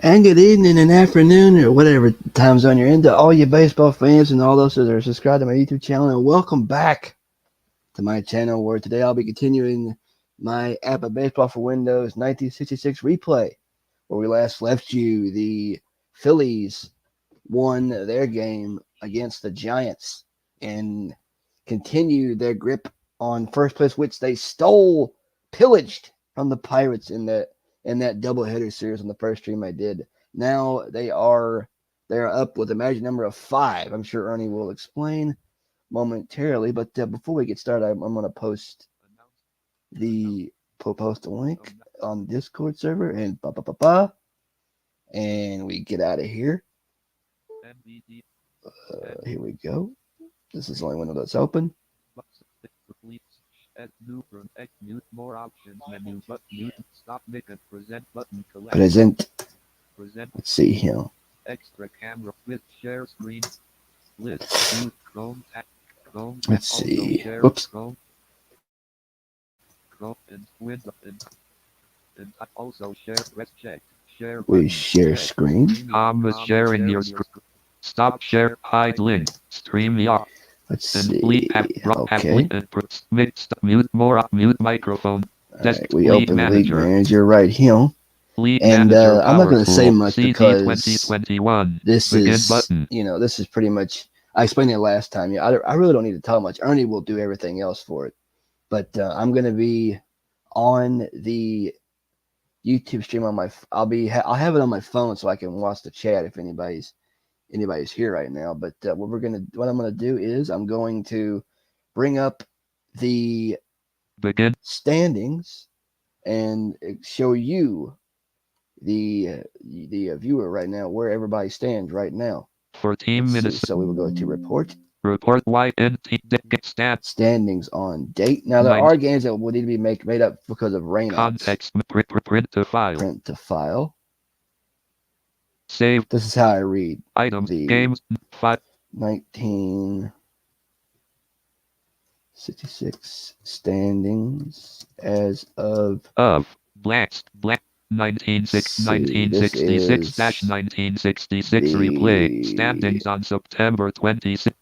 And good evening and afternoon, or whatever time zone you're in, to all you baseball fans and all those that are subscribed to my YouTube channel. And welcome back to my channel, where today I'll be continuing my APBA Baseball for Windows 1966 replay, where we last left you. The Phillies won their game against the Giants and continued their grip on first place, which they pillaged from the Pirates in that doubleheader series on the first stream I did. Now they're up with a magic number of 5. I'm sure Ernie will explain momentarily, but before we get started, I'm going to post a link on Discord server and and we get out of here. Here we go. This is the only window that's open. Present. Let's see here. Extra camera with share screen. List. Let's see. Whoops. And also share. Press check. Share. We share screen. I'm sharing your screen. Stop share. Hide link. Stream off. Let's see. Okay. Mute more. Mute microphone. Right, we open League Manager right here. And I'm not going to say much because this is, this is pretty much, I explained it last time. Yeah, I really don't need to tell much. Ernie will do everything else for it. But I'm going to be on the YouTube stream on my, I'll have it on my phone so I can watch the chat if anybody's here right now. But what I'm going to do is I'm going to bring up the standings and show you the viewer right now where everybody stands right now. 14 minutes. So we will go to report standings on date. Now there are games that will need to be made up because of rainouts. Context. Print to file. Save. This is how I read items. The games. 1966 standings as of black 1966-1966 replay. Standings on September 26th.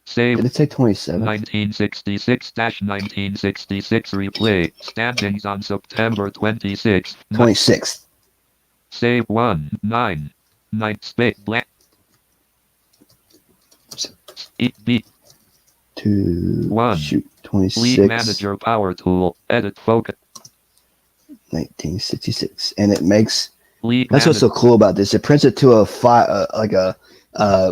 Save. Did it say 27? 1966-1966 replay. Standings on September 26th. 26th. Save 1-9 space black. B 2 shoot 26. League Manager Power Tool. Edit focus. 1966, and it makes. League that's what's so cool about this. It prints it to a file, like a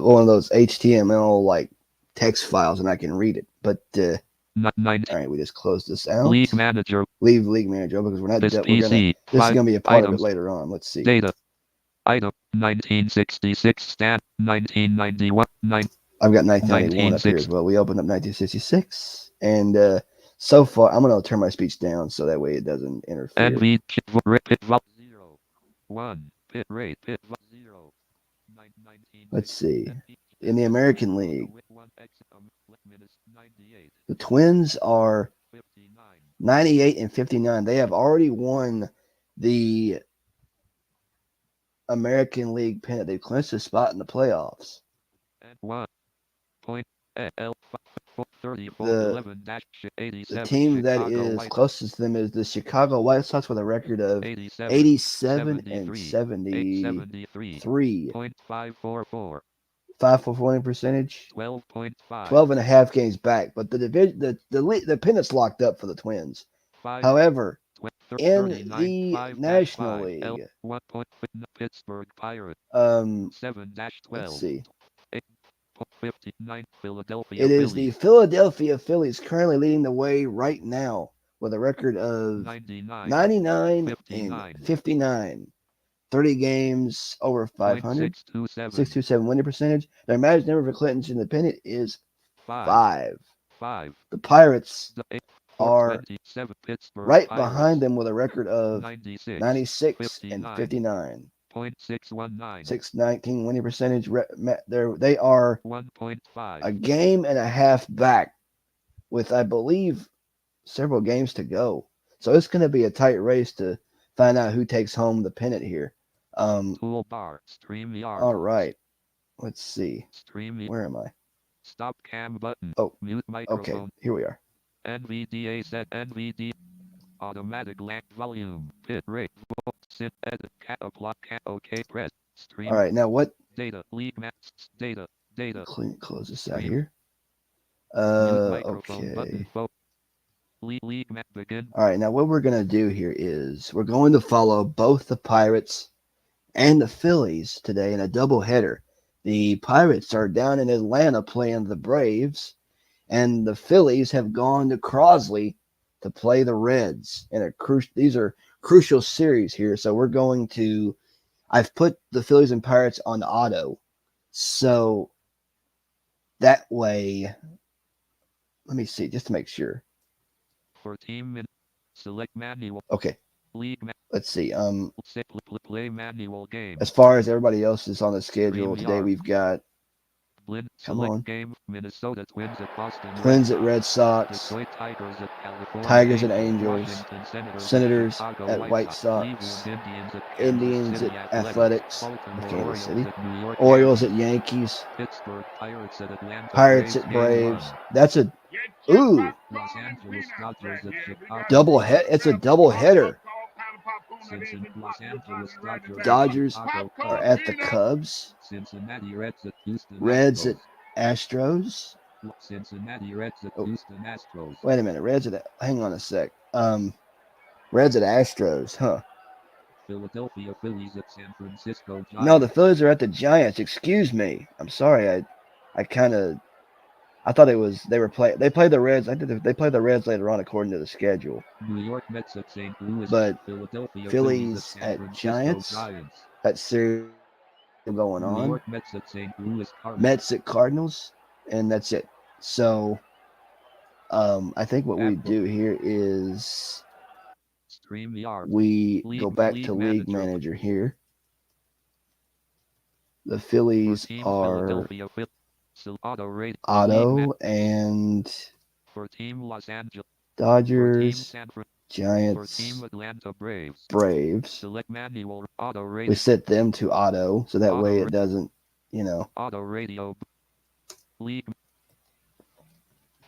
one of those HTML like text files, and I can read it. But all right, we just close this out. League Manager. Leave League Manager because we're not. This this is gonna be a part of it later on. Let's see. Data. Item 1966 stat 1991 I've got 1991 up here as well. We opened up 1966, and so far I'm gonna turn my speech down so that way it doesn't interfere. NV pit 0 1 pit rate pit 0. Let's see. In the American League, the Twins are 98 and 59. They have already won the American League pennant. They've clinched a spot in the playoffs. The team that is closest to them is the Chicago White Sox with a record of 87 and 73. 544 winning percentage. 12 and a half games back, but the pennant's locked up for the Twins. However, in the National League, Pittsburgh Pirates 7-12. Let's see. 59 Philadelphia It is Phillies. the Philadelphia Phillies currently leading the way right now with a record of 99 and 59. 30 games over 500. 627 winning percentage. Their magic number for Clinton's independent is 5. The Pirates are right behind them with a record of 96 and 59. 619 winning percentage. They are 1.5 a game and a half back with, I believe, several games to go. So it's going to be a tight race to find out who takes home the pennant here. Toolbar. StreamYard. All right. Let's see. StreamYard. Where am I? Stop cam button. Oh, Mute okay. microphone. Here we are. NVDA set NVD. Automatic lamp volume. Bit rate. Sit edit. Cat apply. Cat OK. Press. Stream. All right. Now what? Data. League maps. Data. Data. Close this Stream. out here. Mute microphone Okay. button. League map begin. All right. Now what we're gonna do here is we're going to follow both the Pirates and the Phillies today in a doubleheader. The Pirates are down in Atlanta playing the Braves, and the Phillies have gone to Crosley to play the Reds. And these are crucial series here. So we're going to. I've put the Phillies and Pirates on auto, so that way. Let me see, just to make sure. For team min, select manual. Okay. League map. Let's see. Play manual game. As far as everybody else is on the schedule today, we've got Blend, come select on. game. Minnesota Twins at Boston. Twins at Red Sox. Detroit Tigers at California. Tigers at Angels. Washington Senators Chicago at White Sox. Cleveland Indians at Athletics of Baltimore Kansas City. at New York Orioles at Yankees. Pittsburgh Pirates at Atlanta. Pirates at Braves. That's a Los Angeles Dodgers at Chicago. double head. It's a double header. Los Angeles Dodgers are at the Cubs. Cincinnati Reds at Houston. Reds at Astros. Cincinnati Reds at Houston Astros. Wait a minute. Reds at hang on a sec. Reds at Astros, huh? Philadelphia Phillies at San Francisco Giants. No, the Phillies are at the Giants. Excuse me. I'm sorry. I thought it was they played the Reds. I think they play the Reds later on according to the schedule. New York Mets at St. Louis. But Philadelphia Phillies at Giants. That series going on. New York Mets at St. Louis Cardinals. Mets at Cardinals, and that's it. So, I think what we do here is we go back to League Manager here. The Phillies are auto and for team Los Angeles Dodgers, Giants, team Atlanta Braves. Select manual auto radio. We set them to auto, so that way it doesn't, Auto radio. League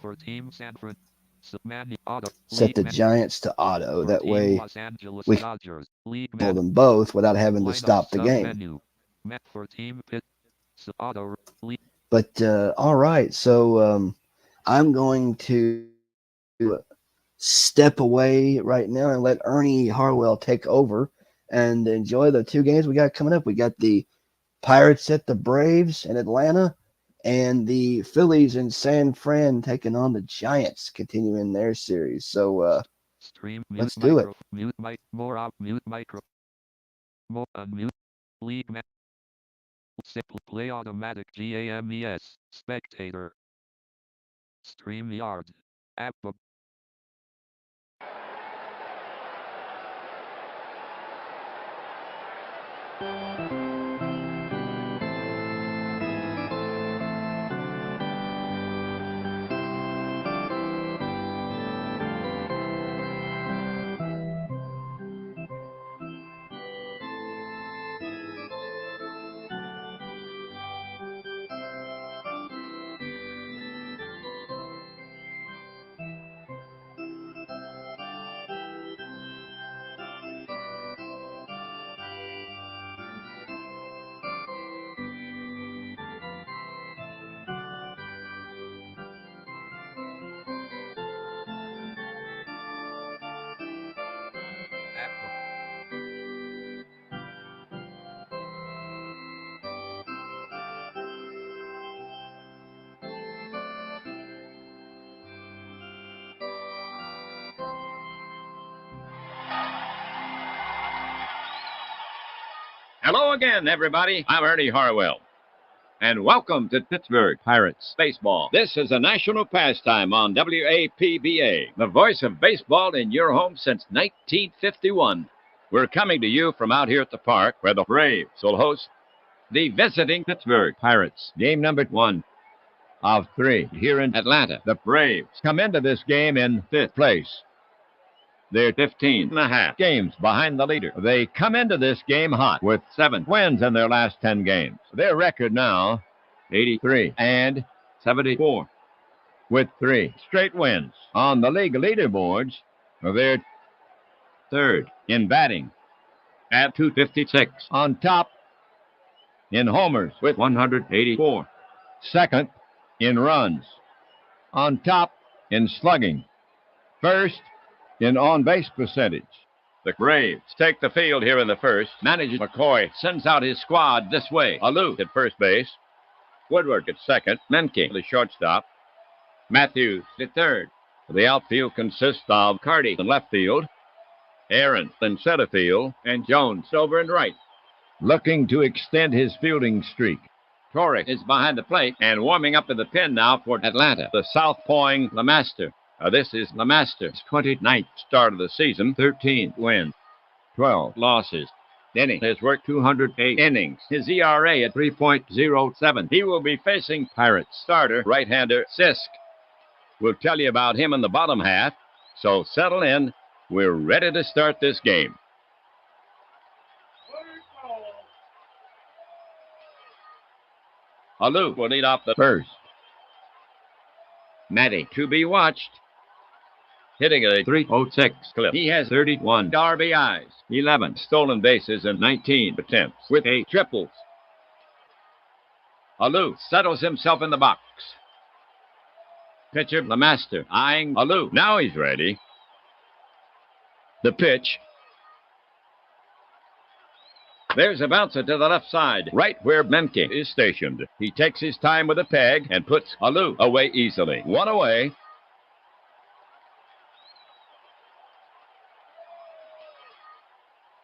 for team San Francisco. Set the Giants to auto. That way we Dodgers. pull them both without having to stop the game. For team Pitt. Auto. But all right, so I'm going to step away right now and let Ernie Harwell take over and enjoy the two games we got coming up. We got the Pirates at the Braves in Atlanta and the Phillies in San Fran taking on the Giants, continuing their series. So let's do it. Mute mic, mute micro. More unmute. League map. Play automatic GAMES. Spectator. StreamYard. APBA. Hello again, everybody. I'm Ernie Harwell. And welcome to Pittsburgh Pirates Baseball. This is a national pastime on APBA, the voice of baseball in your home since 1951. We're coming to you from out here at the park where the Braves will host the visiting Pittsburgh Pirates. Game number 1 of 3 here in Atlanta. The Braves come into this game in 5th place. They're 15.5 games behind the leader. They come into this game hot with 7 wins in their last 10 games. Their record now, 83 and 74, with 3 straight wins. On the league leaderboards, they're third in batting at 256. On top in homers with 184. Second in runs. On top in slugging. First in on-base percentage. The Braves take the field here in the first. Manager McCoy sends out his squad this way. Alou at first base. Woodward at second. Menke, the shortstop. Matthews at third. The outfield consists of Carty in left field, Aaron in center field, and Jones over and right. Looking to extend his fielding streak. Torrey is behind the plate and warming up in the pen now for Atlanta. The southpawing Lemaster. This is Lemaster's 29th start of the season, 13 wins, 12 losses. Denny has worked 208 innings. His ERA at 3.07. He will be facing Pirates starter, right-hander Sisk. We'll tell you about him in the bottom half, so settle in. We're ready to start this game. Alou will lead off the first. Matty to be watched. Hitting a 306 clip. He has 31 RBIs, 11 stolen bases, and 19 attempts with 8 triples. Alou settles himself in the box. Pitcher Lemaster eyeing Alou. Now he's ready. The pitch. There's a bouncer to the left side, right where Menke is stationed. He takes his time with a peg and puts Alou away easily. 1 away.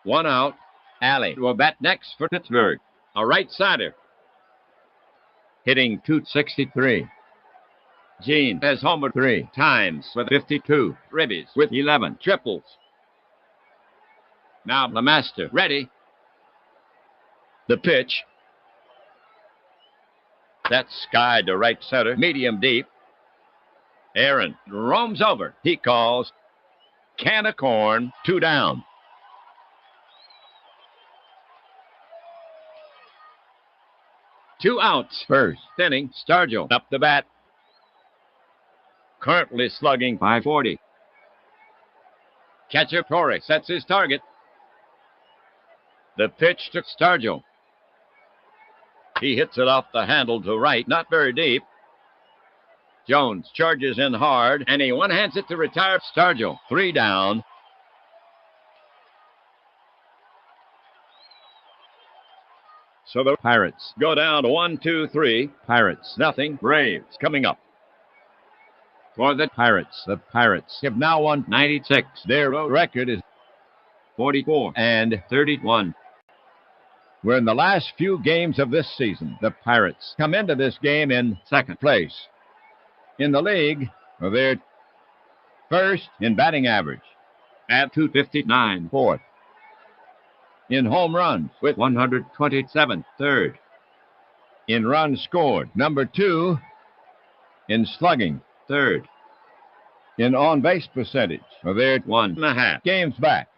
One out. Alley will bat next for Pittsburgh. A right-sider. Hitting 263. Gene has homered 3 times with 52. Ribbies with 11 triples. Now Lemaster ready. The pitch. That's skied to right center. Medium deep. Aaron roams over. He calls. Can of corn. 2 down. Two outs. First inning. Stargell up the bat. Currently slugging .540. Catcher Torrey sets his target. The pitch to Stargell. He hits it off the handle to right, not very deep. Jones charges in hard, and he one-hands it to retire Stargell. 3 down. So the Pirates go down to 1-2-3. Pirates, nothing. Braves coming up. For the Pirates have now won 96. Their record is 44 and 31. We're in the last few games of this season. The Pirates come into this game in second place. In the league, they're first in batting average at 259, fourth. In home runs with 127, third. In runs scored, number 2. In slugging, third. In on-base percentage, they're 1.5 games back.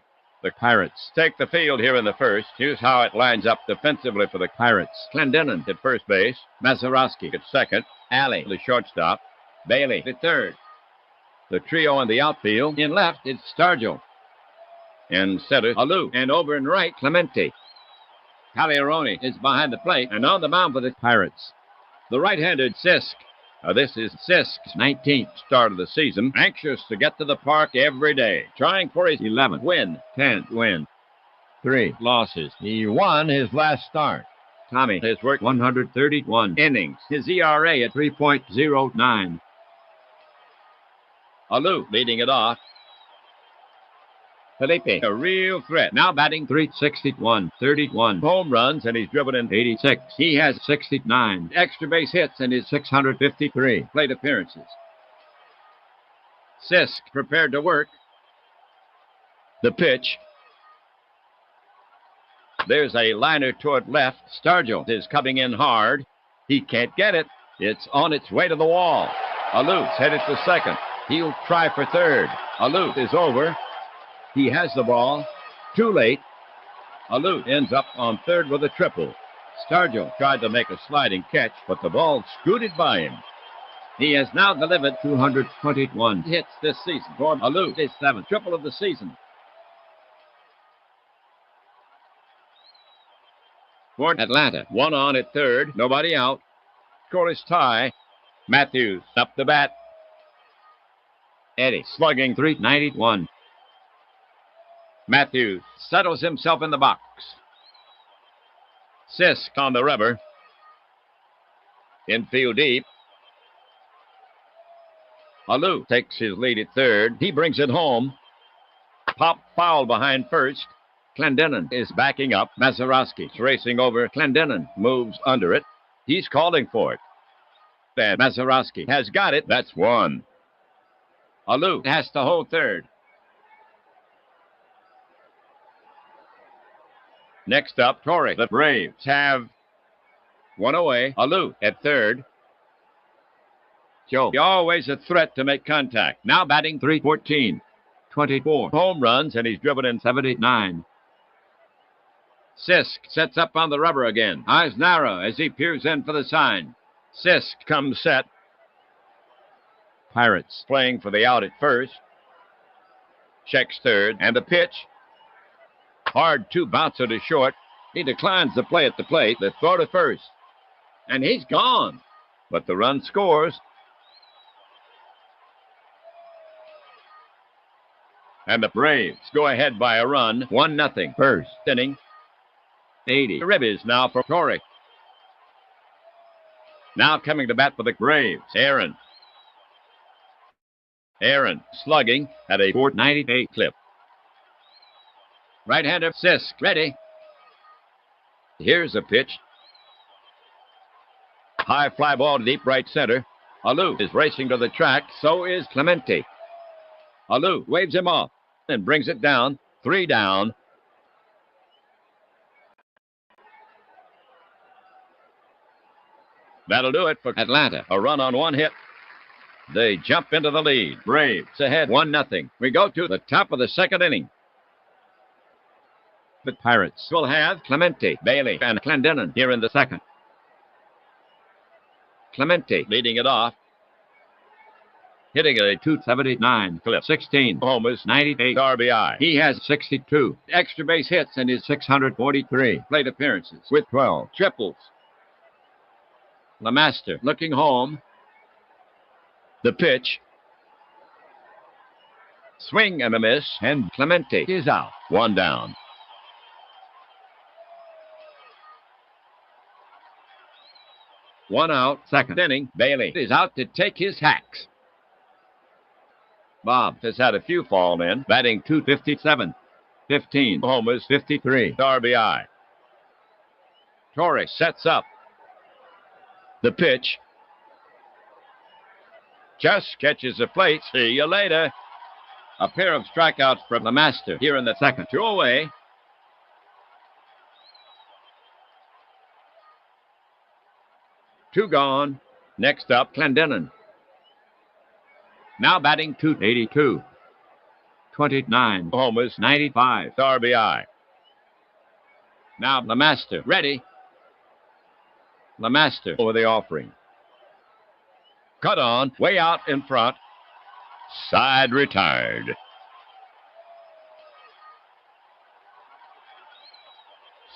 The Pirates take the field here in the first. Here's how it lines up defensively for the Pirates. Clendenin at first base. Mazeroski at second. Alley, the shortstop. Bailey at third. The trio in the outfield. In left, it's Stargell. In center, Alou. And over in right, Clemente. Cagliarone is behind the plate and on the mound for the Pirates. The right-handed Sisk. This is Sisk's 19th start of the season. Anxious to get to the park every day. Trying for his 11th win. 10th win. 3 losses. He won his last start. Tommy has worked 131 innings. His ERA at 3.09. Alou leading it off. Felipe, a real threat. Now batting .361, 31 home runs, and he's driven in 86. He has 69 extra base hits in his 653 plate appearances. Sisk prepared to work. The pitch. There's a liner toward left. Stargell is coming in hard. He can't get it. It's on its way to the wall. Alou headed to second. He'll try for third. Alou is over. He has the ball. Too late. Alou ends up on third with a triple. Stargell tried to make a sliding catch, but the ball scooted by him. He has now delivered 221 hits this season. For Alou, his seventh triple of the season. For Atlanta, one on at third, nobody out. Scoreless tie. Matthews up the bat. Eddie slugging 391. Matthews settles himself in the box. Sisk on the rubber. Infield deep. Alou takes his lead at third. He brings it home. Pop foul behind first. Clendenon is backing up. Mazeroski's racing over. Clendenon moves under it. He's calling for it. And Mazeroski has got it. That's one. Alou has to hold third. Next up, Torrey. The Braves have one away. Alou at third. Joe, always a threat to make contact. Now batting 314. 24 home runs, and he's driven in 79. Sisk sets up on the rubber again. Eyes narrow as he peers in for the sign. Sisk comes set. Pirates playing for the out at first. Checks third, and the pitch. Hard two bouncer to short. He declines the play at the plate. The throw to first. And he's gone. But the run scores. And the Braves go ahead by a run. 1-0. First inning. 80 ribbies now for Torrey. Now coming to bat for the Braves. Aaron slugging at a 498 clip. Right-hander Sisk ready. Here's a pitch. High fly ball to deep right center. Alou is racing to the track. So is Clemente. Alou waves him off and brings it down. 3 down. That'll do it for Atlanta. A run on one hit. They jump into the lead. Braves ahead 1-0. We go to the top of the second inning. The Pirates will have Clemente, Bailey, and Clendenon here in the second. Clemente leading it off. Hitting at a 279 clip. 16 homers, 98 RBI. He has 62 extra base hits in his 643 plate appearances with 12 triples. LeMaster looking home. The pitch. Swing and a miss, and Clemente is out. 1 down. One out, second inning. Bailey is out to take his hacks. Bob has had a few fall in, batting 257. 15 homers, 53 RBI. Torrey sets up. The pitch. Just catches the plate. See you later. A pair of strikeouts from the master here in the second. 2 away. Two gone. Next up, Clendenon. Now batting 282. 29 homers, 95 RBI. Now LeMaster ready. LeMaster over the offering. Cut on, way out in front. Side retired.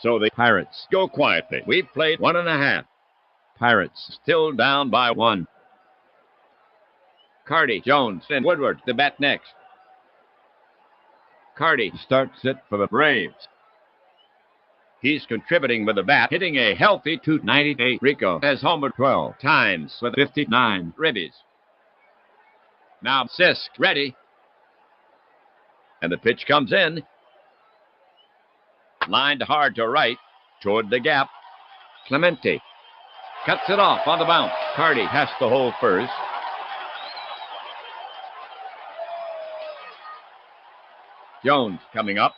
So the Pirates go quietly. We've played 1.5. Pirates still down by 1. Carty, Jones, and Woodward to bat next. Carty starts it for the Braves. He's contributing with the bat, hitting a healthy 298. Rico has homered 12 times with 59 ribbies. Now Sisk ready. And the pitch comes in. Lined hard to right, toward the gap. Clemente cuts it off on the bounce. Carty has to hold first. Jones coming up.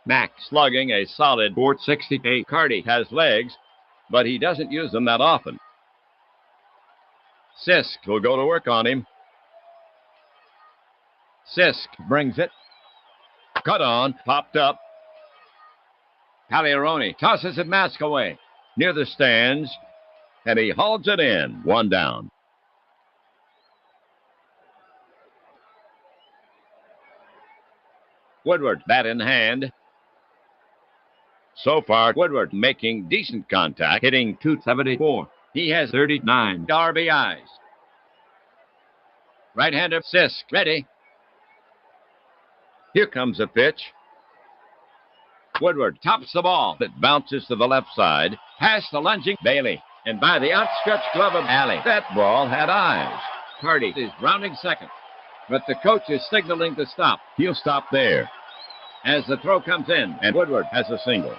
Mack slugging a solid 468. Carty has legs, but he doesn't use them that often. Sisk will go to work on him. Sisk brings it. Cut on, popped up. Cagliarone tosses it mask away near the stands, and he hauls it in. One down. Woodward, bat in hand. So far, Woodward making decent contact, hitting .274. He has 39 RBIs. Right-hander Sisk, ready. Here comes a pitch. Woodward tops the ball. It bounces to the left side, past the lunging Bailey, and by the outstretched glove of Alley. That ball had eyes. Carty is rounding second, but the coach is signaling to stop. He'll stop there as the throw comes in, and Woodward has a single.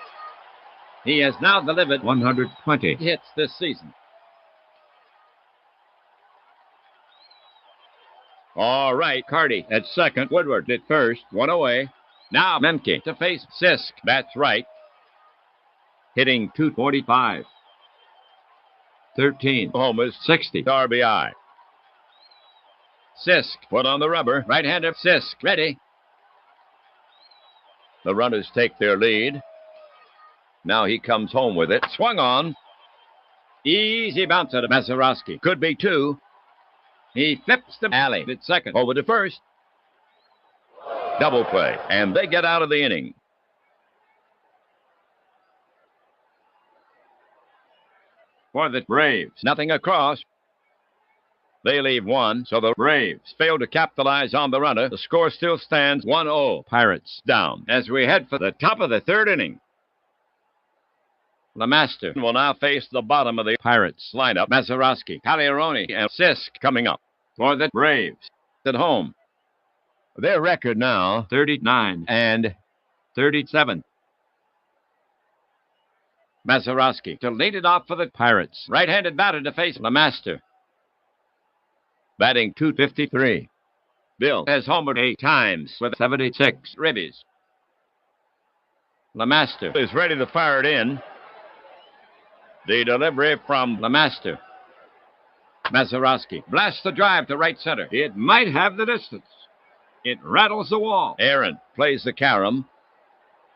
He has now delivered 120 hits this season. All right, Carty at second, Woodward at first, one away. Now Menke to face Sisk, that's right. Hitting .245. 13 homers, 60 RBI. Sisk put on the rubber, right-hander Sisk, ready. The runners take their lead. Now he comes home with it, swung on. Easy bouncer to Mazeroski, could be two. He flips to Alley at second, over to first. Double play, and they get out of the inning. For the Braves, nothing across. They leave one, so the Braves fail to capitalize on the runner. The score still stands 1-0. Pirates down as we head for the top of the third inning. LeMaster will now face the bottom of the Pirates lineup. Mazeroski, Cagliarone, and Sisk coming up for the Braves at home. Their record now, 39 and 37. Mazeroski to lead it off for the Pirates. Right-handed batter to face LeMaster. Batting .253. Bill has homered 8 times with 76 ribbies. LeMaster is ready to fire it in. The delivery from LeMaster. Mazeroski blasts the drive to right center. It might have the distance. It rattles the wall. Aaron plays the carom.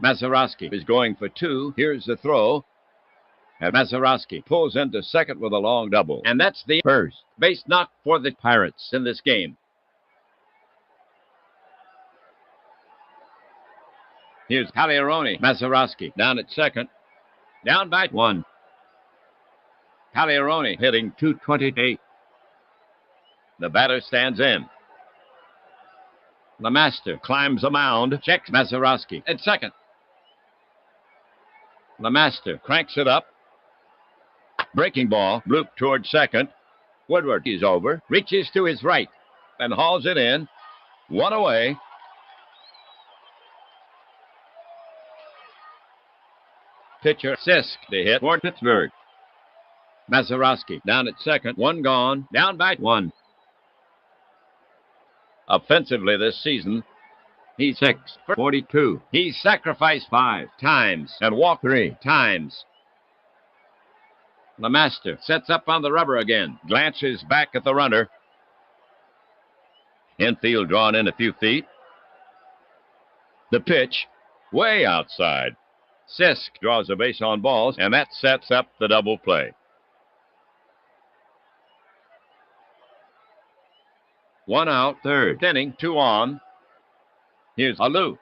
Mazeroski is going for two. Here's the throw. And Mazeroski pulls into second with a long double. And that's the first base knock for the Pirates in this game. Here's Cagliarone. Mazeroski down at second. Down by one. Cagliarone hitting .228. The batter stands in. LeMaster climbs the mound, checks Mazeroski at second. LeMaster cranks it up. Breaking ball, loop toward second. Woodward is over, reaches to his right, and hauls it in. One away. Pitcher Sisk to hit for Pittsburgh. Mazeroski down at second, one gone, down by one. Offensively this season, he's 6 for 42. He's sacrificed 5 times and walked 3 times. LeMaster sets up on the rubber again, glances back at the runner. Infield drawn in a few feet. The pitch, way outside. Sisk draws a base on balls, and that sets up the double play. One out, third inning, 2 on. Here's Alou.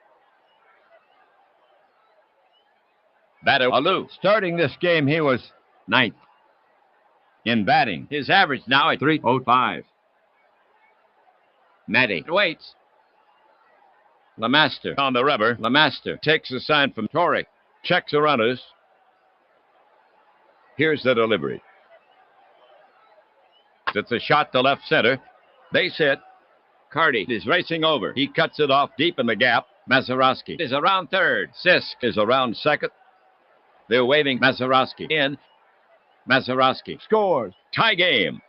Batter Alou. Starting this game, he was 9th in batting. His average now at .305. Matty waits. LeMaster on the rubber. LeMaster takes a sign from Torrey. Checks the runners. Here's the delivery. It's a shot to left center. Base hit. Carty is racing over. He cuts it off deep in the gap. Mazeroski is around third. Sisk is around second. They're waving Mazeroski in. Mazeroski scores. Tie game.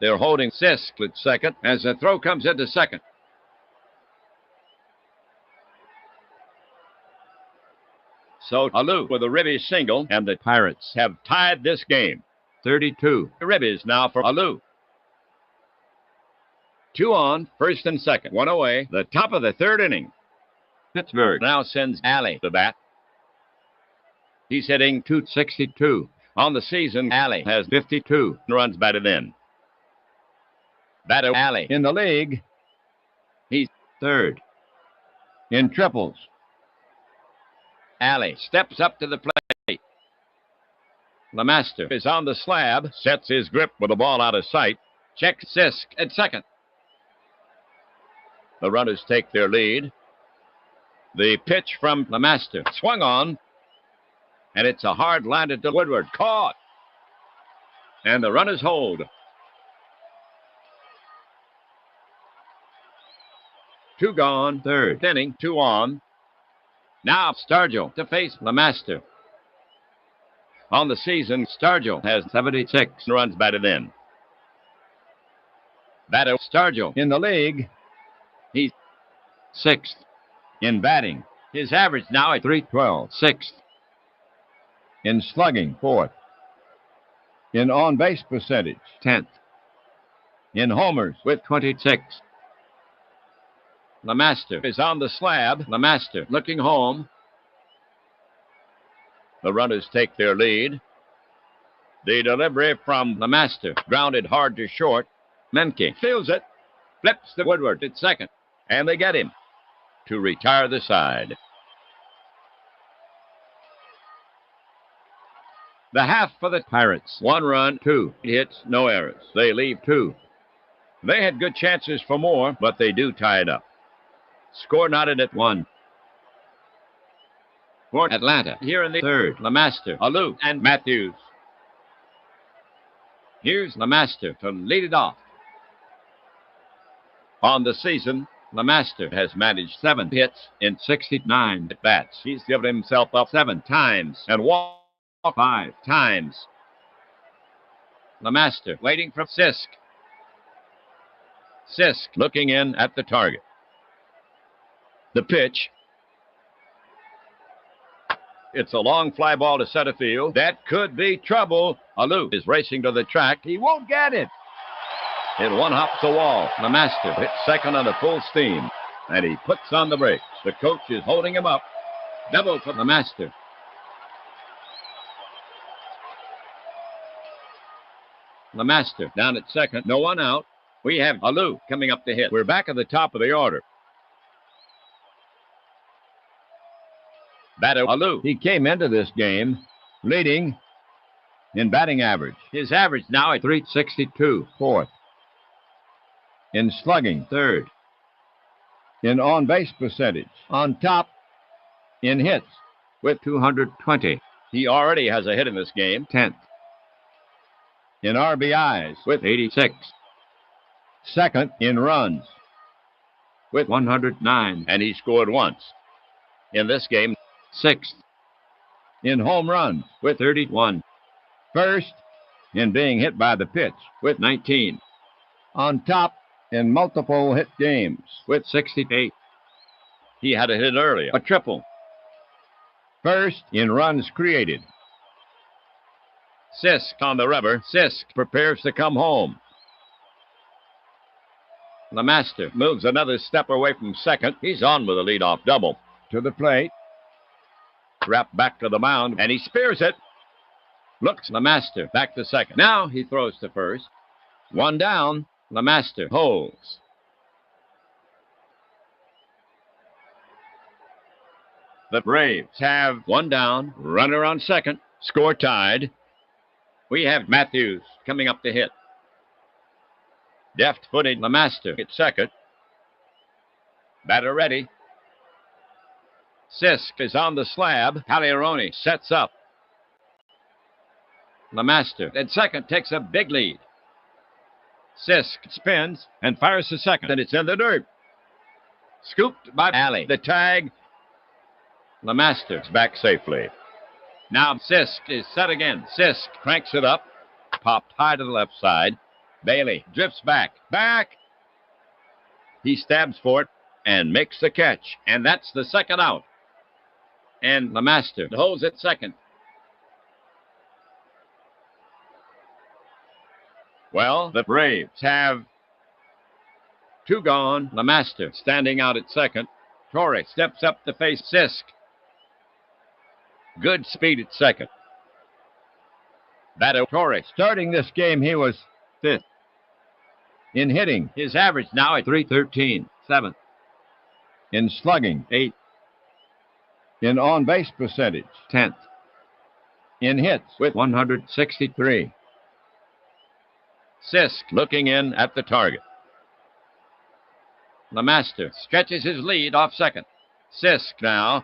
They're holding Sisk at second as the throw comes into second. So Alou with a ribby single, and the Pirates have tied this game. 32 ribbies now for Alou. Two on, first and second. One away. The top of the third inning. Pittsburgh now sends Alley to bat. He's hitting .262. On the season, Alley has 52 runs batted in. Batter Alley in the league. He's third. In triples, Alley steps up to the plate. LeMaster is on the slab, sets his grip with the ball out of sight. Checks Sisk at second. The runners take their lead. The pitch from LeMaster swung on, and it's a hard landed to Woodward. Caught. And the runners hold. Two gone, third inning, two on. Now Stargell to face LeMaster. On the season, Stargell has 76 runs batted in. Batter Stargell in the league. He's sixth. In batting, his average now at .312, sixth. In slugging, fourth. In on-base percentage, 10th. In homers with 26. LeMaster is on the slab. LeMaster looking home. The runners take their lead. The delivery from LeMaster, grounded hard to short. Menke fields it, flips to Woodward at second, and they get him to retire the side. The half for the Pirates. 1 run, 2 hits, no errors. They leave 2. They had good chances for more, but they do tie it up. Score knotted at 1. For Atlanta, here in the third, LeMaster, Alou, and Matthews. Here's LeMaster to lead it off. On the season, LeMaster has managed 7 hits in 69 at-bats. He's given himself up 7 times and walked 5 times. LeMaster waiting for Sisk. Sisk looking in at the target. The pitch. It's a long fly ball to center field. That could be trouble. Alou is racing to the track. He won't get it. It one-hops the wall. LeMaster hits second on the full steam, and he puts on the brakes. The coach is holding him up. Double for LeMaster. LeMaster down at second. No one out. We have Alou coming up to hit. We're back at the top of the order. Batter Alou. He came into this game leading in batting average. His average now at .362, fourth. In slugging, third. In on-base percentage, on top. In hits, with 220. He already has a hit in this game, 10th. In RBIs, with 86. Second in runs, with 109. And he scored once. In this game, 6th. In home runs, with 31. First in being hit by the pitch, with 19. On top in multiple hit games, with 68. He had a hit earlier, a triple. First in runs created. Sisk on the rubber. Sisk prepares to come home. LeMaster moves another step away from second. He's on with a leadoff double. To the plate. Wrapped back to the mound, and he spears it. Looks LeMaster back to second. Now he throws to first. One down. LeMaster holds. The Braves have one down. Runner on second. Score tied. We have Matthews coming up to hit. Deft-footed LeMaster at second. Batter ready. Sisk is on the slab. Cagliarone sets up. LeMaster at second takes a big lead. Sisk spins and fires to second, and it's in the dirt. Scooped by Alley. The tag. LeMaster's back safely. Now Sisk is set again. Sisk cranks it up. Popped high to the left side. Bailey drifts back. Back! He stabs for it and makes the catch. And that's the second out. And LeMaster holds at second. Well, the Braves have Two gone. Lemaster standing out at second. Torrey steps up to face Sisk. Good speed at second. Beto Torrey. Starting this game, he was fifth. In hitting, his average now at .313. Seventh. In slugging, 8th. In on-base percentage, 10th. In hits with 163. Sisk looking in at the target. Lemaster stretches his lead off second. Sisk now.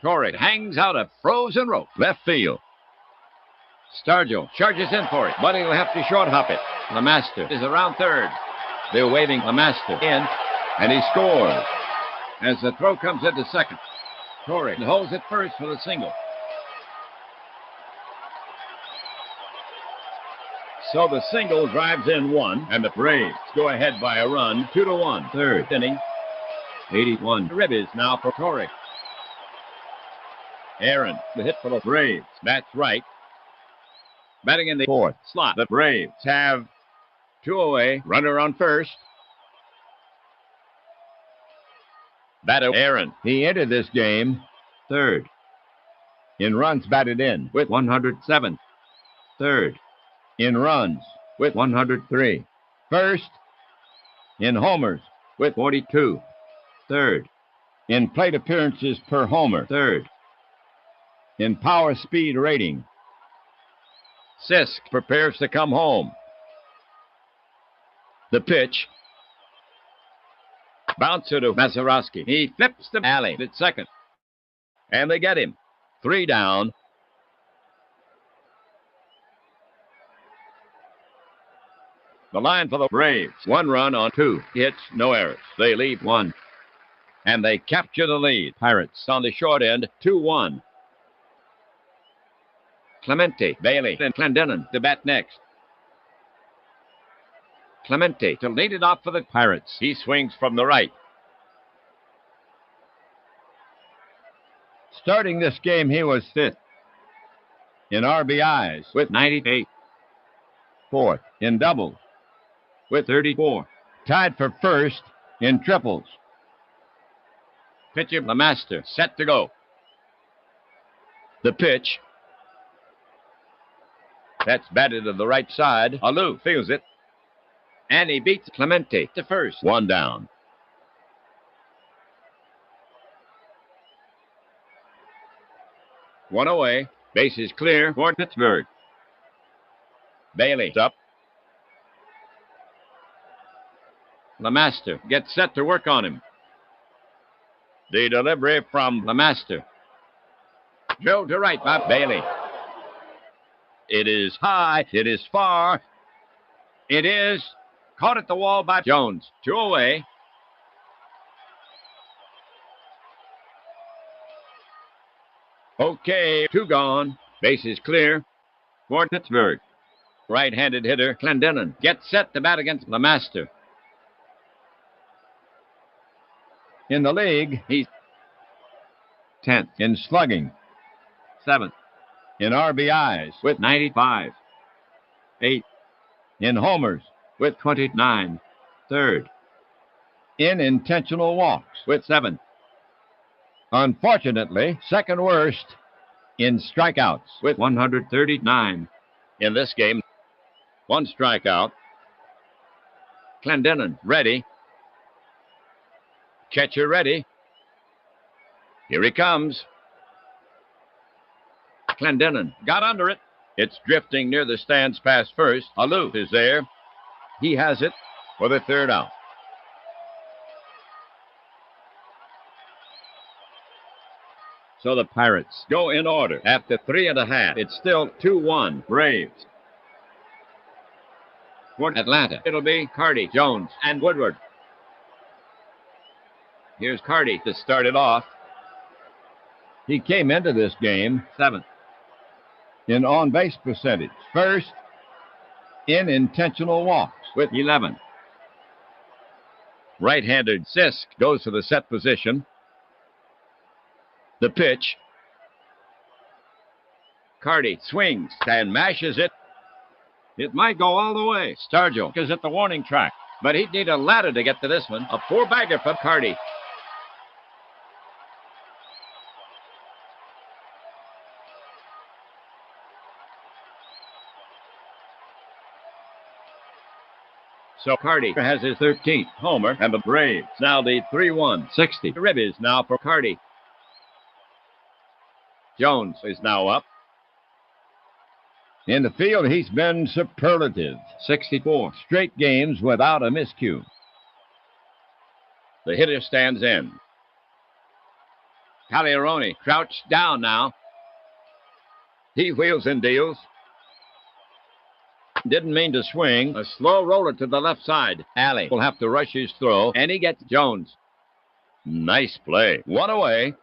Torrey hangs out a frozen rope. Left field. Stargell charges in for it, but he'll have to short hop it. Lemaster is around third. They're waving Lemaster in, and he scores. As the throw comes into second, Torrey holds it first for the single. So the single drives in one, and the Braves go ahead by a run, 2-1. Third inning, 81 ribbies now for Torrey. Aaron, the hit for the Braves. That's right. Batting in the fourth slot, the Braves have two away, runner on first. Batter Aaron. He entered this game third. In runs batted in with 107. Third. In runs with 103. First. In homers with 42. Third. In plate appearances per homer. Third. In power speed rating. Sisk prepares to come home. The pitch. Bouncer to Mazeroski. He flips the alley at second. And they get him. 3 down. The line for the Braves. 1 run on 2 hits, no errors. They leave 1. And they capture the lead. Pirates on the short end, 2-1. Clemente, Bailey, and Clendenon to bat next. Clemente to lead it off for the Pirates. He swings from the right. Starting this game, he was 5th. In RBIs with 98. 4th in doubles with 34. Tied for 1st in triples. Pitcher Lemaster set to go. The pitch. That's batted to the right side. Alou feels it. And he beats Clemente to first. 1 down. One away. Base is clear for Pittsburgh. Bailey's up. Lemaster gets set to work on him. The delivery from Lemaster. Drilled to right by Bailey. It is high. It is far. It is caught at the wall by Jones. 2 away. Okay, 2 gone. Base is clear for Pittsburgh. Right-handed hitter Clendenon gets set to bat against Lemaster. In the league, he's 10th in slugging. 7th in RBIs with 95. 8th in homers with 29. 3rd in intentional walks with 7. Unfortunately, 2nd worst in strikeouts with 139. In this game, 1 strikeout. Clendenon ready. Catcher ready. Here he comes. Clendenon got under it. It's drifting near the stands past first. Alou is there. He has it for the 3rd out. So the Pirates go in order. After 3.5, it's still 2-1 Braves. For Atlanta, it'll be Carty, Jones, and Woodward. Here's Carty to start it off. He came into this game 7th in on-base percentage. 1st in intentional walks with 11. Right-handed Sisk goes to the set position. The pitch. Carty swings and mashes it. It might go all the way. Stargell is at the warning track. but he'd need a ladder to get to this one. A four-bagger for Carty. So Carty has his 13th homer, and the Braves now lead 3-1. 60 ribbies now for Carty. Jones is now up. In the field, he's been superlative. 64 straight games without a miscue. The hitter stands in. Cagliarone crouched down now. He wheels and deals. Didn't mean to swing. A slow roller to the left side. Alley will have to rush his throw, and he gets Jones. Nice play. One away.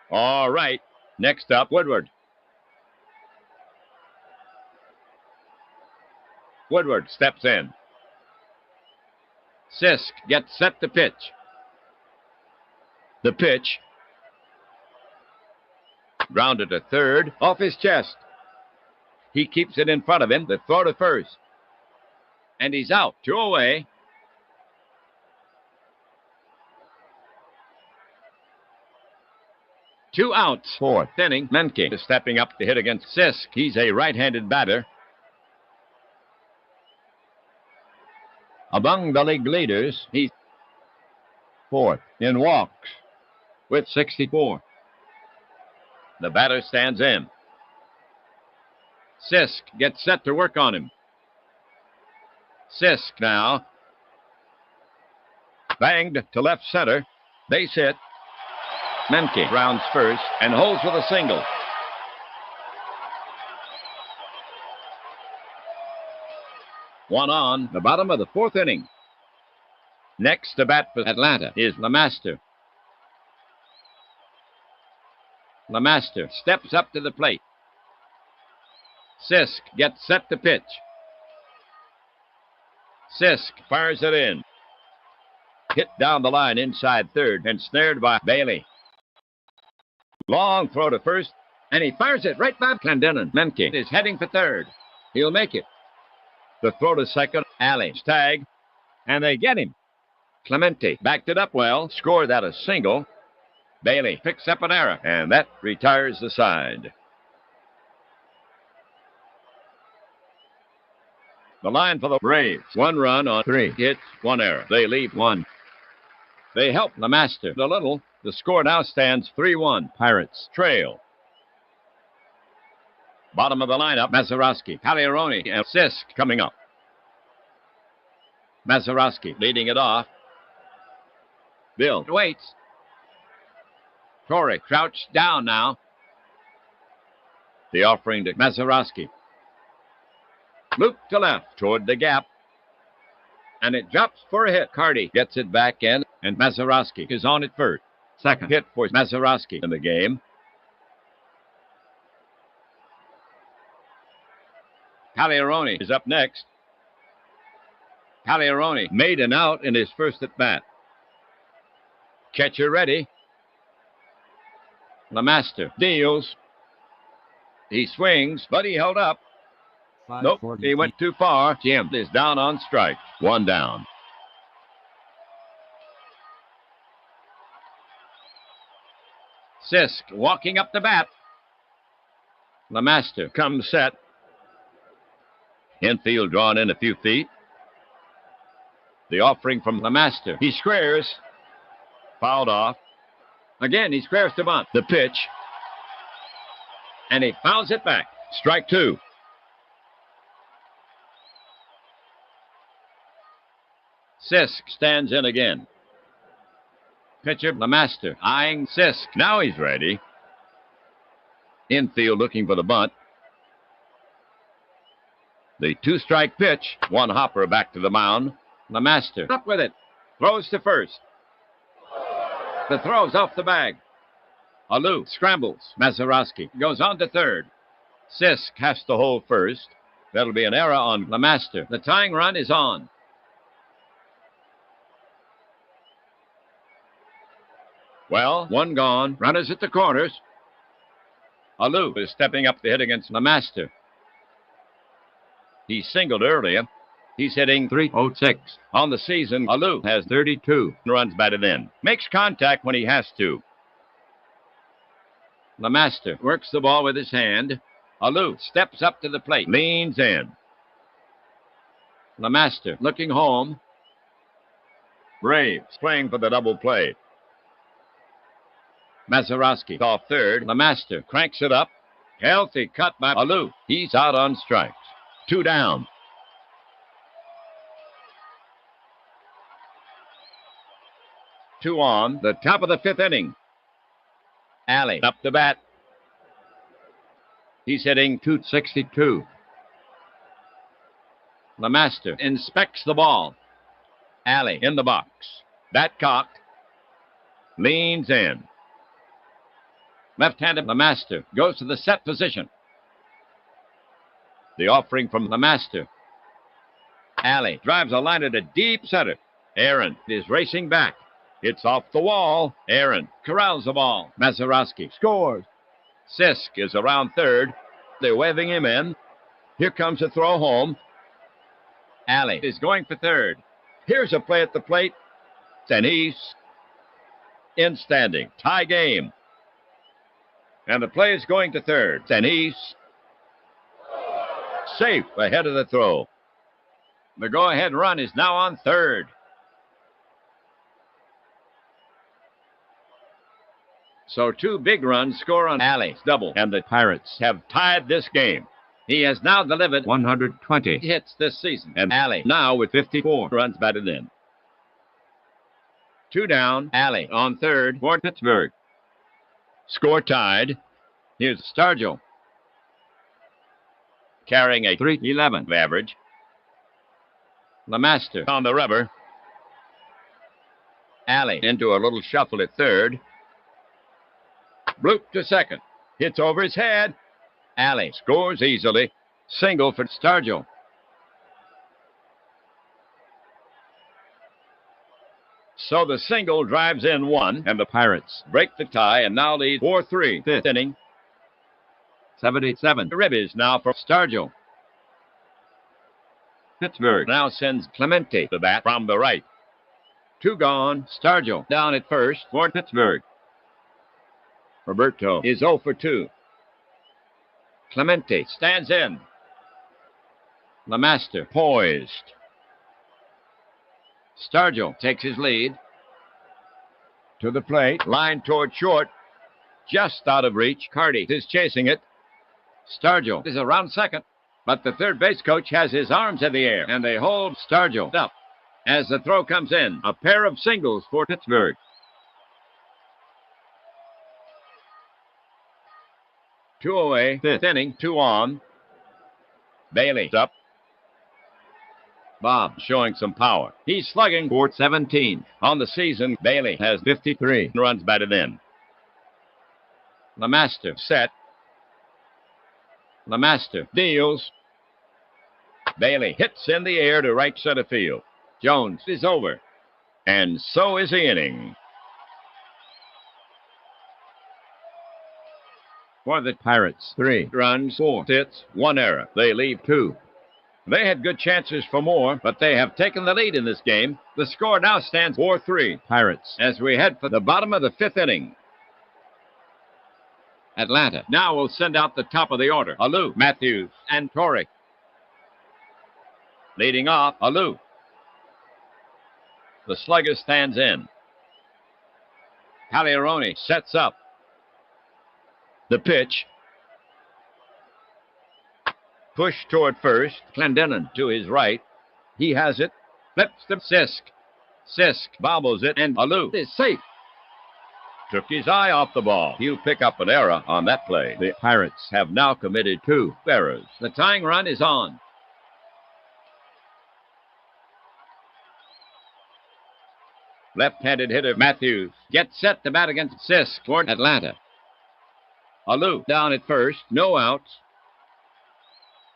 All right. Next up, Woodward. Woodward steps in. Sisk gets set to pitch. The pitch. Grounded to third, off his chest. He keeps it in front of him. The throw to first. And he's out. 2 away. Two outs. Fourth inning. Menke is stepping up to hit against Sisk. He's a right-handed batter. Among the league leaders, he's fourth in walks with 64. The batter stands in. Sisk gets set to work on him. Sisk now. Banged to left center. Base hit. Menke rounds first and holds with a single. One on, the bottom of the fourth inning. Next to bat for Atlanta is LeMaster. LeMaster steps up to the plate. Sisk gets set to pitch. Sisk fires it in. Hit down the line inside third and snared by Bailey. Long throw to first, and he fires it right by Clendenon. Menke is heading for third. He'll make it. The throw to second, Alley's tag, and they get him. Clemente backed it up well, scored that a single. Bailey picks up an error, and that retires the side. The line for the Braves. 1 run on 3 hits, 1 error. They leave 1. They help LeMaster a little. The score now stands 3-1. Pirates trail. Bottom of the lineup, Mazeroski, Cagliarone, and Sisk coming up. Mazeroski leading it off. Bill waits. Torrey crouched down now. The offering to Mazeroski. Loop to left toward the gap. And it drops for a hit. Carty gets it back in, and Mazeroski is on at first. Second hit for Mazeroski in the game. Cagliarone is up next. Cagliarone made an out in his first at bat. Catcher ready. LeMaster deals. He swings, but he held up. Nope, he went too far. Jim is down on strike. 1 down. Sisk walking up the bat. LeMaster comes set. Infield drawn in a few feet. The offering from LeMaster. He squares. Fouled off. Again, he squares to bunt. The pitch. And he fouls it back. Strike 2. Sisk stands in again. Pitcher LeMaster eyeing Sisk. Now he's ready. Infield looking for the bunt. The 2-strike pitch. 1 hopper back to the mound. LeMaster up with it. Throws to first. The throw's off the bag. Alou scrambles. Mazeroski goes on to third. Sisk has to hold first. That'll be an error on LeMaster. The tying run is on. Well, 1 gone. Runners at the corners. Alou is stepping up to hit against Lemaster. He singled earlier. He's hitting .306. On the season, Alou has 32 runs batted in. Makes contact when he has to. Lemaster works the ball with his hand. Alou steps up to the plate, leans in. Lemaster looking home. Braves playing for the double play. Mazeroski off third. Lemaster cranks it up. Healthy cut by Alou. He's out on strikes. 2 down. Two on, the top of the 5th inning. Alley up to bat. He's hitting .262. Lemaster inspects the ball. Alley in the box. Bat cocked. Leans in. Left-handed Lemaster goes to the set position. The offering from Lemaster. Alley drives a liner to deep center. Aaron is racing back. It's off the wall. Aaron corrals the ball. Mazeroski scores. Sisk is around third. They're waving him in. Here comes a throw home. Alley is going for third. Here's a play at the plate. And he's in standing. Tie game. And the play is going to third. And he's safe ahead of the throw. The go-ahead run is now on third. So 2 big runs score on Alley's double, and the Pirates have tied this game. He has now delivered 120 hits this season, and Alley now with 54 runs batted in. 2 down, Alley on third for Pittsburgh. Score tied. Here's Stargell, carrying a .311 average. Lemaster on the rubber. Alley into a little shuffle at third. Bloop to second. Hits over his head. Alley scores easily. Single for Stargell. So the single drives in 1, and the Pirates break the tie and now lead 4-3. 5th inning. 77 ribbies now for Stargell. Pittsburgh now sends Clemente to bat from the right. 2 gone. Stargell down at first for Pittsburgh. Roberto is 0 for 2. Clemente stands in. Lemaster poised. Stargell takes his lead. To the plate. Line toward short. Just out of reach. Carty is chasing it. Stargell is around second. But the third base coach has his arms in the air. And they hold Stargell up. As the throw comes in. A pair of singles for Pittsburgh. Two away, 5th inning, 2 on. Bailey's up. Bob showing some power. He's slugging for .17. On the season, Bailey has 53 runs batted in. Lemaster set. Lemaster deals. Bailey hits in the air to right center field. Jones is over. And so is the inning. For the Pirates, 3 runs, 4 hits, 1 error. They leave 2. They had good chances for more, but they have taken the lead in this game. The score now stands 4-3 Pirates as we head for the bottom of the 5th inning. Atlanta now will send out the top of the order. Alou, Matthews, and Torrey. Leading off, Alou. The slugger stands in. Pagliarone sets up. The pitch. Push toward first. Clendenon to his right. He has it. Flips to Sisk. Sisk bobbles it, and Alou is safe. Took his eye off the ball. He'll pick up an error on that play. The Pirates have now committed 2 errors. The tying run is on. Left-handed hitter Matthews gets set to bat against Sisk for Atlanta. Alou down at first, no outs.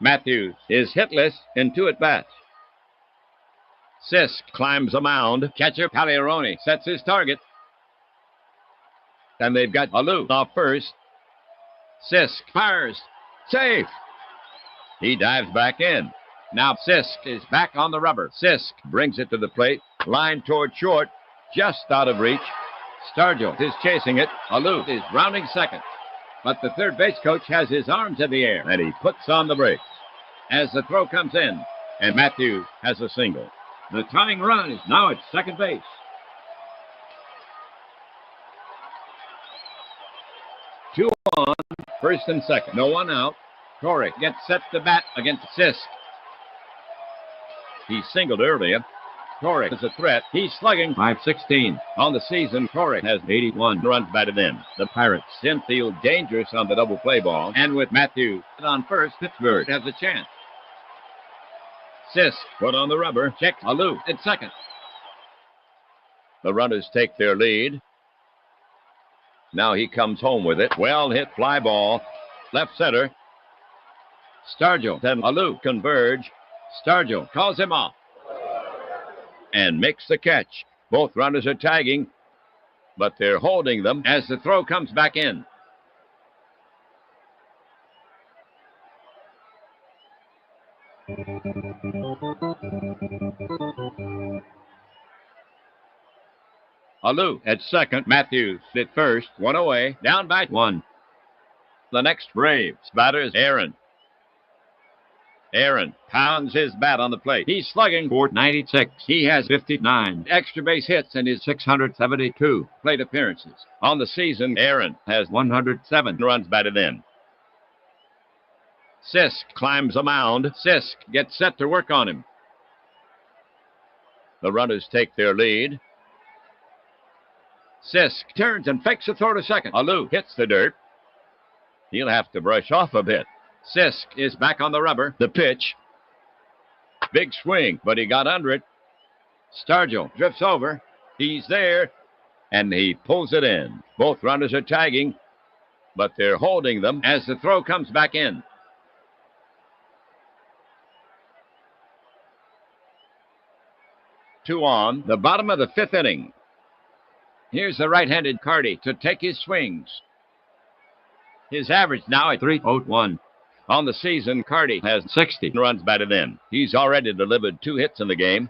Matthews is hitless in 2 at-bats. Sisk climbs a mound. Catcher Pagliarone sets his target. And they've got Alou off first. Sisk fires. Safe. He dives back in. Now Sisk is back on the rubber. Sisk brings it to the plate. Line toward short. Just out of reach. Stargell is chasing it. Alou is rounding second. But the third base coach has his arms in the air, and he puts on the brakes. As the throw comes in, and Matthews has a single. The tying run is now at second base. Two on, first and second. No one out. Torrey gets set to bat against Sisk. He singled earlier. Torrey is a threat. He's slugging .516. On the season, Torrey has 81 runs batted in. The Pirates infield dangerous on the double play ball. And with Matthews on first, Pittsburgh has a chance. Sisk put on the rubber. Checks Alou at second. The runners take their lead. Now he comes home with it. Well hit fly ball. Left center. Stargell and Alou converge. Stargell calls him off and makes the catch. Both runners are tagging, but they're holding them as the throw comes back in. Alou at second. Matthews at first. One away. Down by one. The next Braves batter is Aaron. Aaron pounds his bat on the plate. He's slugging for .96. He has 59 extra base hits in his 672 plate appearances. On the season, Aaron has 107 runs batted in. Sisk climbs a mound. Sisk gets set to work on him. The runners take their lead. Sisk turns and fakes a throw to second. Alou hits the dirt. He'll have to brush off a bit. Sisk is back on the rubber. The pitch. Big swing, but he got under it. Stargell drifts over. He's there, and he pulls it in. Both runners are tagging, but they're holding them as the throw comes back in. Two on, the bottom of the fifth inning. Here's the right-handed Carty to take his swings. His average now at .301. On the season, Carty has 60 runs batted in. He's already delivered 2 hits in the game.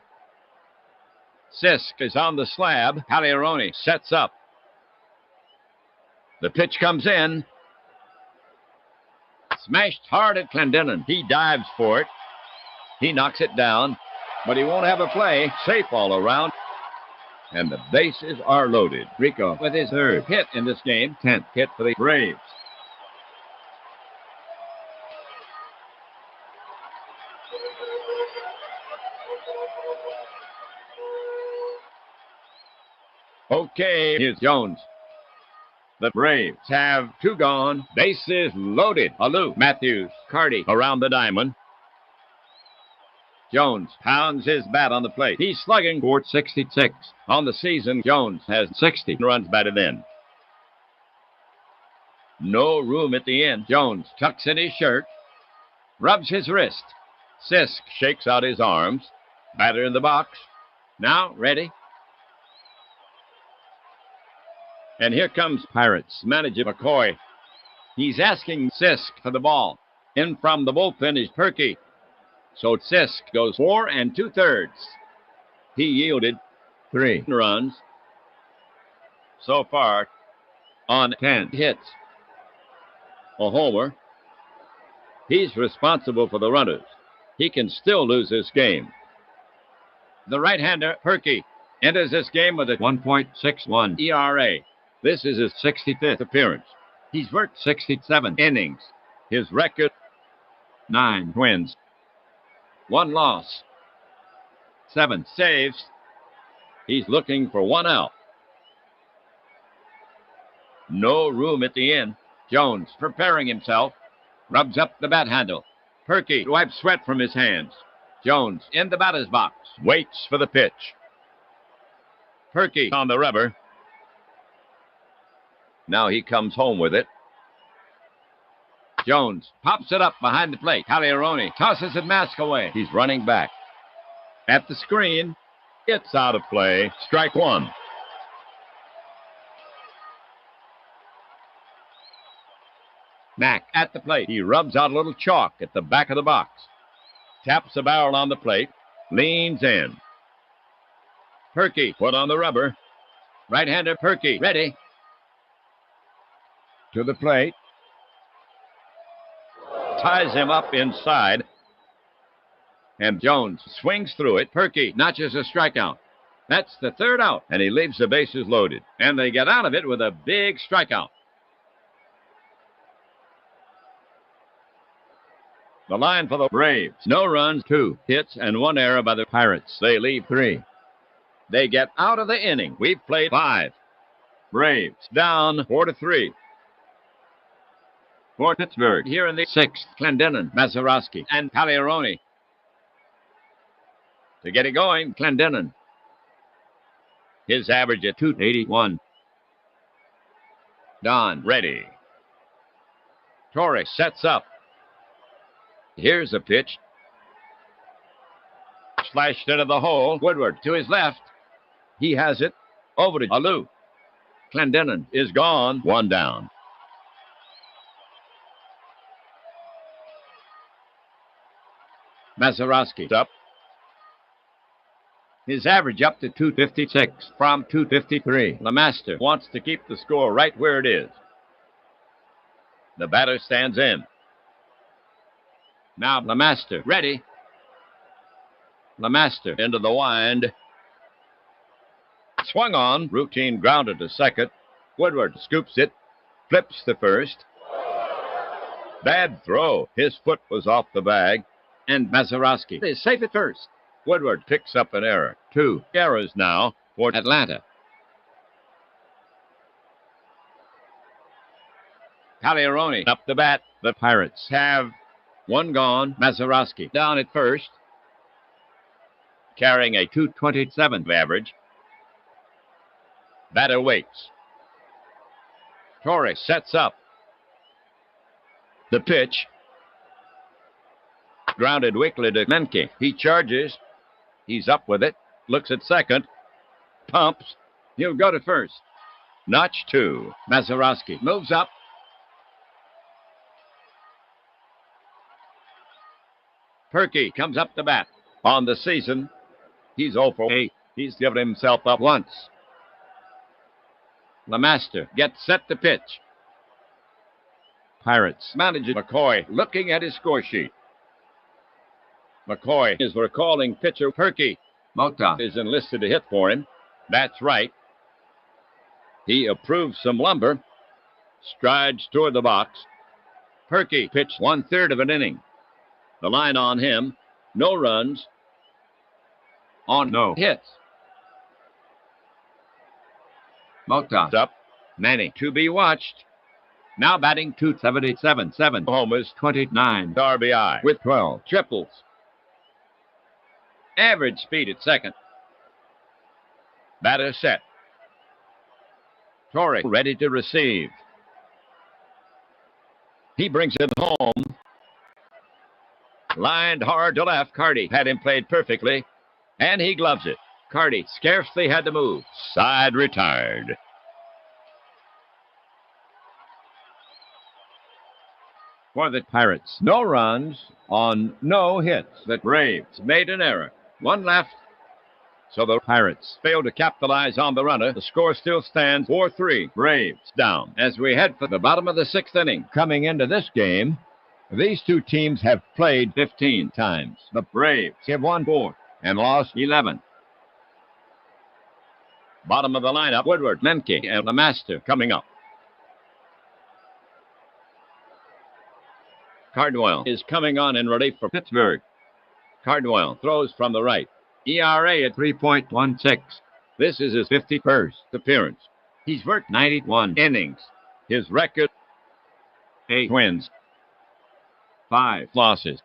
Sisk is on the slab. Cagliarone sets up. The pitch comes in. Smashed hard at Clendenin. He dives for it. He knocks it down, but he won't have a play. Safe all around. And the bases are loaded. Rico with his third hit in this game. 10th hit for the Braves. Okay, here's Jones. The Braves have 2 gone. Bases loaded. Alou, Matthews, Carty around the diamond. Jones pounds his bat on the plate. He's slugging for .66. On the season, Jones has 60 runs batted in. No room at the end. Jones tucks in his shirt, rubs his wrist. Sisk shakes out his arms. Batter in the box. Now ready. And here comes Pirates manager McCoy. He's asking Sisk for the ball. In from the bullpen is Perky. So Sisk goes 4 2/3. He yielded 3 runs so far on 10 hits. A homer. He's responsible for the runners. He can still lose this game. The right-hander, Perky, enters this game with a 1.61 ERA. This is his 65th appearance. He's worked 67 innings. His record, 9 wins, 1 loss, 7 saves. He's looking for 1 out. No room at the end. Jones preparing himself. Rubs up the bat handle. Perky wipes sweat from his hands. Jones in the batter's box. Waits for the pitch. Perky on the rubber. Now he comes home with it. Jones pops it up behind the plate. Cagliarone tosses the mask away. He's running back. At the screen, it's out of play. Strike 1. Mack at the plate. He rubs out a little chalk at the back of the box. Taps the barrel on the plate. Leans in. Perky put on the rubber. Right-hander Perky ready. To the plate. Ties him up inside. And Jones swings through it. Perky notches a strikeout. That's the third out. And he leaves the bases loaded. And they get out of it with a big strikeout. The line for the Braves. No runs, 2 hits, and 1 error by the Pirates. They leave 3. They get out of the inning. We've played 5. Braves down 4-3. For Pittsburgh, here in the 6th, Clendenon, Mazeroski, and Pagliarone. To get it going, Clendenon. His average at .281. Don ready. Torres sets up. Here's a pitch. Slashed into the hole. Woodward to his left. He has it. Over to Alou. Clendenon is gone. 1 down. Mazeroski up. His average up to .256 from .253. LeMaster wants to keep the score right where it is. The batter stands in. Now LeMaster ready. LeMaster into the wind. Swung on. Routine grounded to second. Woodward scoops it. Flips to first. Bad throw. His foot was off the bag. And Mazeroski is safe at first. Woodward picks up an error. 2 errors now for Atlanta. Pagliarone up the bat. The Pirates have 1 gone. Mazeroski down at first. Carrying a .227 average. Batter waits. Torres sets up. The pitch. Grounded weakly to Menke. He charges. He's up with it. Looks at second. Pumps. He'll go to first. Notch 2. Mazeroski moves up. Perky comes up the bat. On the season, he's 0 for 8. He's given himself up once. LeMaster gets set to pitch. Pirates manager McCoy looking at his score sheet. McCoy is recalling pitcher Perky. Mota is enlisted to hit for him. That's right. He approves some lumber. Strides toward the box. Perky pitched 1/3 of an inning. The line on him. No runs. On no hits. Mota up. Manny to be watched. Now batting .277. 7 homers, 29 RBI with 12 triples. Average speed at second. Batter set. Torres ready to receive. He brings it home. Lined hard to left. Carty had him played perfectly, and he gloves it. Carty scarcely had to move. Side retired. For the Pirates, no runs on no hits. The Braves made an error. 1 left. So the Pirates failed to capitalize on the runner. The score still stands 4-3. Braves down. As we head for the bottom of the 6th inning. Coming into this game, these 2 teams have played 15 times. The Braves have won 4 and lost 11. Bottom of the lineup, Woodward, Menke, and LeMaster coming up. Cardwell is coming on in relief for Pittsburgh. Cardwell throws from the right. ERA at 3.16. This is his 51st appearance. He's worked 91 innings. His record, 8 wins, 5 losses.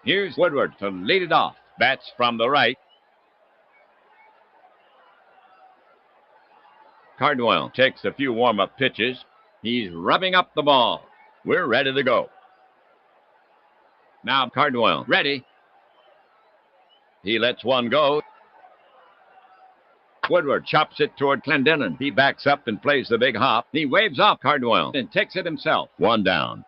Here's Woodward to lead it off. Bats from the right. Cardwell takes a few warm-up pitches. He's rubbing up the ball. We're ready to go. Now Cardwell ready. He lets one go. Woodward chops it toward Clendenin. He backs up and plays the big hop. He waves off Cardwell and takes it himself. One down.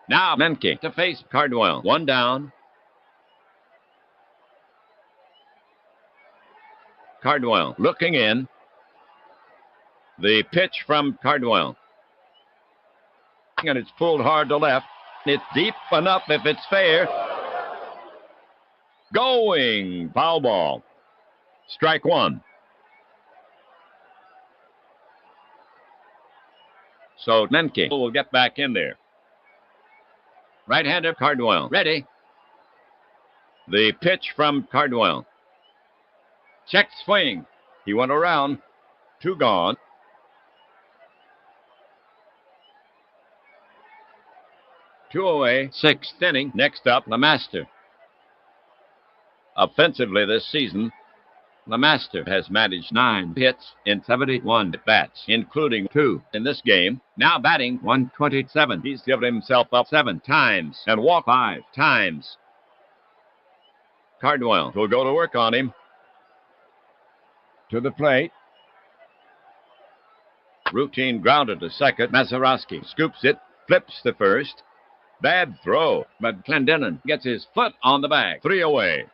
Now Menke to face Cardwell. One down. Cardwell looking in. The pitch from Cardwell. And it's pulled hard to left. It's deep enough if it's fair. Going. Foul ball. Strike one. So Menke will get back in there. Right-hander Cardwell. Ready. The pitch from Cardwell. Check swing. He went around. Two gone. Two away. Sixth inning. Next up, LeMaster. Offensively this season, LeMaster has managed 9 hits in 71 at-bats, including 2 in this game. Now batting 127. He's given himself up 7 times and walked 5 times. Cardwell will go to work on him. To the plate. Routine grounder to second. Mazeroski scoops it, flips the first. Bad throw, but Clendenin gets his foot on the bag. 3 away.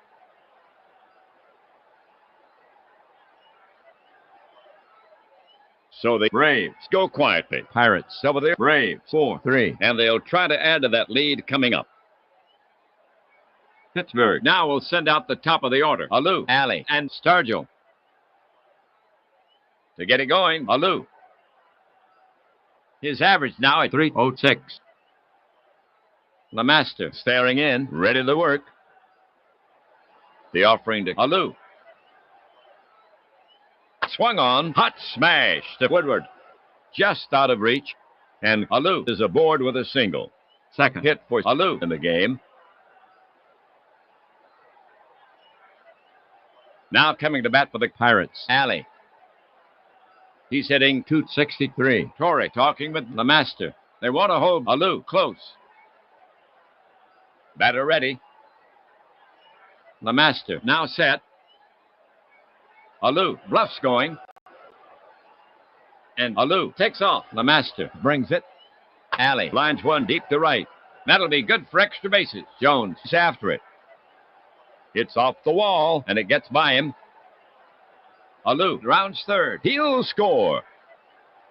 So the Braves go quietly. Pirates over there. Braves 4-3. And they'll try to add to that lead coming up. Pittsburgh now will send out the top of the order. Alou, Alley, and Stargell. To get it going, Alou. His average now at .306. LeMaster staring in, ready to work. The offering to Alou. Swung on, hot smash to Woodward. Just out of reach, and Alou is aboard with a single. Second hit for Alou in the game. Now coming to bat for the Pirates, Alley. He's hitting .263. Torrey talking with LeMaster. They want to hold Alou close. Batter ready. LeMaster now set. Alou bluffs going. And Alou takes off. LeMaster brings it. Alley lines one deep to right. That'll be good for extra bases. Jones is after it. It's off the wall, and it gets by him. Alou rounds third. He'll score.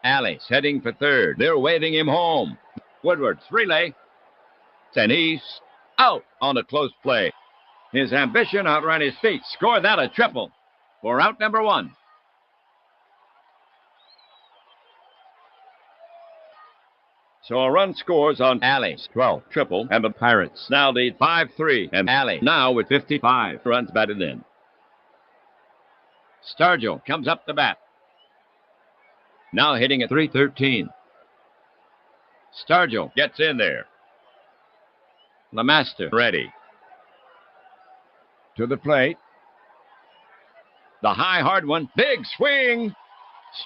Alley's heading for third. They're waving him home. Woodward's relay. And he's out on a close play. His ambition outran his feet. Score that a triple for out number 1. So a run scores on Alley's 12th triple, and the Pirates now lead 5-3, and Alley now with 55 runs batted in. Stargell comes up to bat. Now hitting at .313. Stargell gets in there. LeMaster ready. To the plate. The high, hard one. Big swing.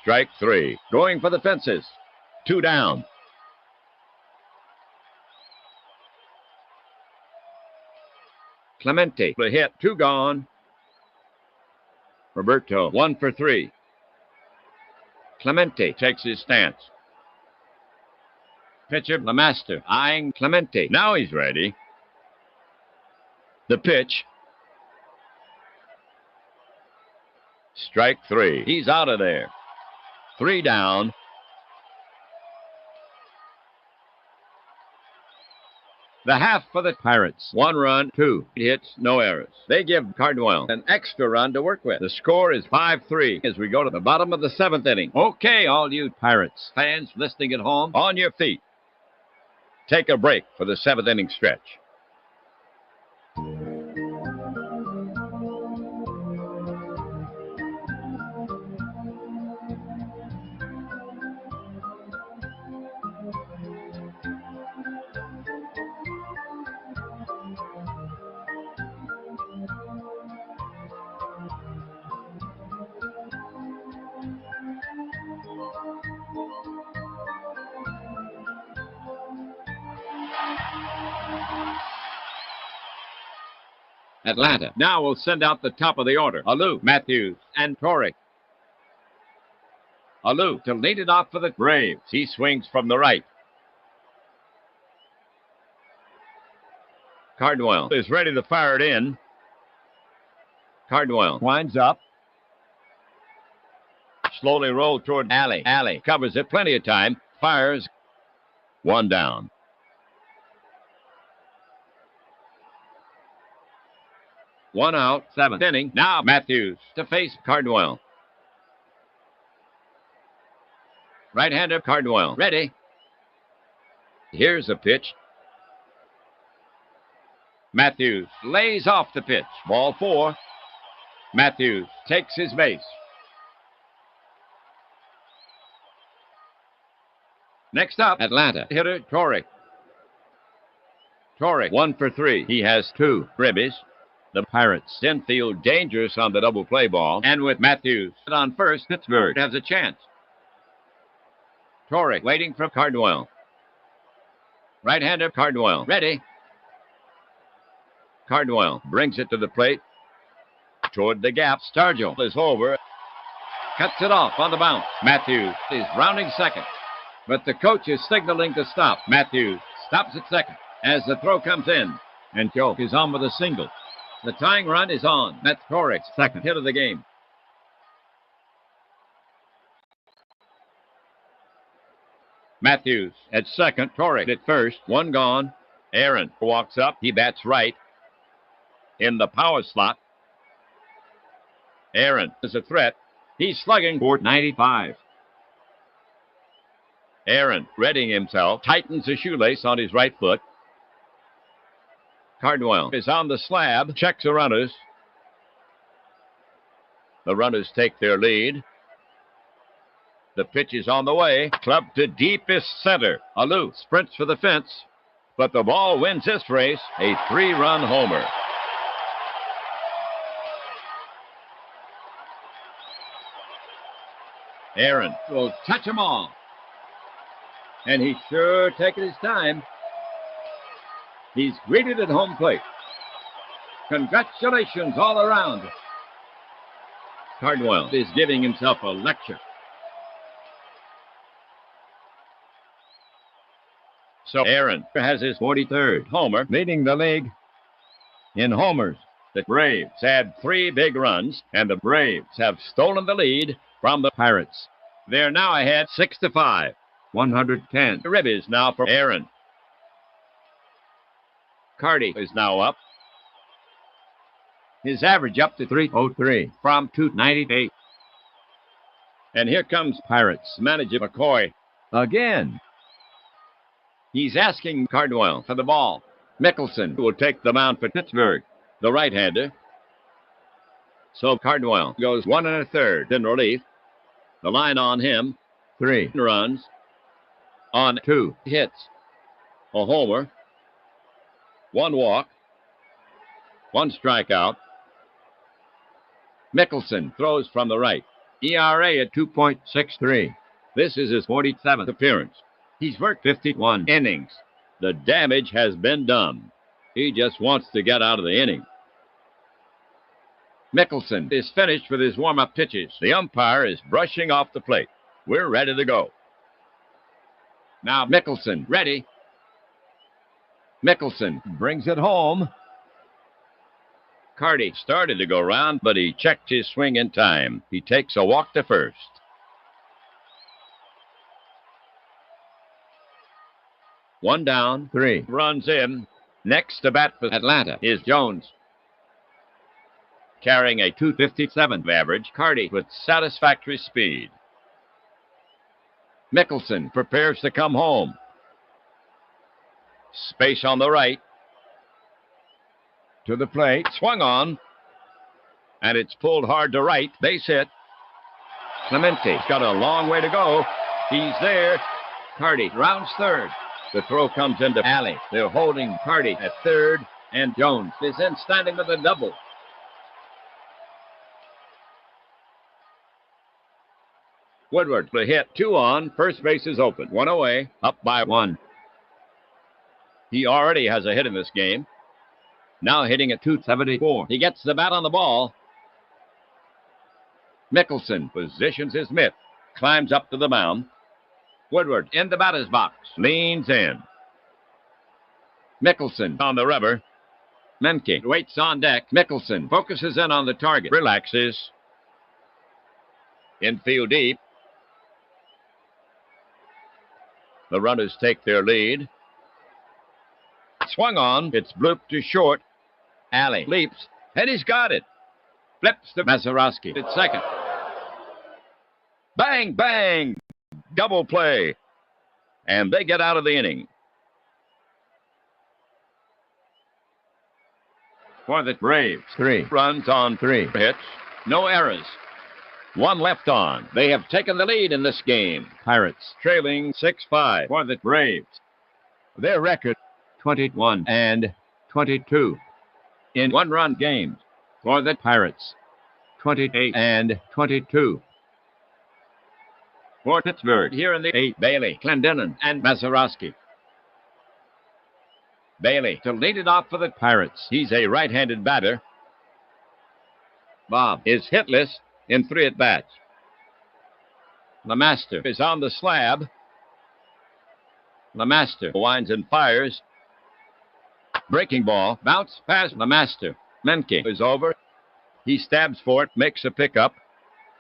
Strike 3. Going for the fences. 2 down. Clemente, the hit. 2 gone. Roberto, 1 for 3. Clemente takes his stance. Pitcher, LeMaster, eyeing Clemente. Now he's ready. The pitch. Strike 3. He's out of there. 3 down. The half for the Pirates. 1 run, 2 hits, no errors. They give Cardwell an extra run to work with. The score is 5-3 as we go to the bottom of the 7th inning. Okay, all you Pirates fans listening at home, on your feet. Take a break for the 7th inning stretch. Atlanta now will send out the top of the order. Alou, Matthews, and Torrey. Alou to lead it off for the Braves. He swings from the right. Cardwell is ready to fire it in. Cardwell winds up. Slowly rolled toward Alley. Alley covers it plenty of time. Fires. One down. One out. Seventh inning. Now Matthews to face Cardwell. Right-hander Cardwell. Ready. Here's a pitch. Matthews lays off the pitch. Ball 4. Matthews takes his base. Next up, Atlanta hitter Torrey. Torrey 1 for 3. He has 2 ribbies. The Pirates infield dangerous on the double play ball, and with Matthews on first, Pittsburgh has a chance. Torrey waiting for Cardwell. Right-hander Cardwell. Ready. Cardwell brings it to the plate. Toward the gap. Stargell is over. Cuts it off on the bounce. Matthews is rounding second. But the coach is signaling to stop. Matthews stops at second as the throw comes in. And Joe is on with a single. The tying run is on. That's Torrey's second hit of the game. Matthews at second. Torrey at first. One gone. Aaron walks up. He bats right. In the power slot. Aaron is a threat. He's slugging for 95. Aaron readying himself. Tightens a shoelace on his right foot. Cardwell is on the slab. Checks the runners. The runners take their lead. The pitch is on the way. Club to deepest center. Alou sprints for the fence. But the ball wins this race. A 3-run homer. Aaron will touch them all. And he's sure taking his time. He's greeted at home plate. Congratulations all around. Cardwell is giving himself a lecture. So Aaron has his 43rd homer, leading the league in homers. The Braves had 3 big runs, and the Braves have stolen the lead from the Pirates. They're now ahead 6-5. 110 ribbies now for Aaron. Carty is now up. His average up to 303 from 298. And here comes Pirates manager McCoy again. He's asking Cardwell for the ball. Mickelson will take the mound for Pittsburgh, the right-hander. So Cardwell goes 1 1/3 in relief. The line on him, 3 runs on 2 hits. A homer, 1 walk, 1 strikeout. Mickelson throws from the right. ERA at 2.63. This is his 47th appearance. He's worked 51 innings. The damage has been done. He just wants to get out of the inning. Mickelson is finished with his warm-up pitches. The umpire is brushing off the plate. We're ready to go. Now Mickelson ready. Mickelson brings it home. Carty started to go round, but he checked his swing in time. He takes a walk to first. One down, 3 runs in. Next to bat for Atlanta is Jones. Carrying a 257 average, Carty with satisfactory speed. Mickelson prepares to come home. Space on the right. To the plate, swung on. And it's pulled hard to right. Base hit. Clemente's got a long way to go. He's there. Carty rounds third. The throw comes into Alley. They're holding Carty at third, and Jones is in standing with a double. Woodward to hit, 2 on. First base is open. 1 away, up by 1. He already has a hit in this game. Now hitting at 274. He gets the bat on the ball. Mickelson positions his mitt, climbs up to the mound. Woodward in the batter's box, leans in. Mickelson on the rubber. Menke waits on deck. Mickelson focuses in on the target, relaxes. Infield deep. The runners take their lead. Swung on. It's blooped to short. Alley leaps, and he's got it. Flips to Mazeroski at second. Bang, bang. Double play. And they get out of the inning. For the Braves, 3 runs on 3 hits. No errors. 1 left on. They have taken the lead in this game. Pirates trailing 6-5 for the Braves. Their record 21 and 22 in 1-run games for the Pirates. 28 and 22 for Pittsburgh. Here in the 8, Bailey, Clendenon, and Mazeroski. Bailey to lead it off for the Pirates. He's a right-handed batter. Bob is hitless in 3 at-bats. LeMaster is on the slab. LeMaster winds and fires. Breaking ball. Bounce past LeMaster. Menke is over. He stabs for it, makes a pickup,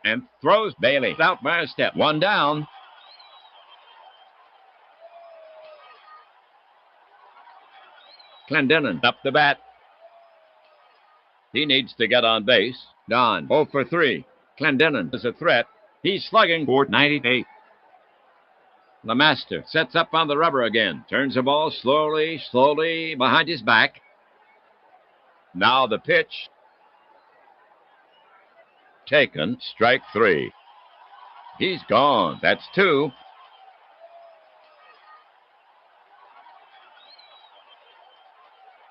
and throws Bailey out by a step. 1 down. Clendenon up the bat. He needs to get on base. Don 0 for 3. Clendenon is a threat. He's slugging for 98. LeMaster sets up on the rubber again. Turns the ball slowly behind his back. Now the pitch. Taken. Strike 3. He's gone. That's 2.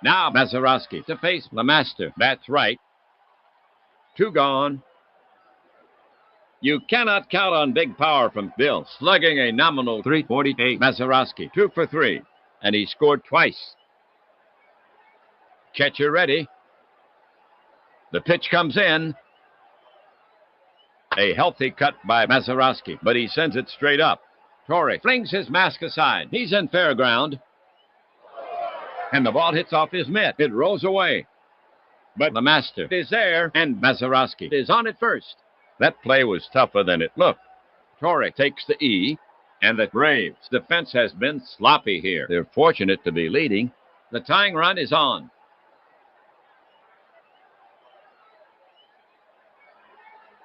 Now Mazeroski to face LeMaster. That's right. 2 gone. You cannot count on big power from Bill, slugging a nominal 348. Mazeroski 2 for 3, and he scored twice. Catcher ready. The pitch comes in. A healthy cut by Mazeroski, but he sends it straight up. Torrey flings his mask aside. He's in fair ground. And the ball hits off his mitt. It rolls away. But LeMaster is there, and Mazeroski is on at first. That play was tougher than it looked. Torrey takes the E, and the Braves' defense has been sloppy here. They're fortunate to be leading. The tying run is on.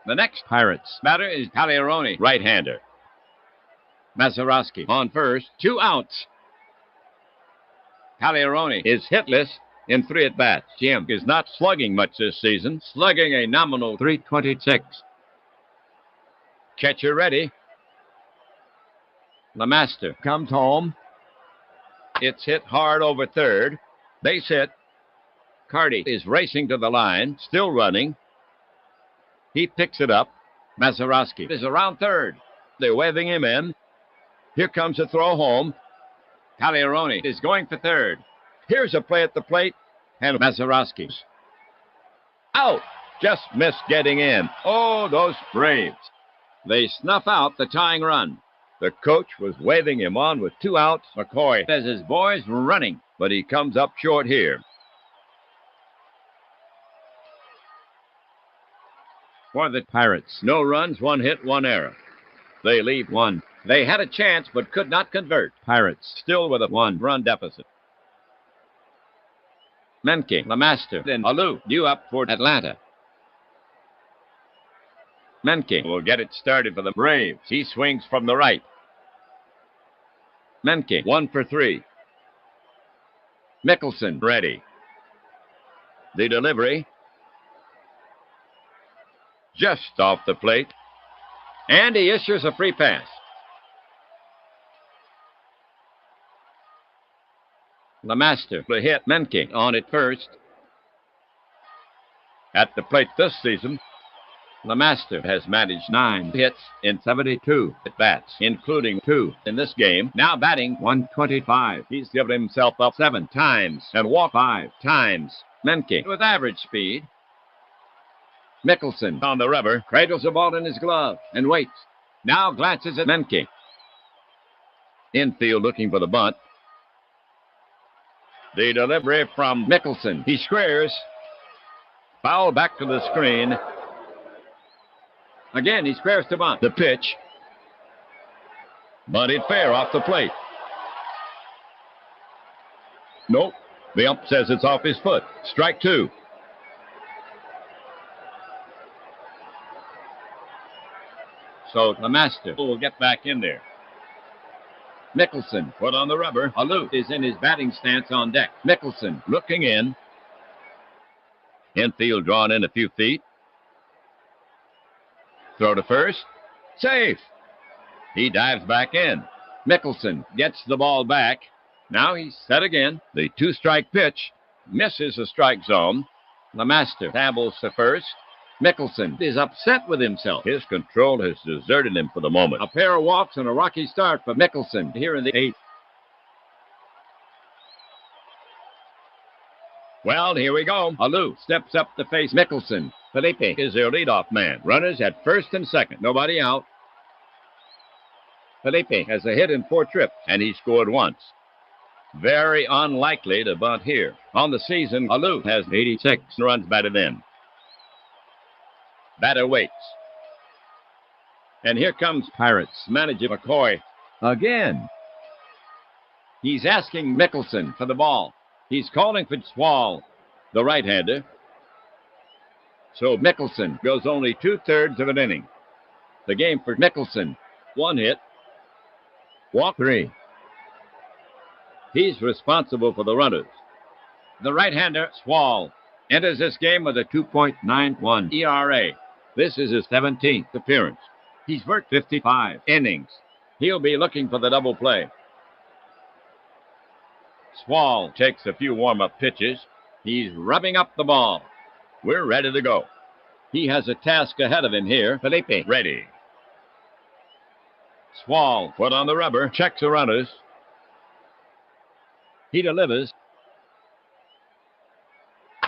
The next Pirates batter is Pagliarone, right-hander. Mazeroski on first, 2 outs. Pagliarone is hitless in 3 at-bats. Jim is not slugging much this season, slugging a nominal 326. Catcher ready. LeMaster comes home. It's hit hard over third. Base hit. Carty is racing to the line, still running. He picks it up. Mazeroski is around third. They're waving him in. Here comes a throw home. Pagliarone is going for third. Here's a play at the plate, and Mazeroski's out. Just missed getting in. Oh, those Braves. They snuff out the tying run. The coach was waving him on with 2 outs. McCoy says his boy's running, but he comes up short here. For the Pirates, no runs, 1 hit, 1 error. They leave 1. They had a chance but could not convert. Pirates still with a 1-run deficit. Menke, LeMaster, and Alou due up for Atlanta. Menke will get it started for the Braves. He swings from the right. Menke 1 for 3. Mickelson ready. The delivery. Just off the plate. And he issues a free pass. LeMaster to hit Menke on at first. At the plate this season, LeMaster has managed 9 hits in 72 at-bats, including 2 in this game. Now batting 125. He's given himself up 7 times and walked 5 times. Menke with average speed. Mickelson on the rubber, cradles the ball in his glove and waits. Now glances at Menke. Infield looking for the bunt. The delivery from Mickelson. He squares. Foul back to the screen. Again, he squares to bunt. The pitch. Bunted fair off the plate. Nope. The ump says it's off his foot. Strike two. So the master will get back in there. Mickelson put on the rubber. Alou is in his batting stance on deck. Mickelson looking in. Infield drawn in a few feet. Throw to first. Safe. He dives back in. Mickelson gets the ball back. Now he's set again. The two-strike pitch misses the strike zone. The master tabbles to first. Mickelson is upset with himself. His control has deserted him for the moment. A pair of walks and a rocky start for Mickelson here in the eighth. Well, here we go. Alou steps up to face Mickelson. Felipe is their leadoff man. Runners at first and second. Nobody out. Felipe has a hit in 4 trips, and he scored once. Very unlikely to bunt here. On the season, Alou has 86 runs batted in. Batter waits. And here comes Pirates manager McCoy again. He's asking Mickelson for the ball. He's calling for Swall, the right-hander. So Mickelson goes only 2/3 of an inning. The game for Mickelson, 1 hit, walk 3. He's responsible for the runners. The right-hander, Swall, enters this game with a 2.91 ERA. This is his 17th appearance. He's worked 55 innings. He'll be looking for the double play. Swall takes a few warm-up pitches. He's rubbing up the ball. We're ready to go. He has a task ahead of him here. Felipe ready. Swall put on the rubber, checks the runners. He delivers.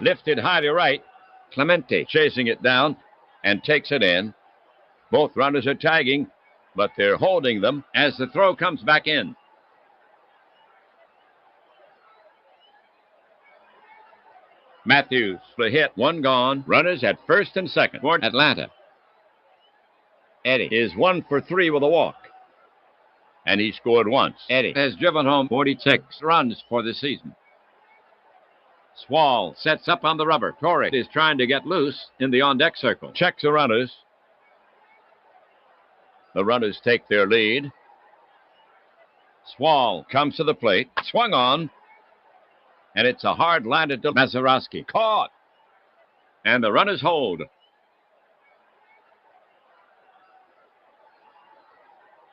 Lifted high to right. Clemente chasing it down and takes it in. Both runners are tagging, but they're holding them as the throw comes back in. Matthews, the hit, 1 gone. Runners at first and second for Atlanta. Eddie is 1 for 3 with a walk. And he scored once. Eddie has driven home 46 runs for the season. Swall sets up on the rubber. Torrey is trying to get loose in the on-deck circle. Checks the runners. The runners take their lead. Swall comes to the plate. Swung on. And it's a hard landed to Mazeroski. Caught. And the runners hold.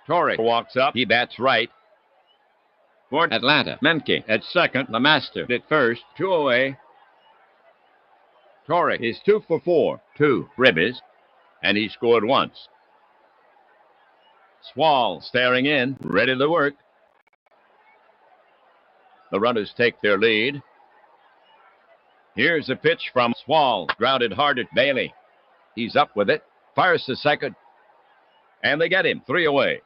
Torrey walks up. He bats right. For Atlanta. Menke at second. Lemaster at first. 2 away. Torrey is 2 for 4. 2 ribbies. And he scored once. Swall staring in. Ready to work. The runners take their lead. Here's a pitch from Swall. Grounded hard at Bailey. He's up with it. Fires to second. And they get him. 3 away.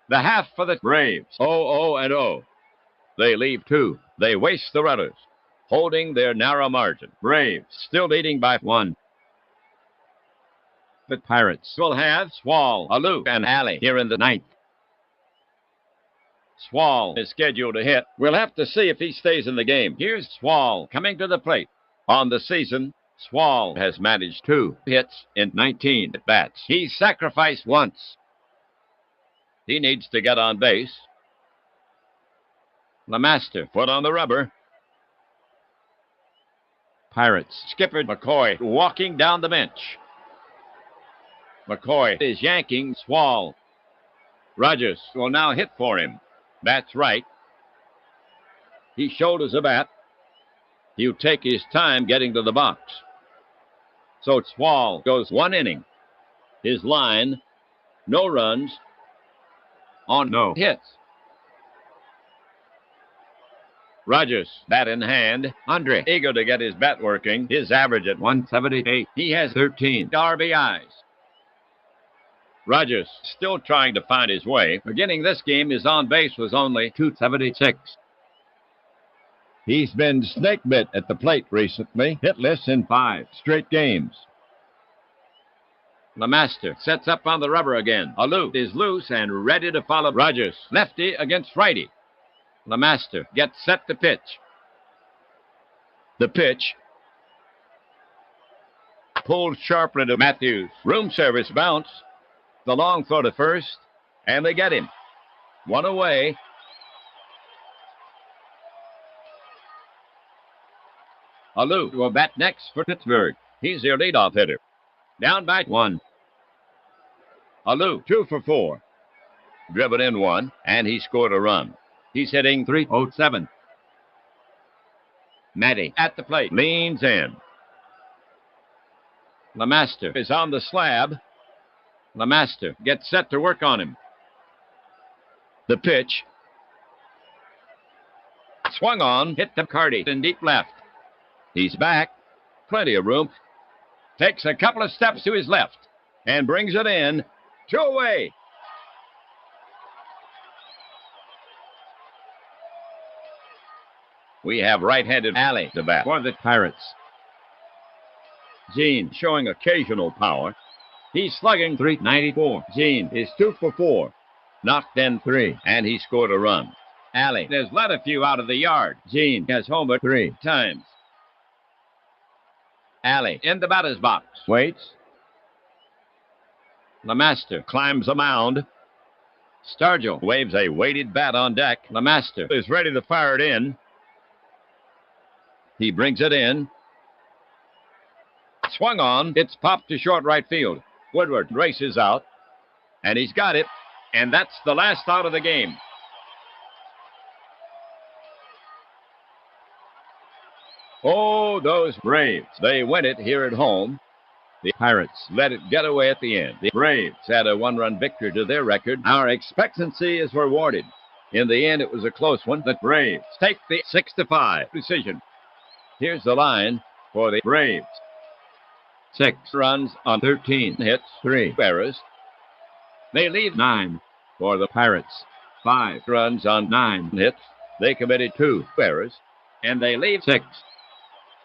The half for the Braves. 0-0-0. They leave 2. They waste the runners, holding their narrow margin. Braves still leading by 1. The Pirates will have Swall, Alou, and Alley here in the 9th. Swall is scheduled to hit. We'll have to see if he stays in the game. Here's Swall coming to the plate. On the season, Swall has managed 2 hits in 19 at-bats. He's sacrificed once. He needs to get on base. Lemaster put on the rubber. Pirates skipper McCoy walking down the bench. McCoy is yanking Swall. Rogers will now hit for him. That's right. He shoulders a bat. He'll take his time getting to the box. So Swall goes 1 inning. His line, no runs on no hits. Rogers, bat in hand. Andre, eager to get his bat working. His average at 178. He has 13 RBIs. Rogers still trying to find his way. Beginning this game, his on-base was only 276. He's been snake bit at the plate recently. Hitless in 5 straight games. LeMaster sets up on the rubber again. Alou is loose and ready to follow Rogers. Lefty against righty. LeMaster gets set to pitch. The pitch. Pulled sharply to Matthews. Room service bounce. The long throw to first. And they get him. One away. Alou will bat next for Pittsburgh. He's their leadoff hitter. Down by 1. Alou, 2 for 4. Driven in 1, and he scored a run. He's hitting .307. Matty at the plate, leans in. LeMaster is on the slab. LeMaster gets set to work on him. The pitch. Swung on, hit the Carty in deep left. He's back. Plenty of room. Takes a couple of steps to his left and brings it in. 2 away. We have right-handed Alley to bat for the Pirates. Gene showing occasional power. He's slugging .394. Gene is 2 for 4. Knocked in 3, and he scored a run. Alley has let a few out of the yard. Gene has homered 3 times. Alley in the batter's box. Waits. LeMaster climbs the mound. Stargell waves a weighted bat on deck. LeMaster is ready to fire it in. He brings it in. Swung on. It's popped to short right field. Woodward races out. And he's got it. And that's the last out of the game. Oh, those Braves. They win it here at home. The Pirates let it get away at the end. The Braves had a 1-run victory to their record. Our expectancy is rewarded. In the end, it was a close one. The Braves take the 6-5 decision. Here's the line for the Braves. 6 runs on 13 hits, 3 errors. They leave 9 for the Pirates. 5 runs on 9 hits. They committed 2 errors, and they leave 6.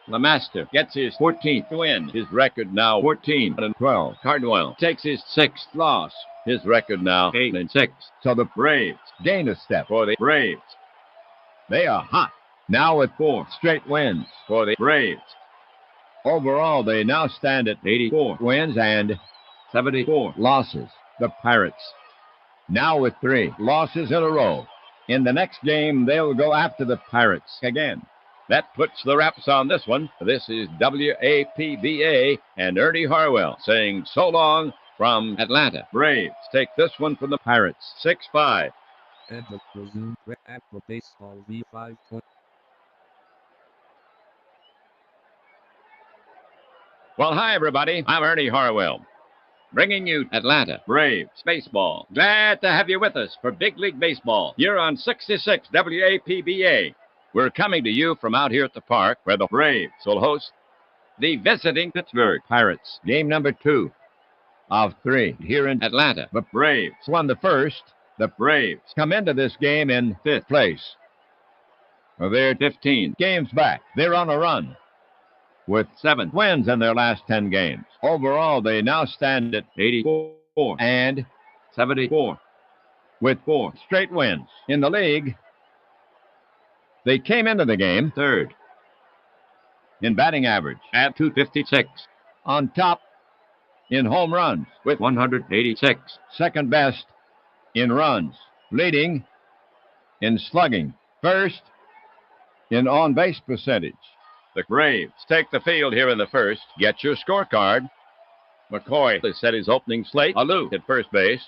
LeMaster gets his 14th win. His record now 14-12. Cardwell takes his 6th loss. His record now 8-6. So the Braves gain a step for the Braves. They are hot. Now with 4 straight wins for the Braves. Overall, they now stand at 84 wins and 74 losses. The Pirates now with 3 losses in a row. In the next game, they'll go after the Pirates again. That puts the wraps on this one. This is APBA and Ernie Harwell saying so long from Atlanta. Braves take this one from the Pirates, 6-5. And the presumed APBA baseball V5. Well, hi, everybody. I'm Ernie Harwell, bringing you Atlanta Braves baseball. Glad to have you with us for Big League Baseball here on 66 WAPBA. We're coming to you from out here at the park where the Braves will host the visiting Pittsburgh Pirates. Game number 2 of 3 here in Atlanta. The Braves won the first. The Braves come into this game in 5th place. They're 15 games back. They're on a run with 7 wins in their last 10 games. Overall, they now stand at 84 and 74 with 4 straight wins. In the league, they came into the game 3rd in batting average at .256. On top in home runs with 186. Second best in runs. Leading in slugging. First in on-base percentage. The Braves take the field here in the first. Get your scorecard. McCoy has set his opening slate. Alou at first base.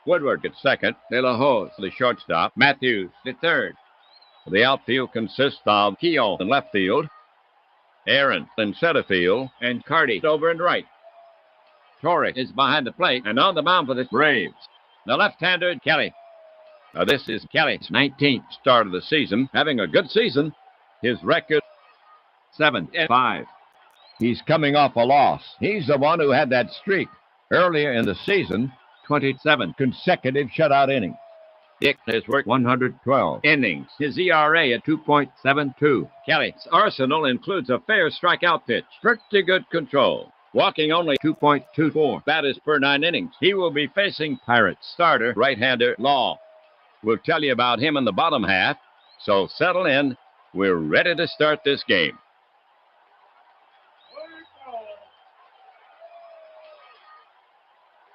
Woodward at second. De La Hoz, the shortstop. Matthews at third. The outfield consists of Keough in left field, Aaron in center field, and Carty over in right. Torrey is behind the plate and on the mound for the Braves. The left-hander, Kelly. This is Kelly's 19th start of the season, having a good season. His record 7-5. He's coming off a loss. He's the one who had that streak earlier in the season, 27 consecutive shutout innings. Dick has worked 112 innings. His ERA at 2.72. Kelly's arsenal includes a fair strikeout pitch, pretty good control. Walking only 2.24 batters per 9 innings. He will be facing Pirates starter right-hander Law. We'll tell you about him in the bottom half, so settle in. We're ready to start this game.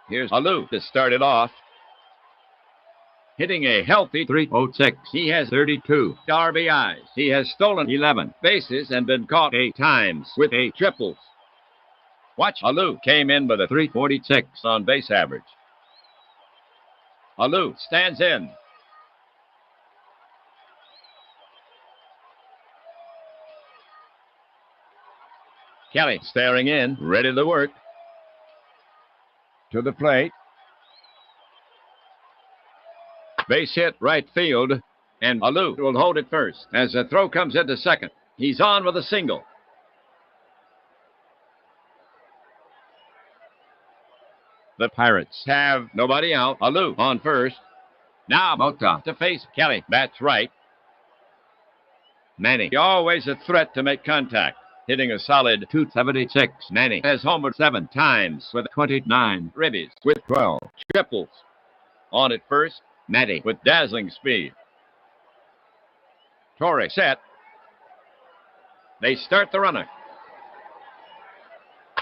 Here's Alou to start it off. Hitting a healthy .306. He has 32 RBIs. He has stolen 11 bases and been caught 8 times with 8 triples. Watch, Alou came in with a .346 on base average. Alou stands in. Kelly staring in, ready to work. To the plate. Base hit right field, and Alou will hold it first. As the throw comes into second, he's on with a single. The Pirates have nobody out. Alou on first. Now Mota to face Kelly. Bats right. Manny, always a threat to make contact. Hitting a solid .276. Manny has homered 7 times with 29 ribbies with 12 triples. On at first, Manny with dazzling speed. Torrey set. They start the runner.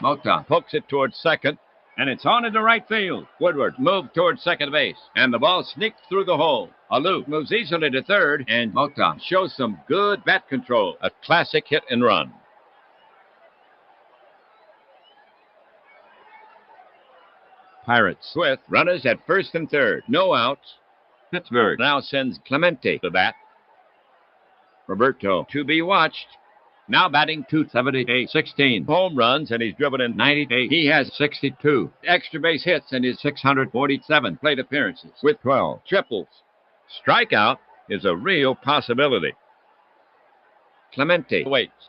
Mota pokes it towards second, and it's on into right field. Woodward moved towards second base, and the ball sneaks through the hole. Alou moves easily to third, and Mota shows some good bat control. A classic hit and run. Pirates with runners at first and third. No outs. Pittsburgh now sends Clemente to bat. Roberto to be watched. Now batting .278. 16 home runs, and he's driven in 98. He has 62 extra base hits in his 647 plate appearances with 12 triples. Strikeout is a real possibility. Clemente waits.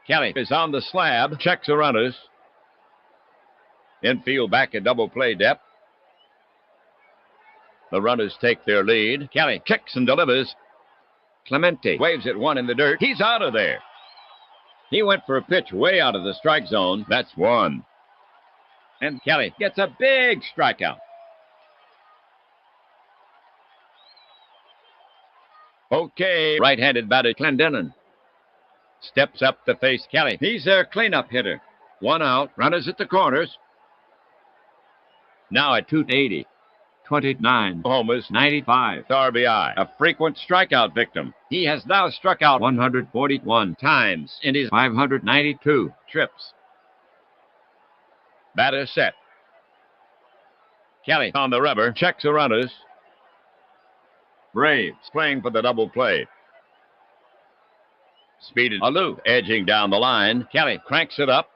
Kelly is on the slab. Checks the runners. Infield back at double play depth. The runners take their lead. Kelly kicks and delivers. Clemente waves at one in the dirt. He's out of there. He went for a pitch way out of the strike zone. That's one. And Kelly gets a big strikeout. Okay, right-handed batter Clendenon steps up to face Kelly. He's their cleanup hitter. 1 out. Runners at the corners. Now at .280. 29 homers, 95 RBI. A frequent strikeout victim. He has now struck out 141 times in his 592 trips. Batter set. Kelly on the rubber. Checks the runners. Braves playing for the double play. Speeded Alou edging down the line. Kelly cranks it up.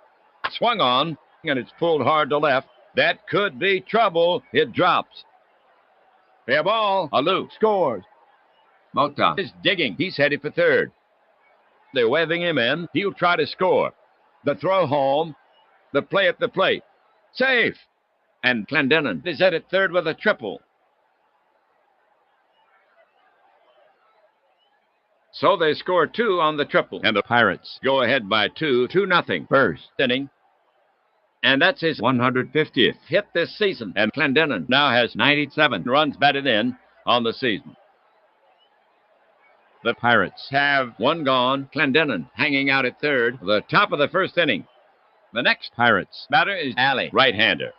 Swung on, and it's pulled hard to left. That could be trouble. It drops. Fair ball. Alou scores. Mota is digging. He's headed for third. They're waving him in. He'll try to score. The throw home. The play at the plate. Safe. And Clendenon is at third with a triple. So they score 2 on the triple. And the Pirates go ahead by 2-0. First inning. And that's his 150th hit this season. And Clendenon now has 97 runs batted in on the season. The Pirates have 1 gone. Clendenon hanging out at third. The top of the first inning. The next Pirates batter is Ali, right-hander.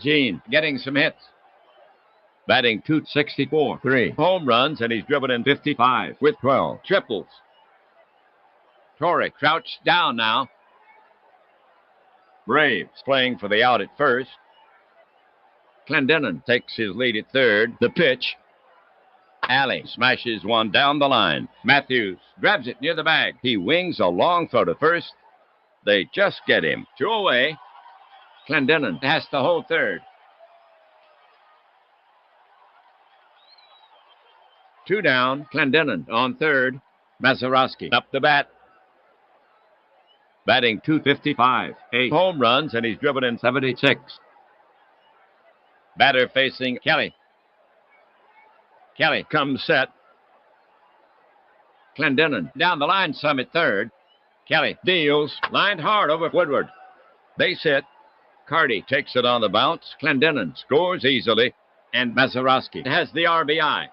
Gene getting some hits. Batting .264. 3 home runs, and he's driven in 55 with 12 triples. Torrey crouched down now. Braves playing for the out at first. Clendenon takes his lead at third. The pitch. Alley smashes one down the line. Matthews grabs it near the bag. He wings a long throw to first. They just get him. 2 away. Clendenon has to hold third. Two down. Clendenon on third. Mazeroski up the bat. Batting .255. 8 home runs, and he's driven in 76. Batter facing Kelly. Kelly comes set. Clendenon down the line some at third. Kelly deals. Lined hard over Woodward. Base hit. Carty takes it on the bounce. Clendenon scores easily. And Mazeroski has the RBI.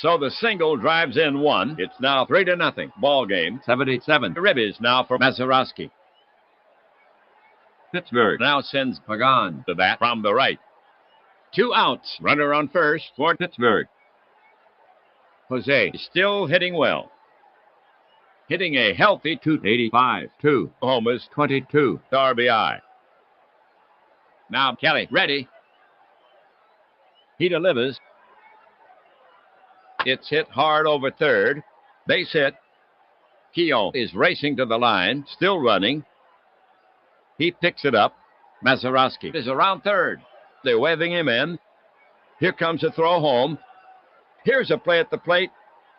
So the single drives in one. It's now 3-0. Ball game 77. Ribbies now for Mazeroski. Pittsburgh now sends Pagan to bat from the right. 2 outs. Runner on first for Pittsburgh. Jose is still hitting well. Hitting a healthy .285. 2 homers, 22 RBI. Now Kelly ready. He delivers. It's hit hard over third. Base hit. Keogh is racing to the line, still running. He picks it up. Mazeroski is around third. They're waving him in. Here comes a throw home. Here's a play at the plate.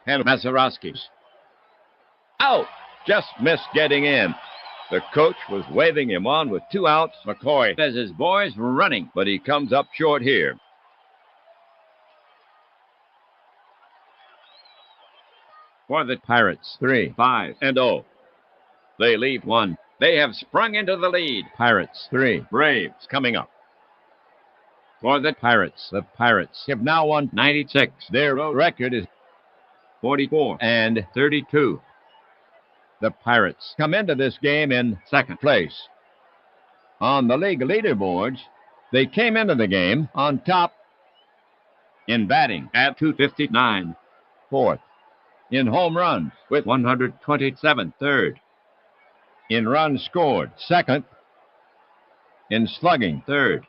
And Mazeroski's out. Just missed getting in. The coach was waving him on with 2 outs. McCoy has his boys running, but he comes up short here. For the Pirates, 3-5-0. They leave 1. They have sprung into the lead. Pirates 3. Braves coming up. For the Pirates have now won 96. Their record is 44-32. The Pirates come into this game in second place. On the league leaderboards, they came into the game on top in batting at .259. Fourth. In home runs with 127. Third. In runs scored. Second. In slugging. Third.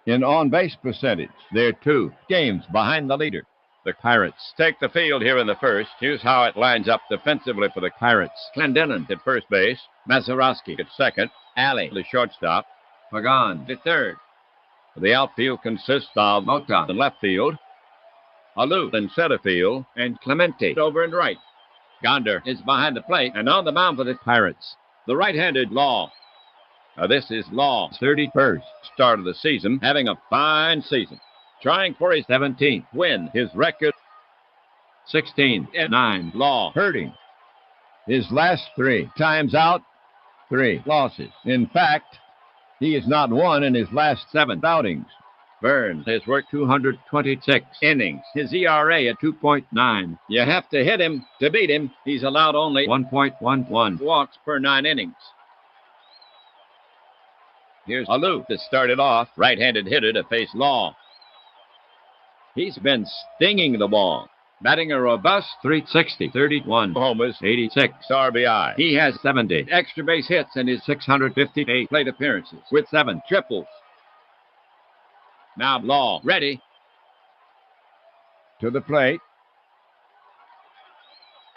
In on-base percentage, they're 2 games behind the leader. The Pirates take the field here in the first. Here's how it lines up defensively for the Pirates. Clendenon at first base. Mazeroski at second. Alley, the shortstop. Pagan at third. The outfield consists of Mota in left field, Alou in center field, and Clemente over in right. Gonder is behind the plate and on the mound for the Pirates. The right-handed Law. Now this is Law's 31st start of the season, having a fine season. Trying for his 17th win. His record 16-9. Law hurting. His last 3 times out, 3 losses. In fact, he has not won in his last 7 outings. Burns has worked 226 innings. His ERA at 2.9. You have to hit him to beat him. He's allowed only 1.11 walks per 9 innings. Here's Alou to start it off. Right-handed hitter to face Law. He's been stinging the ball. Batting a robust .360. 31 homers, 86 RBI. He has 70 extra base hits in his 658 plate appearances with 7 triples. Now Law ready. To the plate.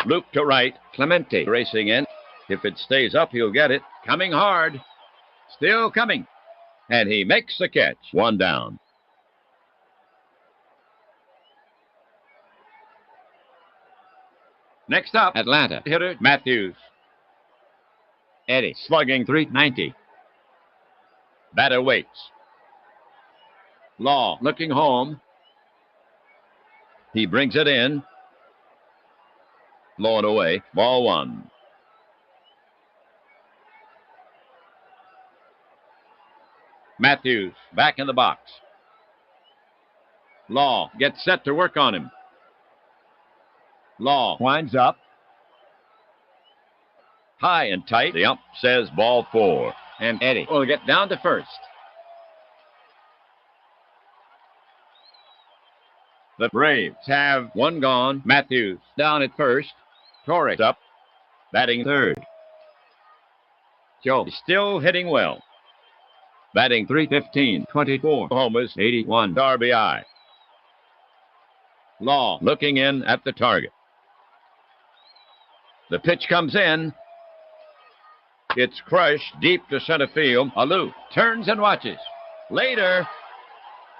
Loop to right. Clemente racing in. If it stays up, he'll get it. Coming hard. Still coming. And he makes the catch. 1 down. Next up, Atlanta hitter Matthews. Eddie slugging .390. Batter waits. Law looking home. He brings it in. Low and away. Ball 1. Matthews back in the box. Law gets set to work on him. Law winds up. High and tight. The ump says ball 4. And Eddie will get down to first. The Braves have 1 gone. Matthews down at first. Torres up. Batting third. Joe is still hitting well. Batting .315. 24 homers, 81 RBI. Law looking in at the target. The pitch comes in. It's crushed deep to center field. Alou turns and watches. Later,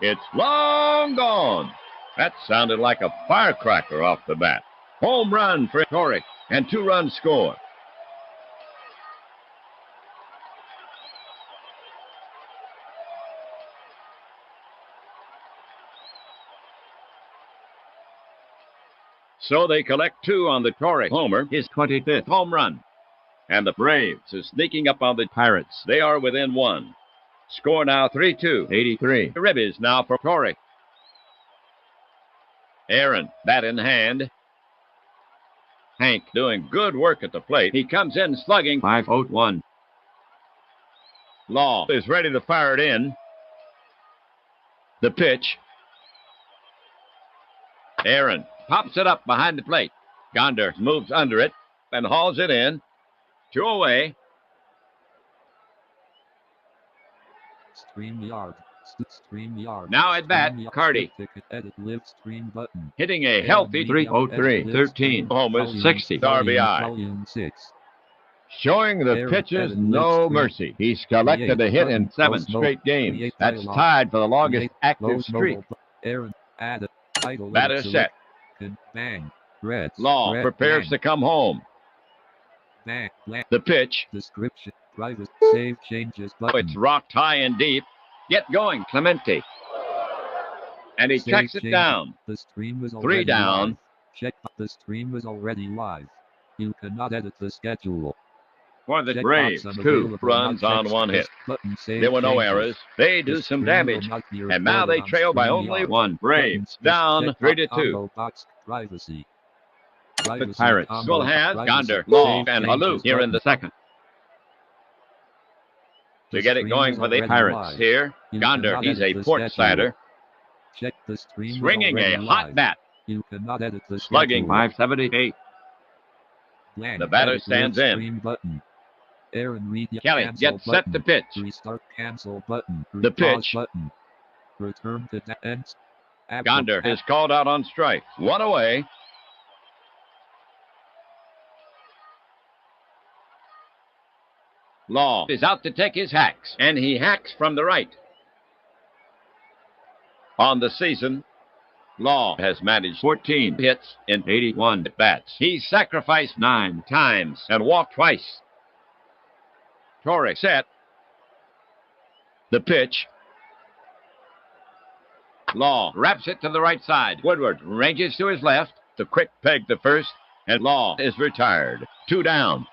It's long gone. That sounded like a firecracker off the bat. Home run for Torrey, and 2 runs scored. So they collect 2 on the Torrey homer, his 25th home run. And the Braves are sneaking up on the Pirates. They are within 1. Score now 3-2, 83. Ribbies now for Torrey. Aaron, bat in hand. Hank doing good work at the plate. He comes in slugging 5-0-1. Law is ready to fire it in. The pitch. Aaron pops it up behind the plate. Gonder moves under it and hauls it in. 2 away. StreamYard. StreamYard. Now at bat, Cardi. Edit live stream button. Hitting a healthy 303, 13 homers, 60 RBI. Volume 6. Showing the pitchers no mercy. He's collected a hit in 7 straight games. That's tied for the longest active streak. Aaron, add title. Batter set. Bang. Red. Law red, prepares bang. to come home. Bang. Blank. The pitch. Description. Private. Save changes button. It's rocked high and deep. Get going, Clemente. And he Save checks it changes. down. The stream was 3 already down. live. Check. The stream was already live. You cannot edit the schedule. For the Checkbox Braves, unavailable. 2 runs Not on text 1 hit. this button. Save There were no changes. errors. They do The some stream damage. will not be And now they recorded on trail by StreamYard. only 1. Braves Buttons. down Checkbox 3-2. combo box. Privacy. The Pirates combo, will have privacy, Gonder, Law, save and changes Alou here in the second. To The get it stream going is for the already Pirates live. here. You Gonder, cannot he's a edit the port schedule. slider. Check the stream. Swinging a hot bat. You cannot edit the Slugging schedule. 578. Blank. The batter Edit stands live in. stream button. Aaron Reed. Kelly Cancel gets set button. to pitch. Restart cancel button. The Pause pitch. button. Return to end. Gonder is called out on strike. 1 away. Law is out to take his hacks, and he hacks from the right. On the season, Law has managed 14 hits in 81 at-bats. He's sacrificed 9 times and walked twice. Torrey set. The pitch. Law wraps it to the right side. Woodward ranges to his left. The quick peg to first, and Law is retired. 2 down.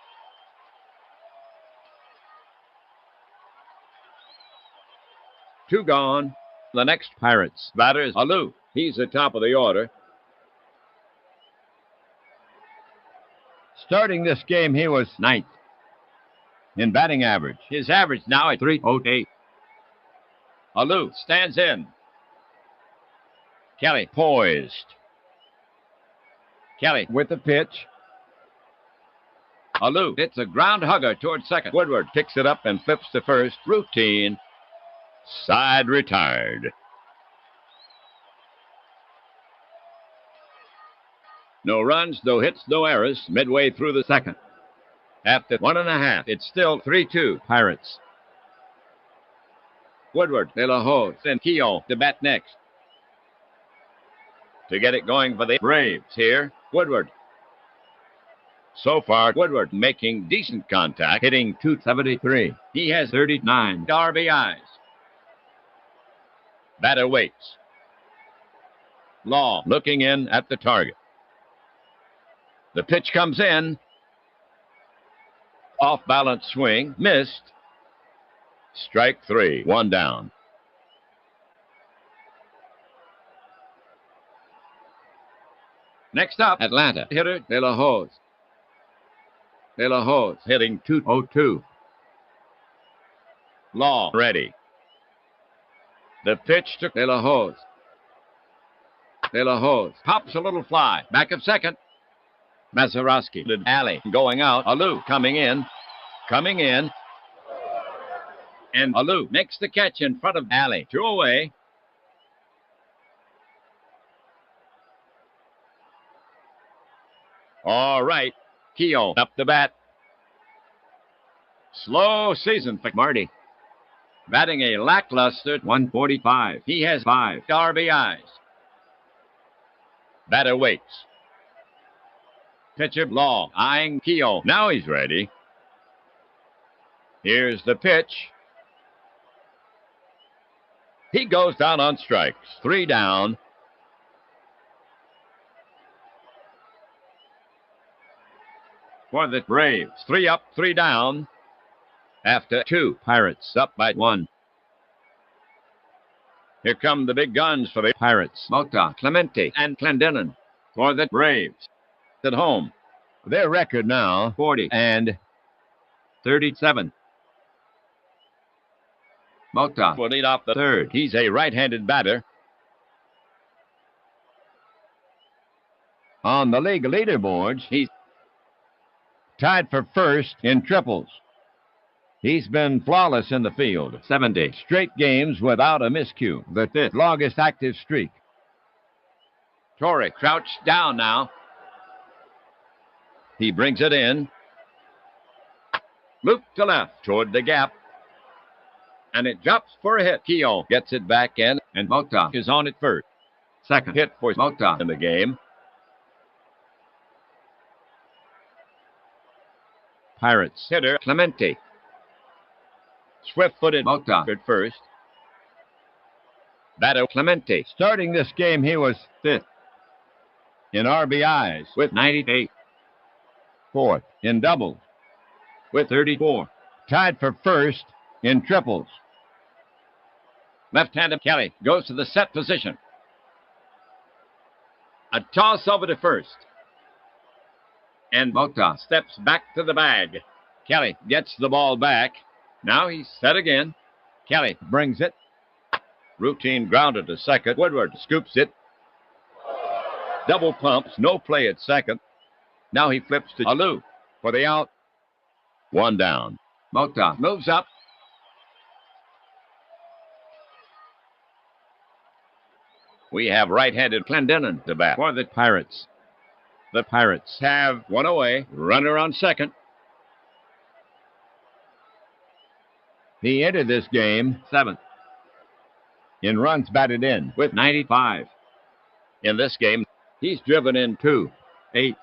Two gone. The next Pirates batter is Alou. He's the top of the order. Starting this game, he was 9th in batting average. His average now at .308. Alou stands in. Kelly poised. Kelly with the pitch. Alou hits a ground hugger towards second. Woodward picks it up and flips to first. Routine. Side retired. No runs, no hits, no errors. Midway through the second. After 1.5, it's still 3-2 Pirates. Woodward, De La Hoz, and Keough to bat next. To get it going for the Braves here, Woodward. So far, Woodward making decent contact, hitting .273. He has 39 RBIs. Batter waits. Law looking in at the target. The pitch comes in. Off-balance swing, missed. Strike 3, 1 down. Next up, Atlanta hitter De La Hoz. De La Hoz hitting .202. Law ready. The pitch to De La Hoz. De La Hoz pops a little fly. Back of second. Mazeroski. Alley going out. Alou coming in. Coming in. And Alou makes the catch in front of Alley. 2 away. All right. Keough up the bat. Slow season for Marty. batting a lackluster 145. He has 5 RBIs. Batter waits. Pitcher Law eyeing Keogh. Now he's ready. Here's the pitch. He goes down on strikes. 3 down. For the Braves. 3 up, 3 down. After 2, Pirates up by 1. Here come the big guns for the Pirates. Mota, Clemente, and Clendenon. For the Braves. At home. Their record now, 40-37. Mota will lead off the third. He's a right-handed batter. On the league leaderboards, he's tied for first in triples. He's been flawless in the field. 70 straight games without a miscue. The 5th longest active streak. Torrey crouched down now. He brings it in. Loop to left toward the gap. And it drops for a hit. Keogh gets it back in, and Mota is on at first. Second hit for Mota in the game. Pirates hitter Clemente. Swift-footed Mota at first. Batter Clemente. Starting this game, he was 5th in RBIs with 98. 4th in doubles with 34. Tied for first in triples. Left-handed Kelly goes to the set position. A toss over to first. And Mota steps back to the bag. Kelly gets the ball back. Now he's set again. Kelly brings it. Routine grounder to second. Woodward scoops it. Double pumps. No play at second. Now he flips to Alou for the out. 1 down. Mota moves up. We have right-handed Clendenon to bat for the Pirates. The Pirates have 1 away. Runner on second. He entered this game 7th in runs batted in with 95. In this game, he's driven in 2, 8.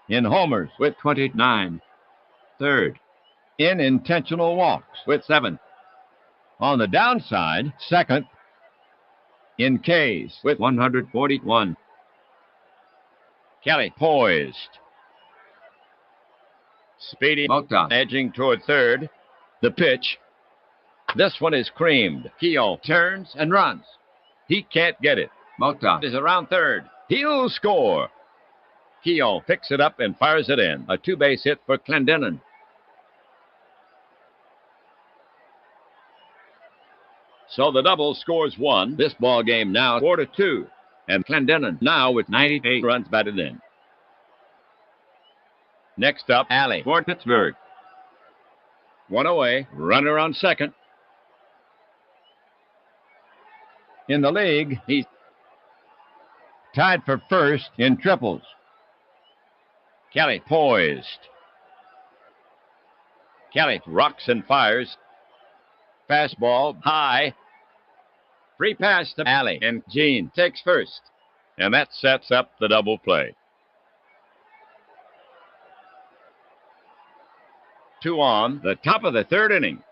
In homers with 29. 3rd in intentional walks with 7. On the downside, 2nd in Ks with 141. Kelly poised. Speedy Mota edging toward 3rd. The pitch. This one is creamed. Keogh turns and runs. He can't get it. Mota is around 3rd. He'll score. Keogh picks it up and fires it in. A 2-base hit for Clendenon. So the double scores 1. This ball game now 4-2. And Clendenon now with 98 runs batted in. Next up, Alley for Pittsburgh. 1 away. Runner on second. In the league, he's tied for first in triples. Kelly poised. Kelly rocks and fires. Fastball high. Free pass to Alley, and Gene takes first. And that sets up the double play. 2 on, the top of the 3rd inning.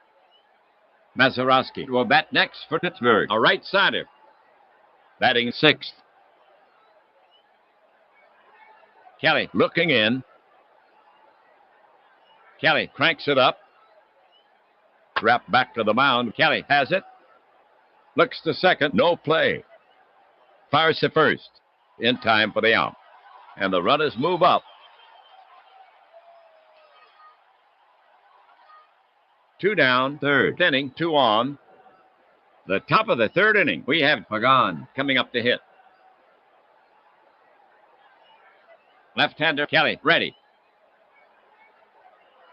Mazeroski will bat next for Pittsburgh, a right-sider. Batting 6th. Kelly looking in. Kelly cranks it up. Wrapped back to the mound. Kelly has it. Looks to second. No play. Fires to first. In time for the out. And the runners move up. 2 down. 3rd inning. 2 on. The top of the 3rd inning. We have Pagan coming up to hit. Left-hander Kelly ready.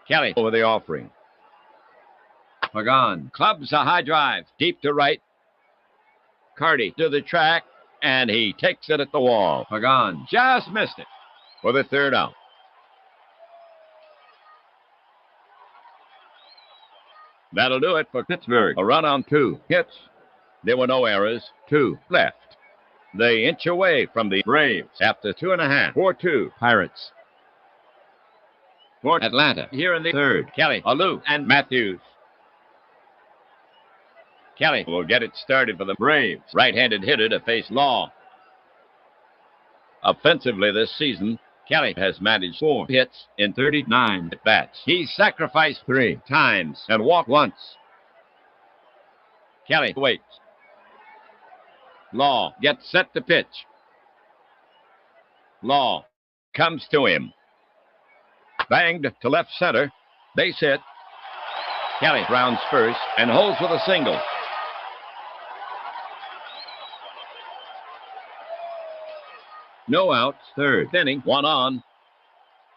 Kelly over the offering. Pagan clubs a high drive. Deep to right. Carty to the track. And he takes it at the wall. Pagan just missed it for the 3rd out. That'll do it for Pittsburgh. A run on 2 hits. There were no errors. 2 left. They inch away from the Braves after 2.5. 4-2 Pirates. For Atlanta, here in the third, Kelly, Alou, and Matthews. Kelly will get it started for the Braves. Right-handed hitter to face Law. Offensively this season, Kelly has managed 4 hits in 39 at-bats. He sacrificed 3 times and walked once. Kelly waits. Law gets set to pitch. Law comes to him. Banged to left center. Base hit. Kelly rounds first and holds with a single. No outs, third inning, 1 on.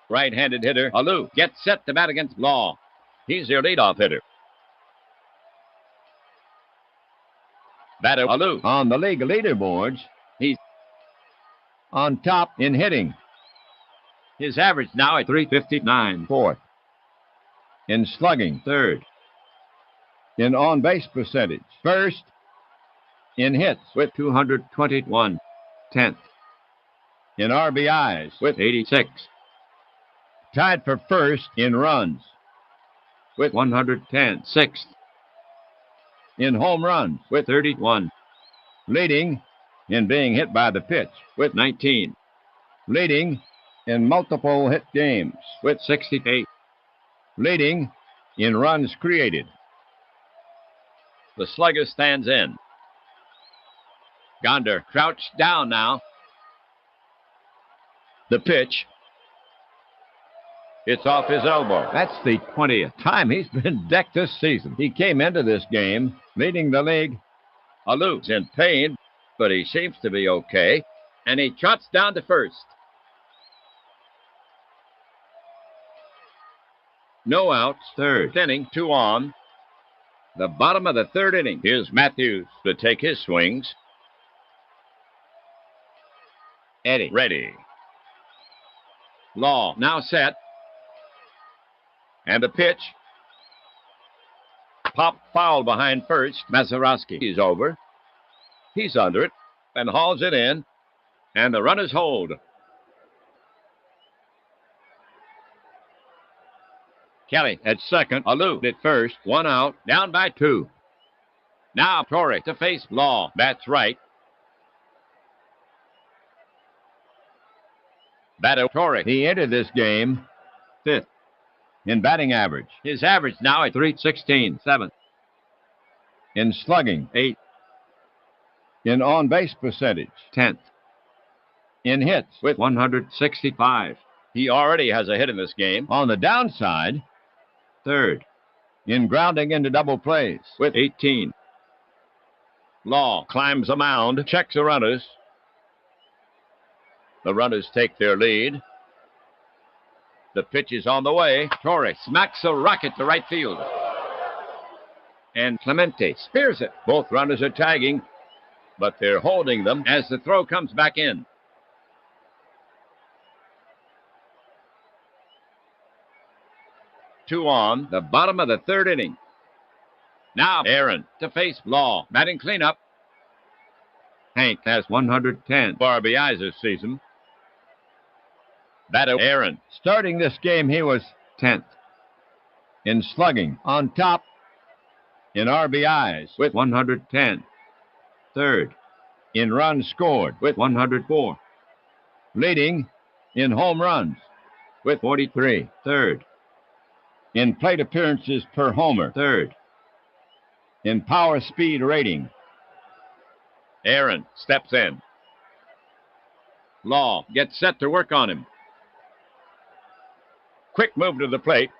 Right-handed hitter Alou gets set to bat against Law. He's their leadoff hitter. Batter Alou on the league leaderboards. He's on top in hitting. His average now at .359, fourth. In slugging, third. In on-base percentage, first. In hits with 221, 10th. In RBIs with 86. Tied for first in runs with 110, 6th. In home runs with 31. Leading in being hit by the pitch with 19. Leading in multiple hit games with 68. Leading in runs created. The slugger stands in. Gonder crouched down now. The pitch. It's off his elbow. That's the 20th time he's been decked this season. He came into this game leading the league. Alou's in pain, but he seems to be okay. And he trots down to first. No outs, third inning, 2 on. The bottom of the third inning. Here's Matthews to take his swings. Eddie ready. Law now set. And a pitch. Pop foul behind first. Mazeroski is over. He's under it and hauls it in. And the runners hold. Kelly at second. Alou at first. 1 out. Down by 2. Now Torrey to face Law. That's right. Batter Torrey. He entered this game 5th. In batting average. His average now at .316, 7th. In slugging, 8th. In on-base percentage, 10th. In hits with 165. He already has a hit in this game. On the downside, 3rd. In grounding into double plays with 18. Law climbs the mound, checks the runners. The runners take their lead. The pitch is on the way. Torres smacks a rocket to right field. And Clemente spears it. Both runners are tagging, but they're holding them as the throw comes back in. Two on, the bottom of the third inning. Now Aaron to face Law. Batting cleanup. Hank has 110 RBIs this season. Batter Aaron. Starting this game, he was 10th. In slugging, on top. In RBIs with 110. 3rd. In runs scored with 104. Leading in home runs with 43. 3rd. In plate appearances per homer. 3rd. In power speed rating. Aaron steps in. Law gets set to work on him. Quick move to the plate.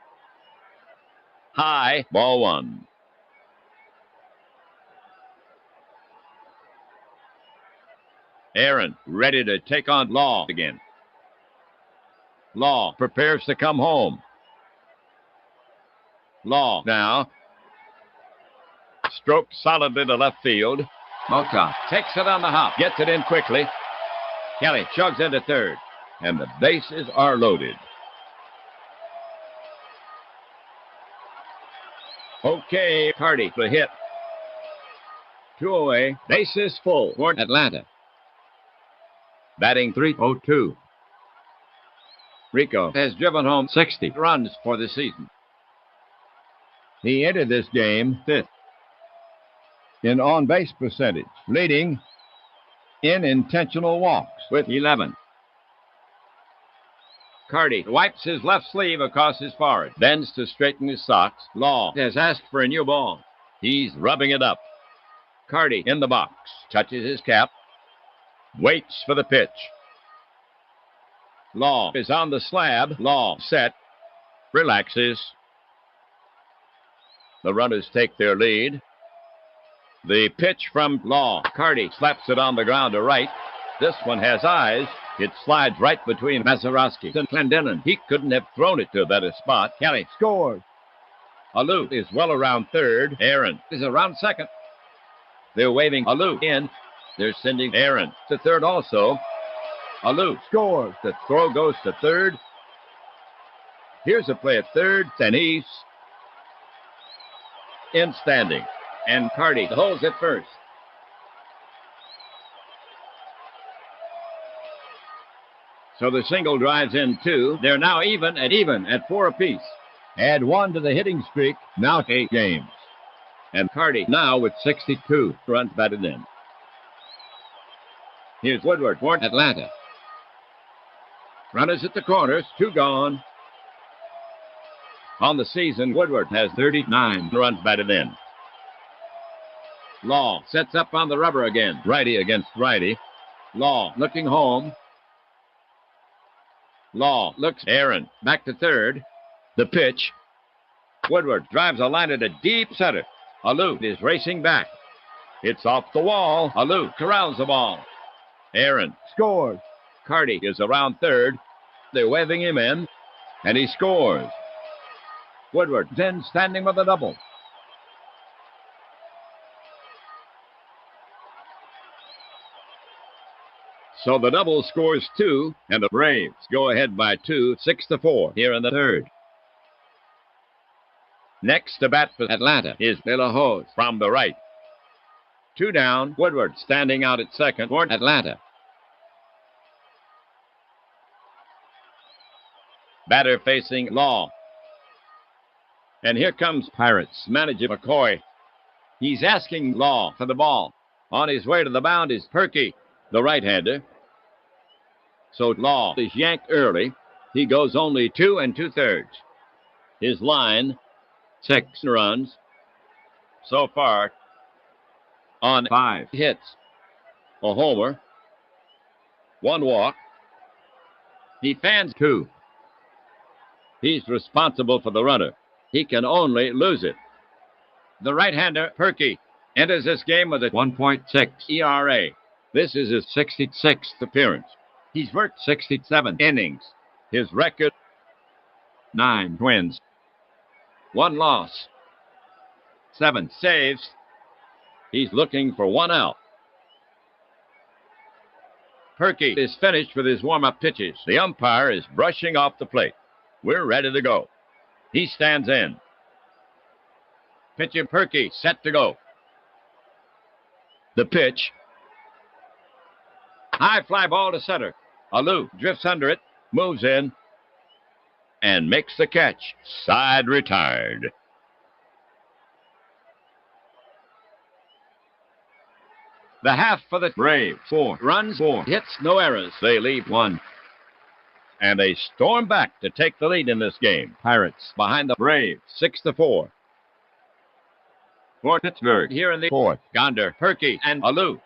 High, ball 1. Aaron ready to take on Law again. Law prepares to come home. Law now. Strokes solidly to left field. Mota takes it on the hop. Gets it in quickly. Kelly chugs into third. And the bases are loaded. Okay, Carty, the hit. 2 away. Bases full for Atlanta. Batting .302. Rico has driven home 60 runs for the season. He entered this game 5th in on-base percentage, leading in intentional walks with 11. Carty wipes his left sleeve across his forehead, bends to straighten his socks. Law has asked for a new ball. He's rubbing it up. Carty in the box, touches his cap, waits for the pitch. Law is on the slab. Law set, relaxes. The runners take their lead. The pitch from Law. Carty slaps it on the ground to right. This one has eyes. It slides right between Mazeroski and Clendenin. He couldn't have thrown it to a better spot. Kelly scores. Alou is well around third. Aaron is around second. They're waving Alou in. They're sending Aaron to third also. Alou scores. The throw goes to third. Here's a play at third, and he's in standing. And Carty holds it first. So the single drives in 2. They're now even at 4 apiece. Add 1 to the hitting streak, now 8 games. And Carty now with 62 runs batted in. Here's Woodward for Atlanta. Runners at the corners, 2 gone. On the season, Woodward has 39 runs batted in. Law sets up on the rubber again. Righty against righty. Law looking home. Law looks Aaron back to third. The pitch. Woodward drives a liner to deep center. Alou is racing back. It's off the wall. Alou corrals the ball. Aaron scores. Carty is around third. They're waving him in, and he scores. Woodward then standing with a double. So the double scores 2, and the Braves go ahead by 2, 6-4 here in the third. Next to bat for Atlanta is De La Hoz from the right. 2 down, Woodward standing out at second for Atlanta. Batter facing Law. And here comes Pirates manager McCoy. He's asking Law for the ball. On his way to the mound is Perky, the right-hander. So Law is yanked early. He goes only 2 2/3. His line, 6 runs so far on 5 hits. A homer, 1 walk. He fans 2. He's responsible for the runner. He can only lose it. The right-hander, Perky, enters this game with a 1.6 ERA. This is his 66th appearance. He's worked 67 innings. His record, 9 wins, 1 loss, 7 saves. He's looking for 1 out. Perky is finished with his warm-up pitches. The umpire is brushing off the plate. We're ready to go. He stands in. Pitcher Perky set to go. The pitch. High fly ball to center. Alou drifts under it, moves in, and makes the catch. Side retired. The half for the Braves. 4 runs, 4 hits, no errors. They leave 1. And they storm back to take the lead in this game. Pirates behind the Braves, 6-4. For Pittsburgh, here in the 4th, Gonder, Perky, and Alou.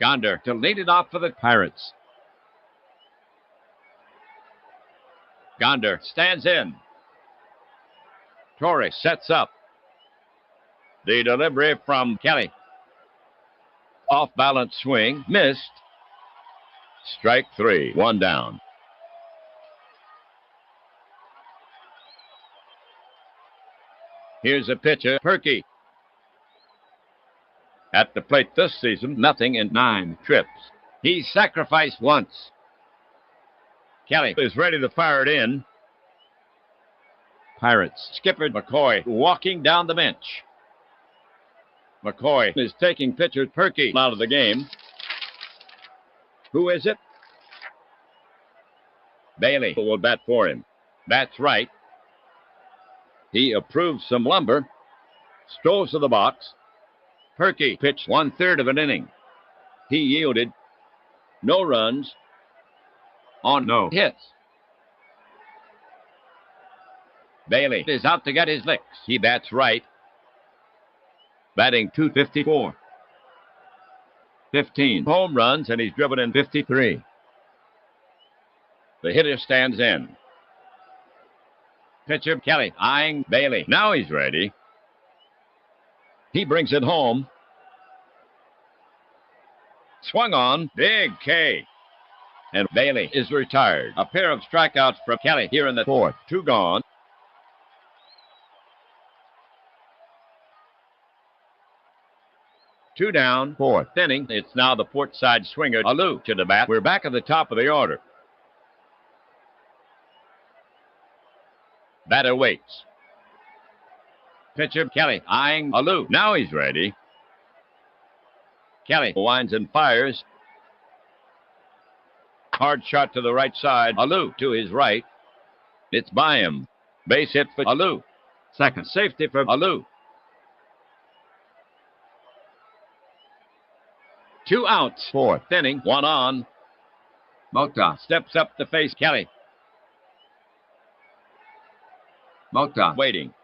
Gonder to lead it off for the Pirates. Gonder stands in. Torres sets up. The delivery from Kelly. Off-balance swing, missed. Strike 3, 1 down. Here's a pitcher, Perky. At the plate this season, nothing in 9 trips. He's sacrificed once. Kelly is ready to fire it in. Pirates skipper McCoy walking down the bench. McCoy is taking pitcher Perky out of the game. Who is it? Bailey will bat for him. That's right. He approves some lumber. Strolls to the box. Perky pitched 1/3 of an inning. He yielded. No runs on no hits. Bailey is out to get his licks. He bats right. Batting .254. 15 home runs, and he's driven in 53. The hitter stands in. Pitcher Kelly eyeing Bailey. Now he's ready. He brings it home. Swung on. Big K. And Bailey is retired. A pair of strikeouts from Kelly here in the fourth. 2 gone. Two down, fourth inning. It's now the port side swinger, Alou, to the bat. We're back at the top of the order. Batter waits. Pitcher Kelly eyeing Alou. Now he's ready. Kelly winds and fires. Hard shot to the right side. Alou to his right. It's by him. Base hit for Alou. Second safety for Alou. 2 outs, fourth inning, 1 on. Mota steps up to face Kelly. Mota waiting.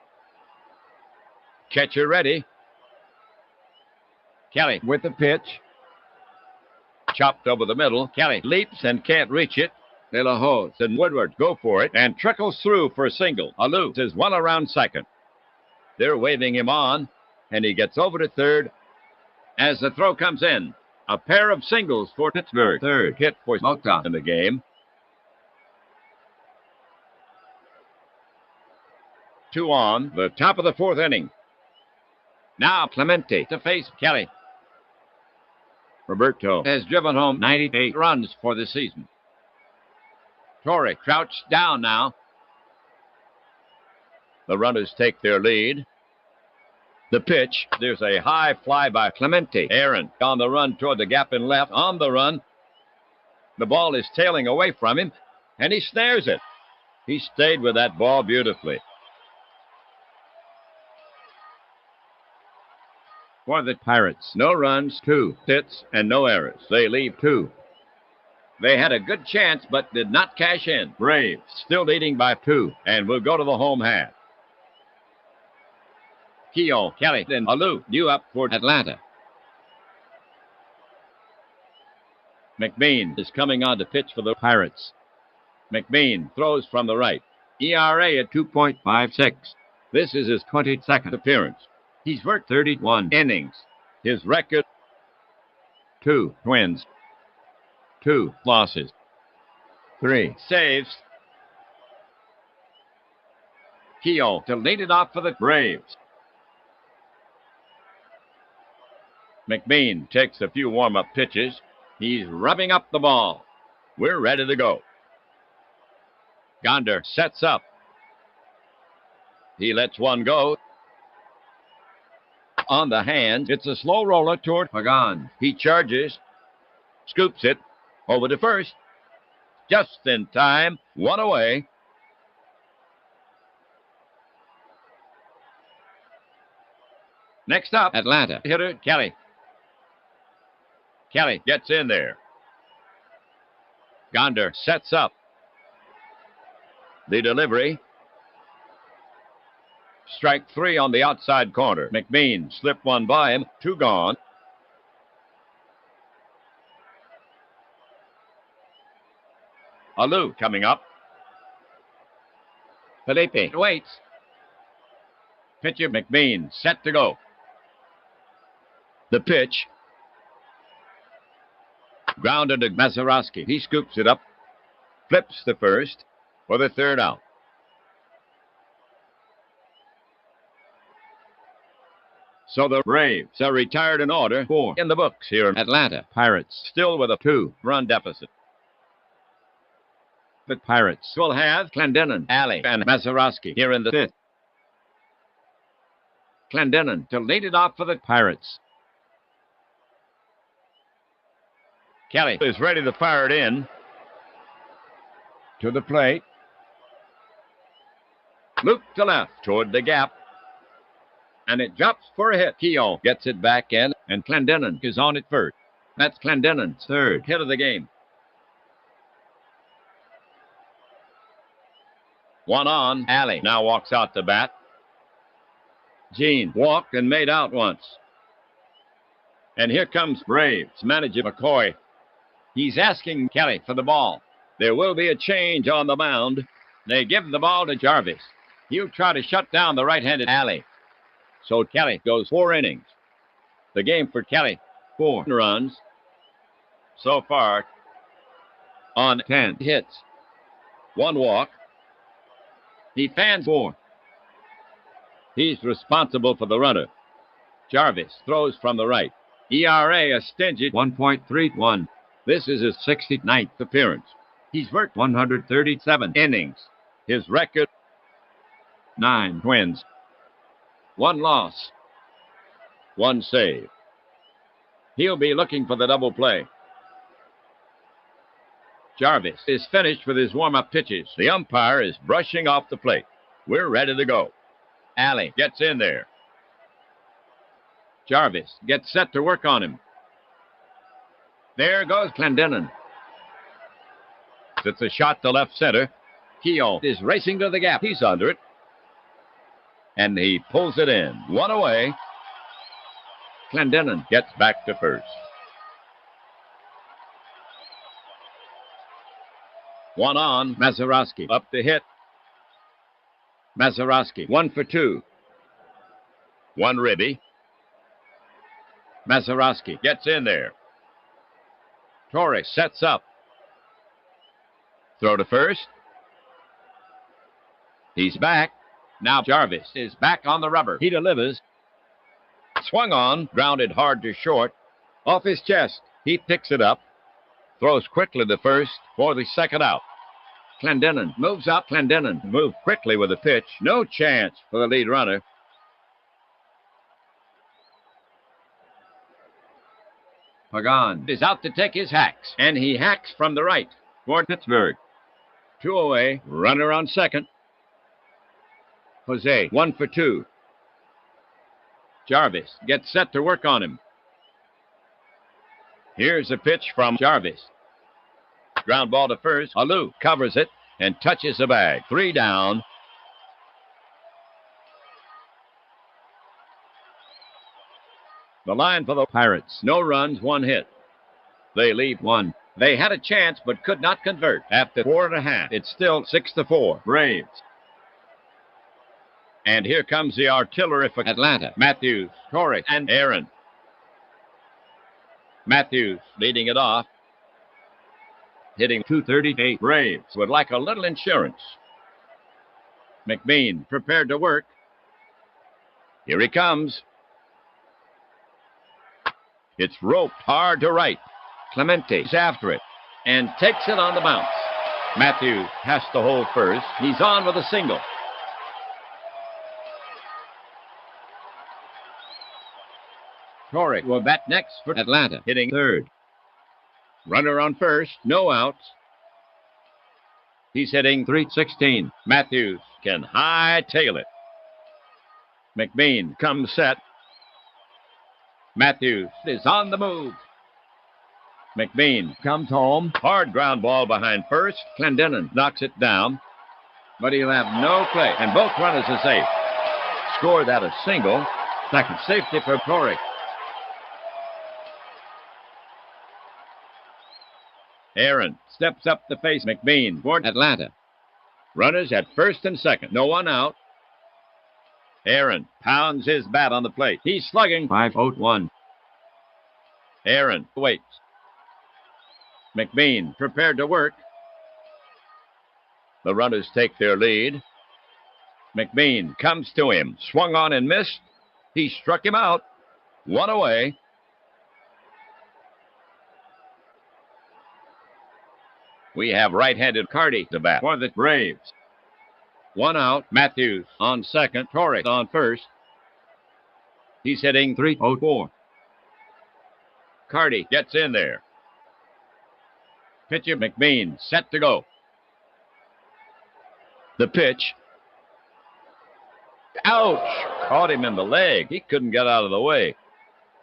Catcher ready. Kelly with the pitch. Chopped over the middle. Kelly leaps and can't reach it. De La Hoz and Woodward go for it and trickles through for a single. Alou is one around second. They're waving him on, and he gets over to third as the throw comes in. A pair of singles for Pittsburgh. Third hit for Mota in the game. 2 on, the top of the fourth inning. Now Clemente to face Kelly. Roberto has driven home 98 runs for the season. Torrey crouched down now. The runners take their lead. The pitch, there's a high fly by Clemente. Aaron on the run toward the gap in left. On the run. The ball is tailing away from him, and he snares it. He stayed with that ball beautifully. For the Pirates, no runs, 2 hits, and no errors. They leave 2. They had a good chance, but did not cash in. Braves still leading by 2, and will go to the home half. Keogh, Kelly, and Alou due up for Atlanta. McBean is coming on to pitch for the Pirates. McBean throws from the right. ERA at 2.56. This is his 22nd appearance. He's worked 31 innings. His record, 2 wins, 2 losses, 3 saves. Keogh to lead it off for the Braves. McBean takes a few warm-up pitches. He's rubbing up the ball. We're ready to go. Gonder sets up. He lets one go. On the hands, it's a slow roller toward Pagan. He charges, scoops it over to first. Just in time, 1 away. Next up, Atlanta hitter Kelly. Kelly gets in there. Gonder sets up. The delivery. Strike 3 on the outside corner. McBean slipped one by him. 2 gone. Alou coming up. Felipe waits. Pitcher McBean set to go. The pitch. Grounded to Mazeroski. He scoops it up. Flips the first for the 3rd out. So the Braves are retired in order. 4 in the books here in Atlanta. Pirates still with a 2-run deficit. The Pirates will have Clendenon, Alley, and Mazeroski here in the fifth. Clendenon to lead it off for the Pirates. Kelly is ready to fire it in. To the plate. Loop to left toward the gap. And it drops for a hit. Keogh gets it back in, and Clendenon is on at first. That's Clendenon's third hit of the game. One on. Alley now walks out to bat. Gene walked and made out once. And here comes Braves manager McCoy. He's asking Kelly for the ball. There will be a change on the mound. They give the ball to Jarvis. He'll try to shut down the right-handed Alley. So Kelly goes 4 innings. The game for Kelly, 4 runs. So far, on 10 hits. 1 walk. He fans 4. He's responsible for the runner. Jarvis throws from the right. ERA a stingy 1.31. This is his 69th appearance. He's worked 137 innings. His record, 9 wins, 1 loss, 1 save. He'll be looking for the double play. Jarvis is finished with his warm-up pitches. The umpire is brushing off the plate. We're ready to go. Alley gets in there. Jarvis gets set to work on him. There goes Clendenon. It's a shot to left center. Keogh is racing to the gap. He's under it. And he pulls it in. 1 away. Clendenon gets back to first. 1 on. Mazeroski up to hit. Mazeroski 1 for 2. 1 ribby. Mazeroski gets in there. Torres sets up. Throw to first. He's back. Now Jarvis is back on the rubber. He delivers. Swung on, grounded hard to short. Off his chest. He picks it up. Throws quickly to first for the second out. Clendenon moves up. Clendenon moved quickly with a pitch. No chance for the lead runner. Pagan is out to take his hacks, and he hacks from the right for Pittsburgh. 2 away, runner on second. Jose 1 for 2. Jarvis gets set to work on him. Here's a pitch from Jarvis. Ground ball to first. Alou covers it and touches the bag. 3 down. The line for the Pirates. No runs, 1 hit. They leave 1. They had a chance but could not convert. After 4.5, it's still 6-4. Braves. And here comes the artillery for Atlanta. Matthews, Torres, and Aaron. Matthews leading it off. Hitting .238. Braves would like a little insurance. McBean prepared to work. Here he comes. It's roped hard to right. Clemente's after it and takes it on the bounce. Matthews has to hold first. He's on with a single. Torrey will bat next for Atlanta, hitting third. Runner on first, no outs. He's hitting .316. Matthews can hightail it. McBean comes set. Matthews is on the move. McBean comes home. Hard ground ball behind first. Clendenon knocks it down, but he'll have no play, and both runners are safe. Scored out a single. Second safety for Torrey. Aaron steps up to face McBean for Atlanta. Runners at first and second. No one out. Aaron pounds his bat on the plate. He's slugging .501. Aaron waits. McBean prepared to work. The runners take their lead. McBean comes to him. Swung on and missed. He struck him out. 1 away. We have right-handed Carty to bat for the Braves. 1 out. Matthews on second. Torres on first. He's hitting .304. Carty gets in there. Pitcher McBean set to go. The pitch. Ouch! Caught him in the leg. He couldn't get out of the way.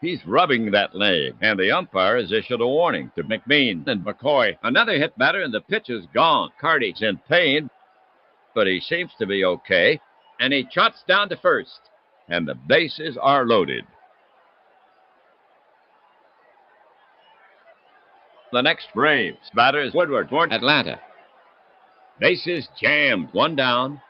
He's rubbing that leg, and the umpire has issued a warning to McBean and McCoy. Another hit batter, and the pitch is gone. Carty's in pain, but he seems to be okay, and he trots down to first, and the bases are loaded. The next Braves batter is Woodward for Atlanta. Bases jammed. 1 down.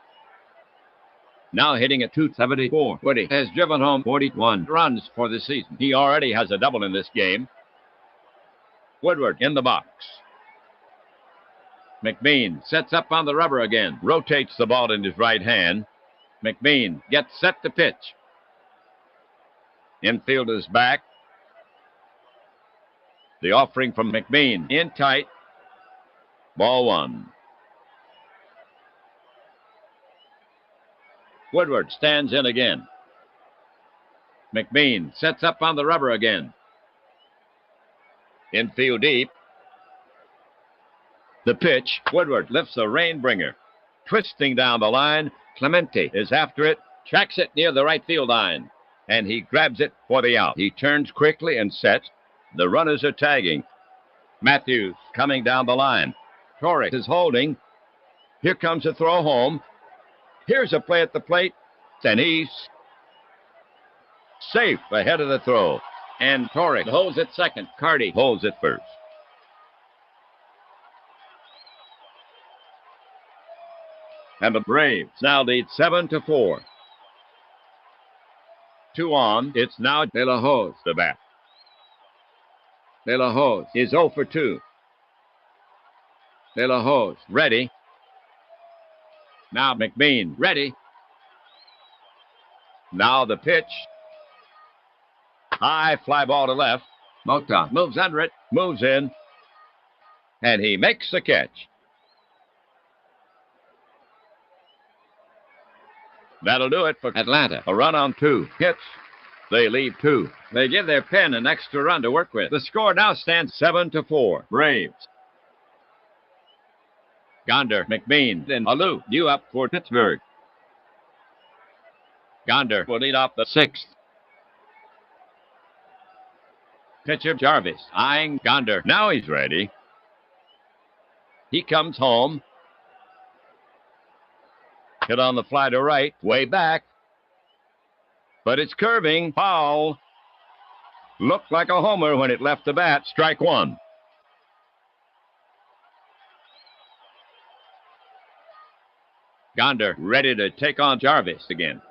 Now hitting at .274. Woody has driven home 41 runs for the season. He already has a double in this game. Woodward in the box. McBean sets up on the rubber again. Rotates the ball in his right hand. McBean gets set to pitch. Infield is back. The offering from McBean in tight. Ball 1. Woodward stands in again. McBean sets up on the rubber again. Infield deep. The pitch. Woodward lifts a rainbringer. Twisting down the line. Clemente is after it. Tracks it near the right field line. And he grabs it for the out. He turns quickly and sets. The runners are tagging. Matthews coming down the line. Torres is holding. Here comes a throw home. Here's a play at the plate, and he's safe ahead of the throw. And Torres holds it second. Carty holds it first. And the Braves now lead 7-4. 2 on. It's now De La Hoz to bat. De La Hoz is 0 for 2. De La Hoz ready. Now McBean ready. Now the pitch. High fly ball to left. Mota moves under it, moves in, and he makes the catch. That'll do it for Atlanta. A run on 2 hits. They leave 2. They give their pen an extra run to work with. The score now stands 7-4. Braves. Gonder, McBean, and Alou, due up for Pittsburgh. Gonder will lead off the 6th. Pitcher Jarvis eyeing Gonder. Now he's ready. He comes home. Hit on the fly to right, way back. But it's curving, foul. Looked like a homer when it left the bat. Strike 1. Gonder ready to take on Jarvis again.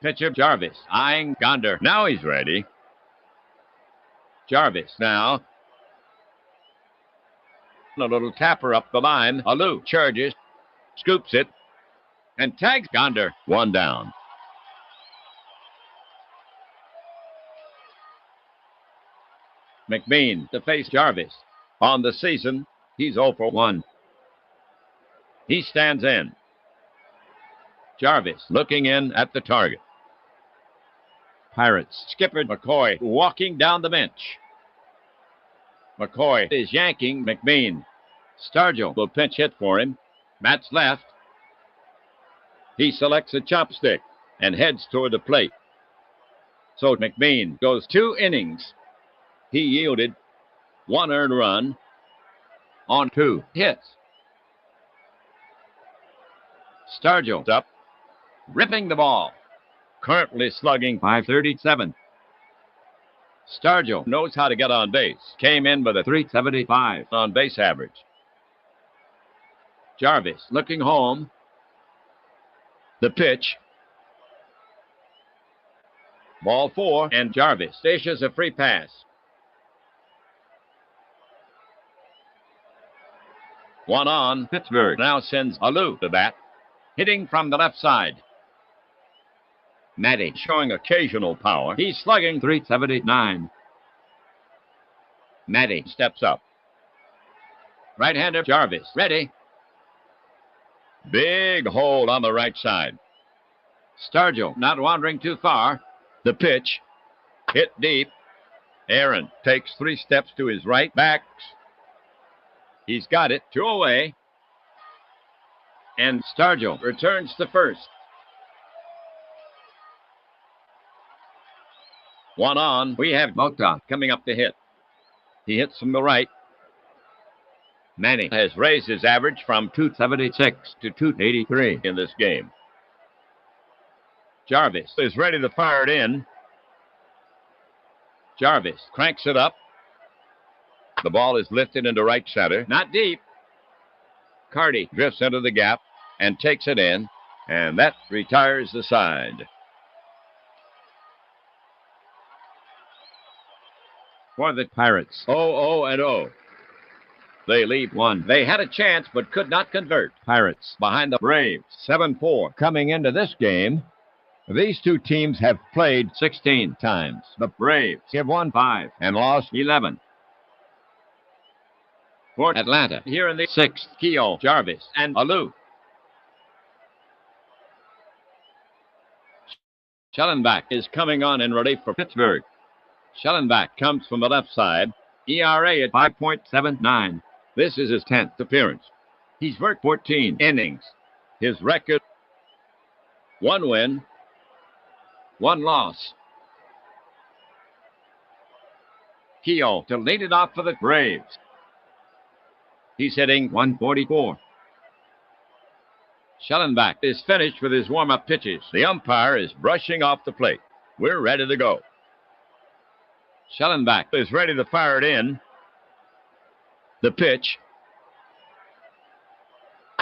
Pitcher Jarvis eyeing Gonder. Now he's ready. Jarvis now. A little tapper up the line. Alou charges, scoops it, and tags Gonder. 1 down. McBean to face Jarvis. On the season, he's 0 for 1. He stands in. Jarvis looking in at the target. Pirates skipper McCoy walking down the bench. McCoy is yanking McBean. Stargell will pinch hit for him. Matt's left. He selects a chopstick and heads toward the plate. So McBean goes 2 innings. He yielded 1 earned run on 2 hits. Stargell's up, ripping the ball. Currently slugging .537. Stargell knows how to get on base. Came in with a .375 on base average. Jarvis looking home. The pitch. Ball 4, and Jarvis dishes a free pass. 1 on. Pittsburgh now sends Alou to bat, hitting from the left side. Matty showing occasional power. He's slugging .379. Matty steps up. Right-hander Jarvis. Ready. Big hole on the right side. Stargell not wandering too far. The pitch. Hit deep. Aaron takes 3 steps to his right. Backs. He's got it. 2 away. And Stargell returns to first. 1 on. We have Mota coming up to hit. He hits from the right. Manning has raised his average from 276 to 283 in this game. Jarvis is ready to fire it in. Jarvis cranks it up. The ball is lifted into right center. Not deep. Carty drifts into the gap and takes it in, and that retires the side. For the Pirates, 0-0-0. They leave 1. They had a chance but could not convert. Pirates behind the Braves, 7-4. Coming into this game, these two teams have played 16 times. The Braves have won 5 and lost 11. For Atlanta, here in the 6th, Keogh, Jarvis, and Alou. Schellenbach is coming on in relief for Pittsburgh. Schellenbach comes from the left side. ERA at 5.79. This is his 10th appearance. He's worked 14 innings. His record, 1 win, 1 loss. Keogh to lead it off for the Braves. He's hitting 144. Schellenbach is finished with his warm-up pitches. The umpire is brushing off the plate. We're ready to go. Schellenbach is ready to fire it in. The pitch.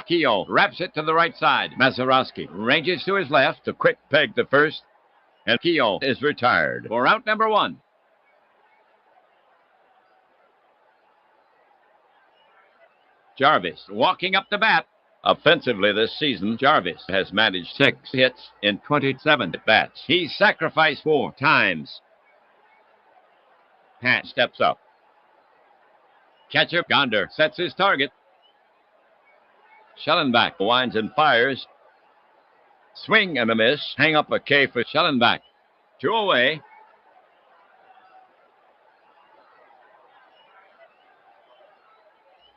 Keogh wraps it to the right side. Mazeroski ranges to his left. A quick peg to first. And Keogh is retired for out number 1. Jarvis walking up the bat. Offensively this season, Jarvis has managed 6 hits in 27 at-bats. He's sacrificed 4 times. Pat steps up. Catcher Gonder sets his target. Schellenbach winds and fires. Swing and a miss. Hang up a K for Schellenbach. 2 away.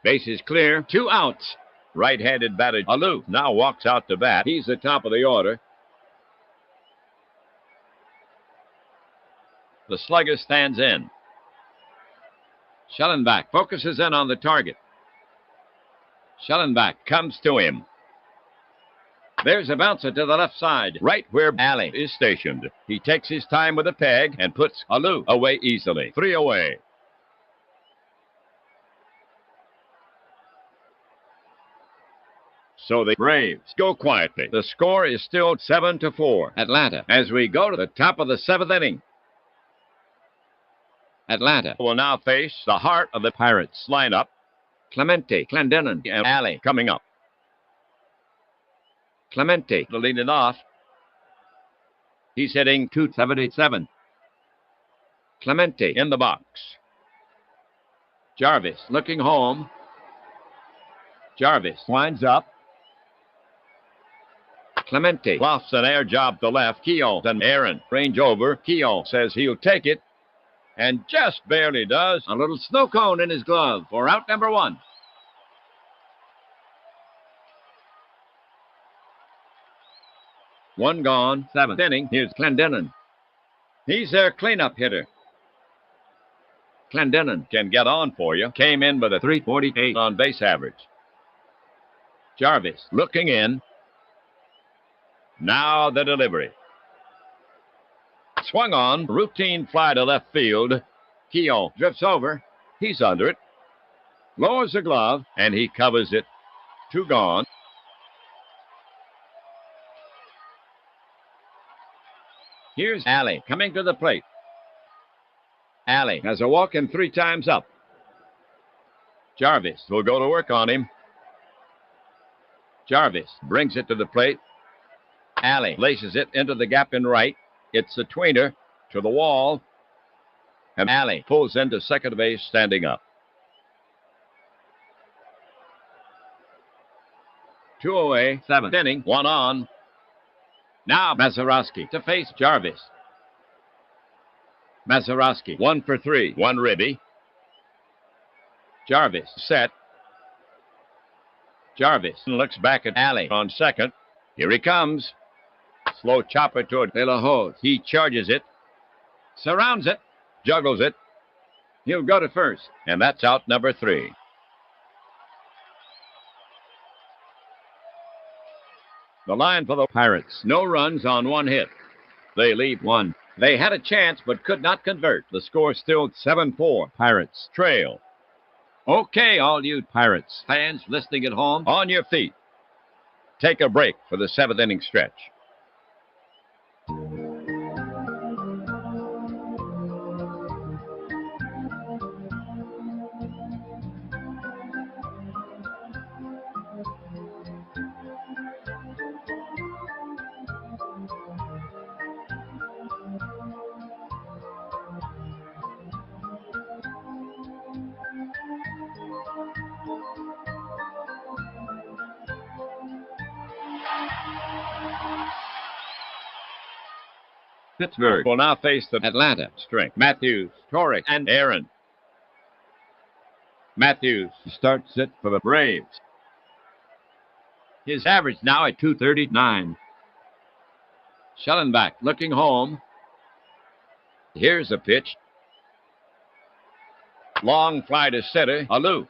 Base is clear. 2 outs. Right-handed batter Alou now walks out to bat. He's the top of the order. The slugger stands in. Schellenbach focuses in on the target. Schellenbach comes to him. There's a bouncer to the left side, right where Alley is stationed. He takes his time with a peg and puts Alou away easily. 3 away. So the Braves go quietly. The score is still 7-4. Atlanta as we go to the top of the 7th inning. Atlanta will now face the heart of the Pirates lineup. Clemente, Clendenon, and Alley coming up. Clemente to lead it off. He's hitting 277. Clemente in the box. Jarvis looking home. Jarvis winds up. Clemente lofts an air job to left. Keogh and Aaron range over. Keogh says he'll take it. And just barely does. A little snow cone in his glove for out number 1. One gone, 7th inning. Here's Clendenon. He's their cleanup hitter. Clendenon can get on for you. Came in with a 348 on base average. Jarvis looking in. Now the delivery. Swung on, routine fly to left field. Keogh drifts over. He's under it. Lowers the glove, and he covers it. 2 gone. Here's Alley coming to the plate. Alley has a walk in 3 times up. Jarvis will go to work on him. Jarvis brings it to the plate. Alley laces it into the gap in right. It's a tweener to the wall. And Alley pulls into second base standing up. Two away, seventh inning, one on. Now Mazeroski to face Jarvis. Mazeroski, 1 for 3, one ribby. Jarvis set. Jarvis looks back at Alley on second. Here he comes. Slow chopper toward De La Hoz. He charges it. Surrounds it. Juggles it. He'll go to first. And that's out number 3. The line for the Pirates. No runs on one hit. They leave one. They had a chance but could not convert. The score still 7-4. Pirates trail. Okay, all you Pirates fans listening at home, on your feet. Take a break for the 7th inning stretch. Pittsburgh will now face the Atlanta strength. Matthews, Torrey, and Aaron. Matthews starts it for the Braves. His average now at .239. Schellenbach looking home. Here's a pitch. Long fly to center. Alou.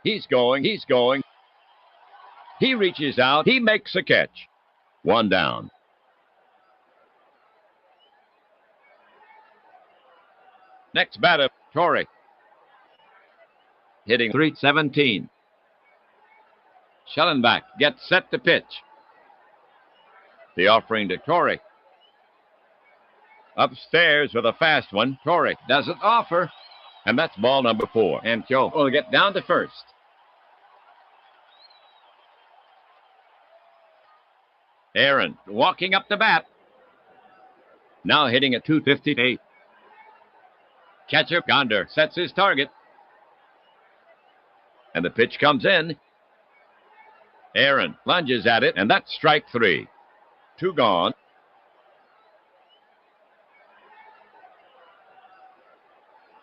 He's going. He reaches out. He makes a catch. One down. Next batter, Torrey. Hitting .317. Schellenbach gets set to pitch. The offering to Torrey. Upstairs with a fast one. Torrey doesn't offer. And that's ball number 4. And Joe will get down to first. Aaron walking up the bat. Now hitting at .258. Catcher Gonder sets his target. And the pitch comes in. Aaron lunges at it, and that's strike 3. 2 gone.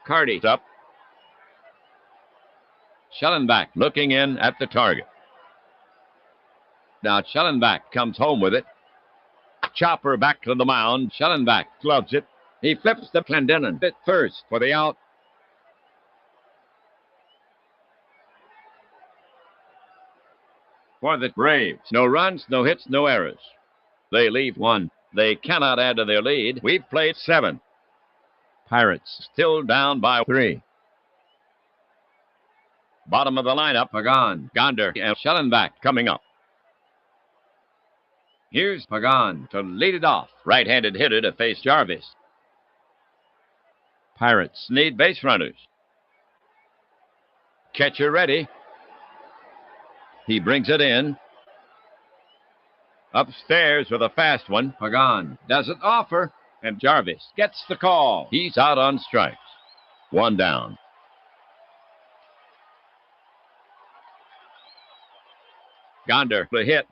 Carty's up. Schellenbach looking in at the target. Now Schellenbach comes home with it. Chopper back to the mound. Schellenbach gloves it. He flips the Clendenin at first for the out. For the Braves, no runs, no hits, no errors. They leave one. They cannot add to their lead. We've played 7. Pirates still down by 3. Bottom of the lineup, Pagan, Gonder, and Schellenbach coming up. Here's Pagan to lead it off. Right-handed hitter to face Jarvis. Pirates need base runners. Catcher ready. He brings it in. Upstairs with a fast one. Pagan doesn't offer. And Jarvis gets the call. He's out on strikes. 1 down. Gonder the hit.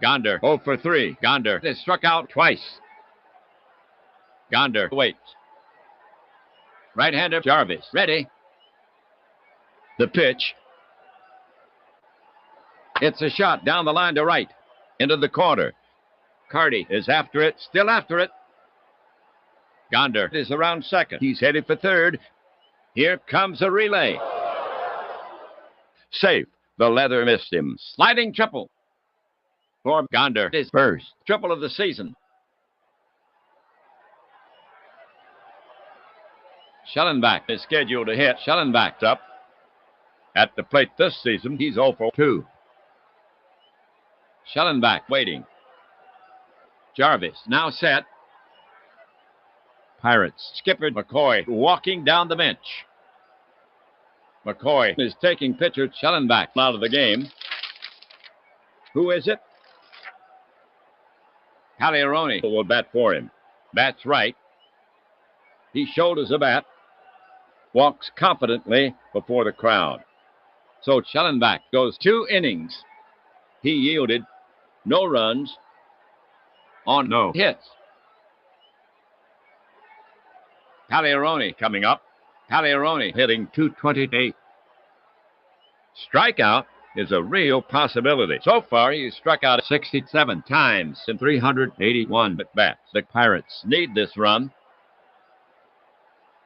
Gonder 0 for 3. Gonder is struck out twice. Gonder waits. Right-hander Jarvis ready. The pitch. It's a shot down the line to right. Into the corner. Carty is after it. Still after it. Gonder is around second. He's headed for third. Here comes a relay. Safe. The leather missed him. Sliding triple. For Gonder, his first triple of the season. Schellenbach is scheduled to hit. Schellenbach's up. At the plate this season, he's 0 for 2. Schellenbach waiting. Jarvis now set. Pirates skipper McCoy walking down the bench. McCoy is taking pitcher Schellenbach out of the game. Who is it? Cagliarone will bat for him. Bats right. He shoulders a bat. Walks confidently before the crowd. So Schellenbach goes 2 innings. He yielded no runs on no hits. Pagliarone coming up. Pagliarone hitting .228. Strikeout is a real possibility. So far, he's struck out 67 times in 381 at-bats. The Pirates need this run.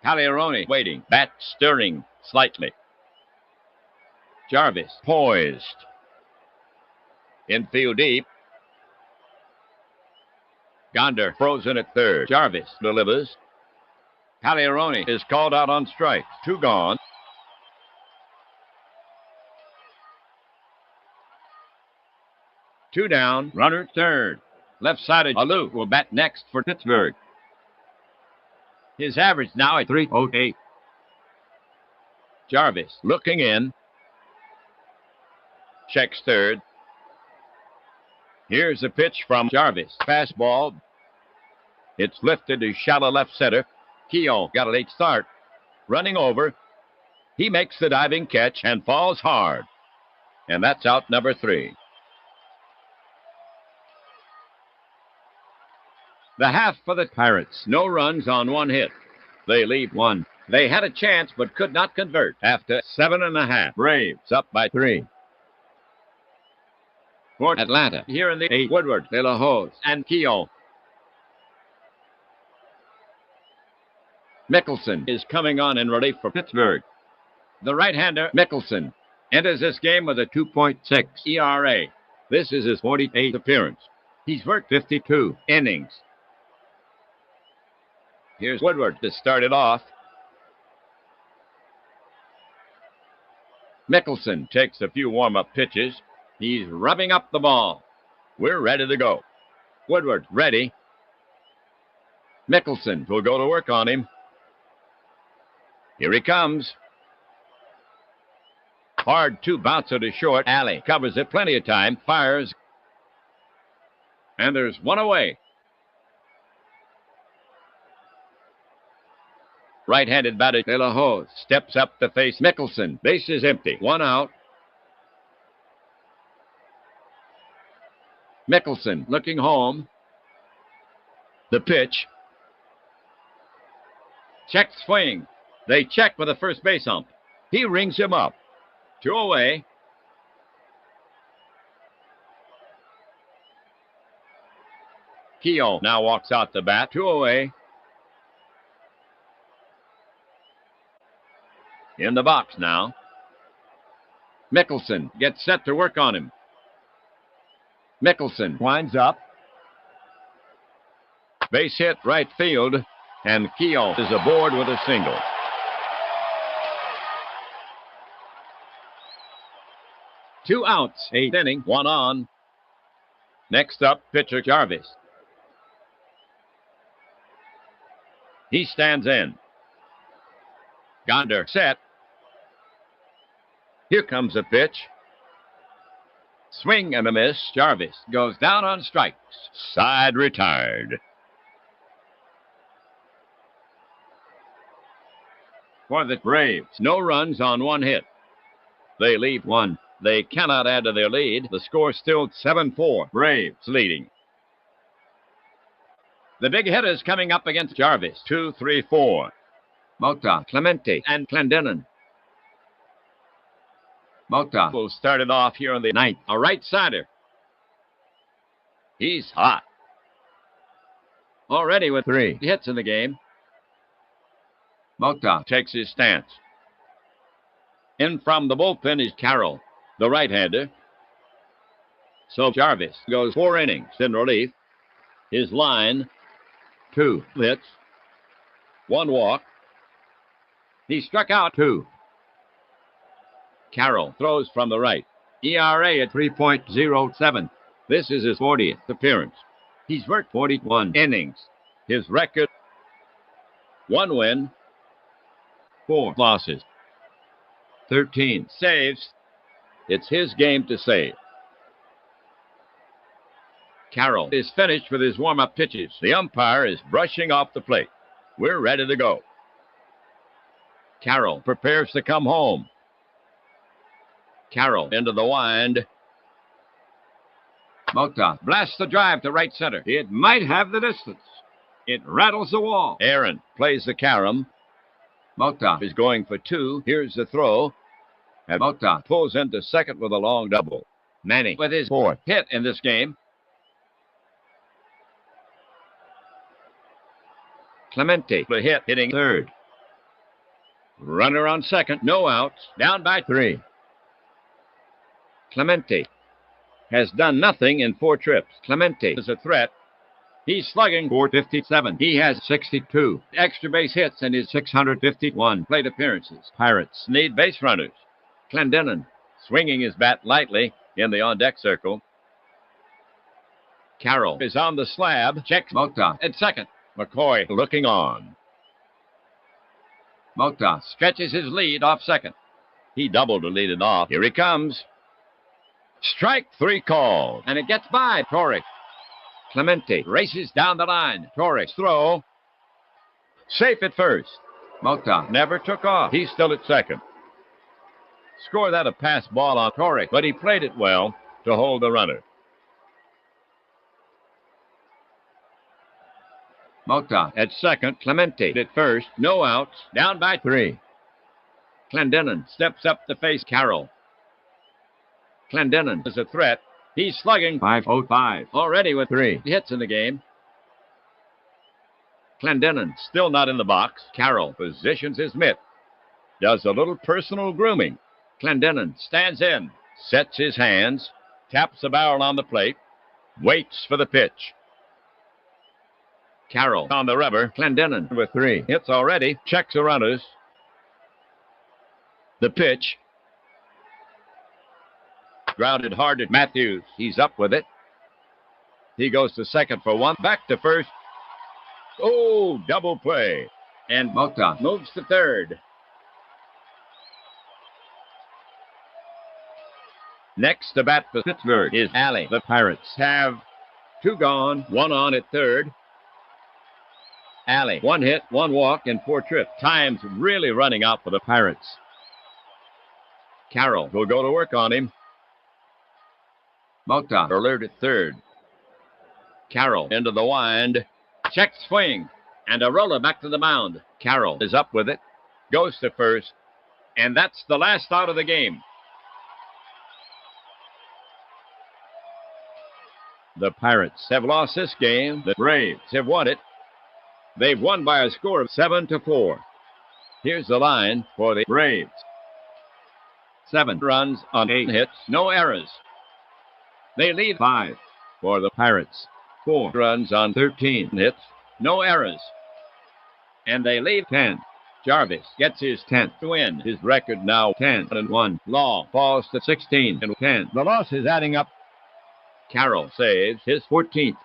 Pagliarone waiting, bat stirring slightly. Jarvis poised. Infield deep. Gonder frozen at third. Jarvis delivers. Pagliarone is called out on strikes. 2 gone. 2 down. Runner at third. Left-sided Alou will bat next for Pittsburgh. His average now at .308. Jarvis looking in. Checks third. Here's a pitch from Jarvis. Fastball. It's lifted to shallow left center. Keough got a late start. Running over. He makes the diving catch and falls hard. And that's out number 3. The half for the Pirates. No runs on 1 hit. They leave 1. They had a chance but could not convert after 7.5. Braves up by 3. For Atlanta, here in the 8th, Woodward, De La Hoz, and Keough. Mickelson is coming on in relief for Pittsburgh. The right-hander, Mickelson, enters this game with a 2.6 ERA. This is his 48th appearance. He's worked 52 innings. Here's Woodward to start it off. Mickelson takes a few warm-up pitches. He's rubbing up the ball. We're ready to go. Woodward ready. Mickelson will go to work on him. Here he comes. Hard 2 bouncer to short. Alley covers it plenty of time. Fires. And there's 1 away. Right-handed batter De La Hoz steps up to face Mickelson. Base is empty. 1 out. Mickelson looking home. The pitch. Check swing. They check with the first base ump. He rings him up. 2 away. Keough now walks out the bat. 2 away. In the box now. Mickelson gets set to work on him. Mickelson winds up. Base hit right field, and Keough is aboard with a single. Two outs, 8th inning, 1 on. Next up, pitcher Jarvis. He stands in. Gonder set. Here comes a pitch. Swing and a miss. Jarvis goes down on strikes. Side retired. For the Braves, no runs on 1 hit. They leave 1. They cannot add to their lead. The score still 7-4. Braves leading. The big hitters coming up against Jarvis. 2, 3, 4. Mota, Clemente, and Clendenon. Mota will start it off here in the 9th. A right-sider. He's hot. Already with 3 hits in the game. Mota takes his stance. In from the bullpen is Carroll, the right-hander. So Jarvis goes 4 innings in relief. His line, 2 hits, 1 walk. He struck out 2. Carroll throws from the right. ERA at 3.07. This is his 40th appearance. He's worked 41 innings. His record, 1 win, 4 losses, 13 saves. It's his game to save. Carroll is finished with his warm-up pitches. The umpire is brushing off the plate. We're ready to go. Carroll prepares to come home. Carroll into the wind. Mota blasts the drive to right center. It might have the distance. It rattles the wall. Aaron plays the carom. Mota is going for two. Here's the throw. And Mota pulls into second with a long double. Manning with his fourth hit in this game. Clemente the hit, hitting third. Runner on second, no outs, down by 3. Clemente has done nothing in 4 trips. Clemente is a threat. He's slugging .457. He has 62 extra base hits in his 651 plate appearances. Pirates need base runners. Clendenon swinging his bat lightly in the on-deck circle. Carroll is on the slab. Checks Mota at second. McCoy looking on. Mota stretches his lead off second. He doubled to lead it off. Here he comes. Strike 3 called. And it gets by Torres. Clemente races down the line. Torres throw. Safe at first. Mota never took off. He's still at second. Score that a pass ball on Torres, but he played it well to hold the runner. Mota at second. Clemente at first. No outs. Down by 3. Clendenon steps up to face Carroll. Clendenon is a threat. He's slugging .505. Already with 3 hits in the game. Clendenon still not in the box. Carroll positions his mitt. Does a little personal grooming. Clendenon stands in. Sets his hands. Taps the barrel on the plate. Waits for the pitch. Carroll on the rubber. Clendenon with 3 hits already. Checks the runners. The pitch. Grounded hard at Matthews. He's up with it. He goes to second for 1. Back to first. Oh, double play. And Mota moves to third. Next to bat for Pittsburgh is Alley. The Pirates have 2 gone, 1 on at third. Alley, 1 hit, 1 walk, and 4 trips. Time's really running out for the Pirates. Carroll will go to work on him. Mota alert at third. Carroll into the wind. Check swing. And a roller back to the mound. Carroll is up with it. Goes to first. And that's the last out of the game. The Pirates have lost this game. The Braves have won it. They've won by a score of 7-4. Here's the line for the Braves. 7 runs on 8 hits, no errors. They lead 5 for the Pirates. 4 runs on 13 hits, no errors. And they lead 10. Jarvis gets his 10th win. His record now 10-1. Law falls to 16-10. The loss is adding up. Carroll saves his 14th.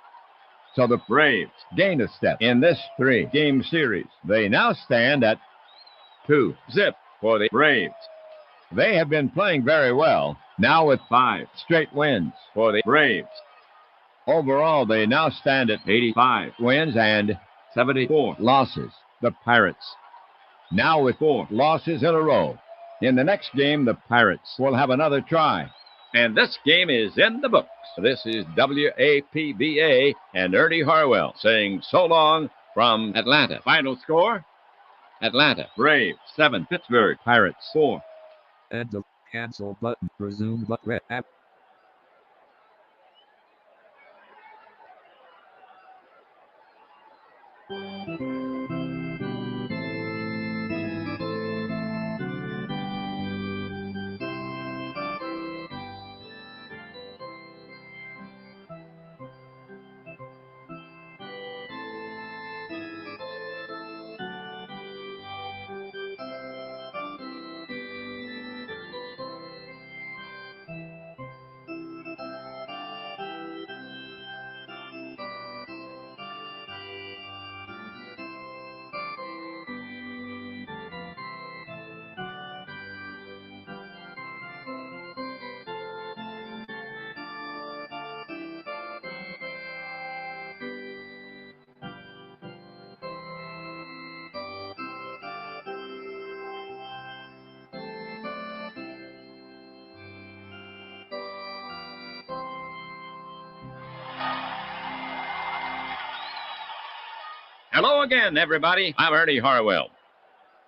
So the Braves gain a step in this 3-game series. They now stand at 2-0 for the Braves. They have been playing very well, now with 5 straight wins for the Braves. Overall, they now stand at 85 wins and 74 losses. The Pirates now with 4 losses in a row. In the next game, the Pirates will have another try. And this game is in the books. This is APBA and Ernie Harwell saying so long from Atlanta. Final score, Atlanta Braves 7, Pittsburgh Pirates 4. And the cancel button. Resume button. App. Hello again, everybody. I'm Ernie Harwell.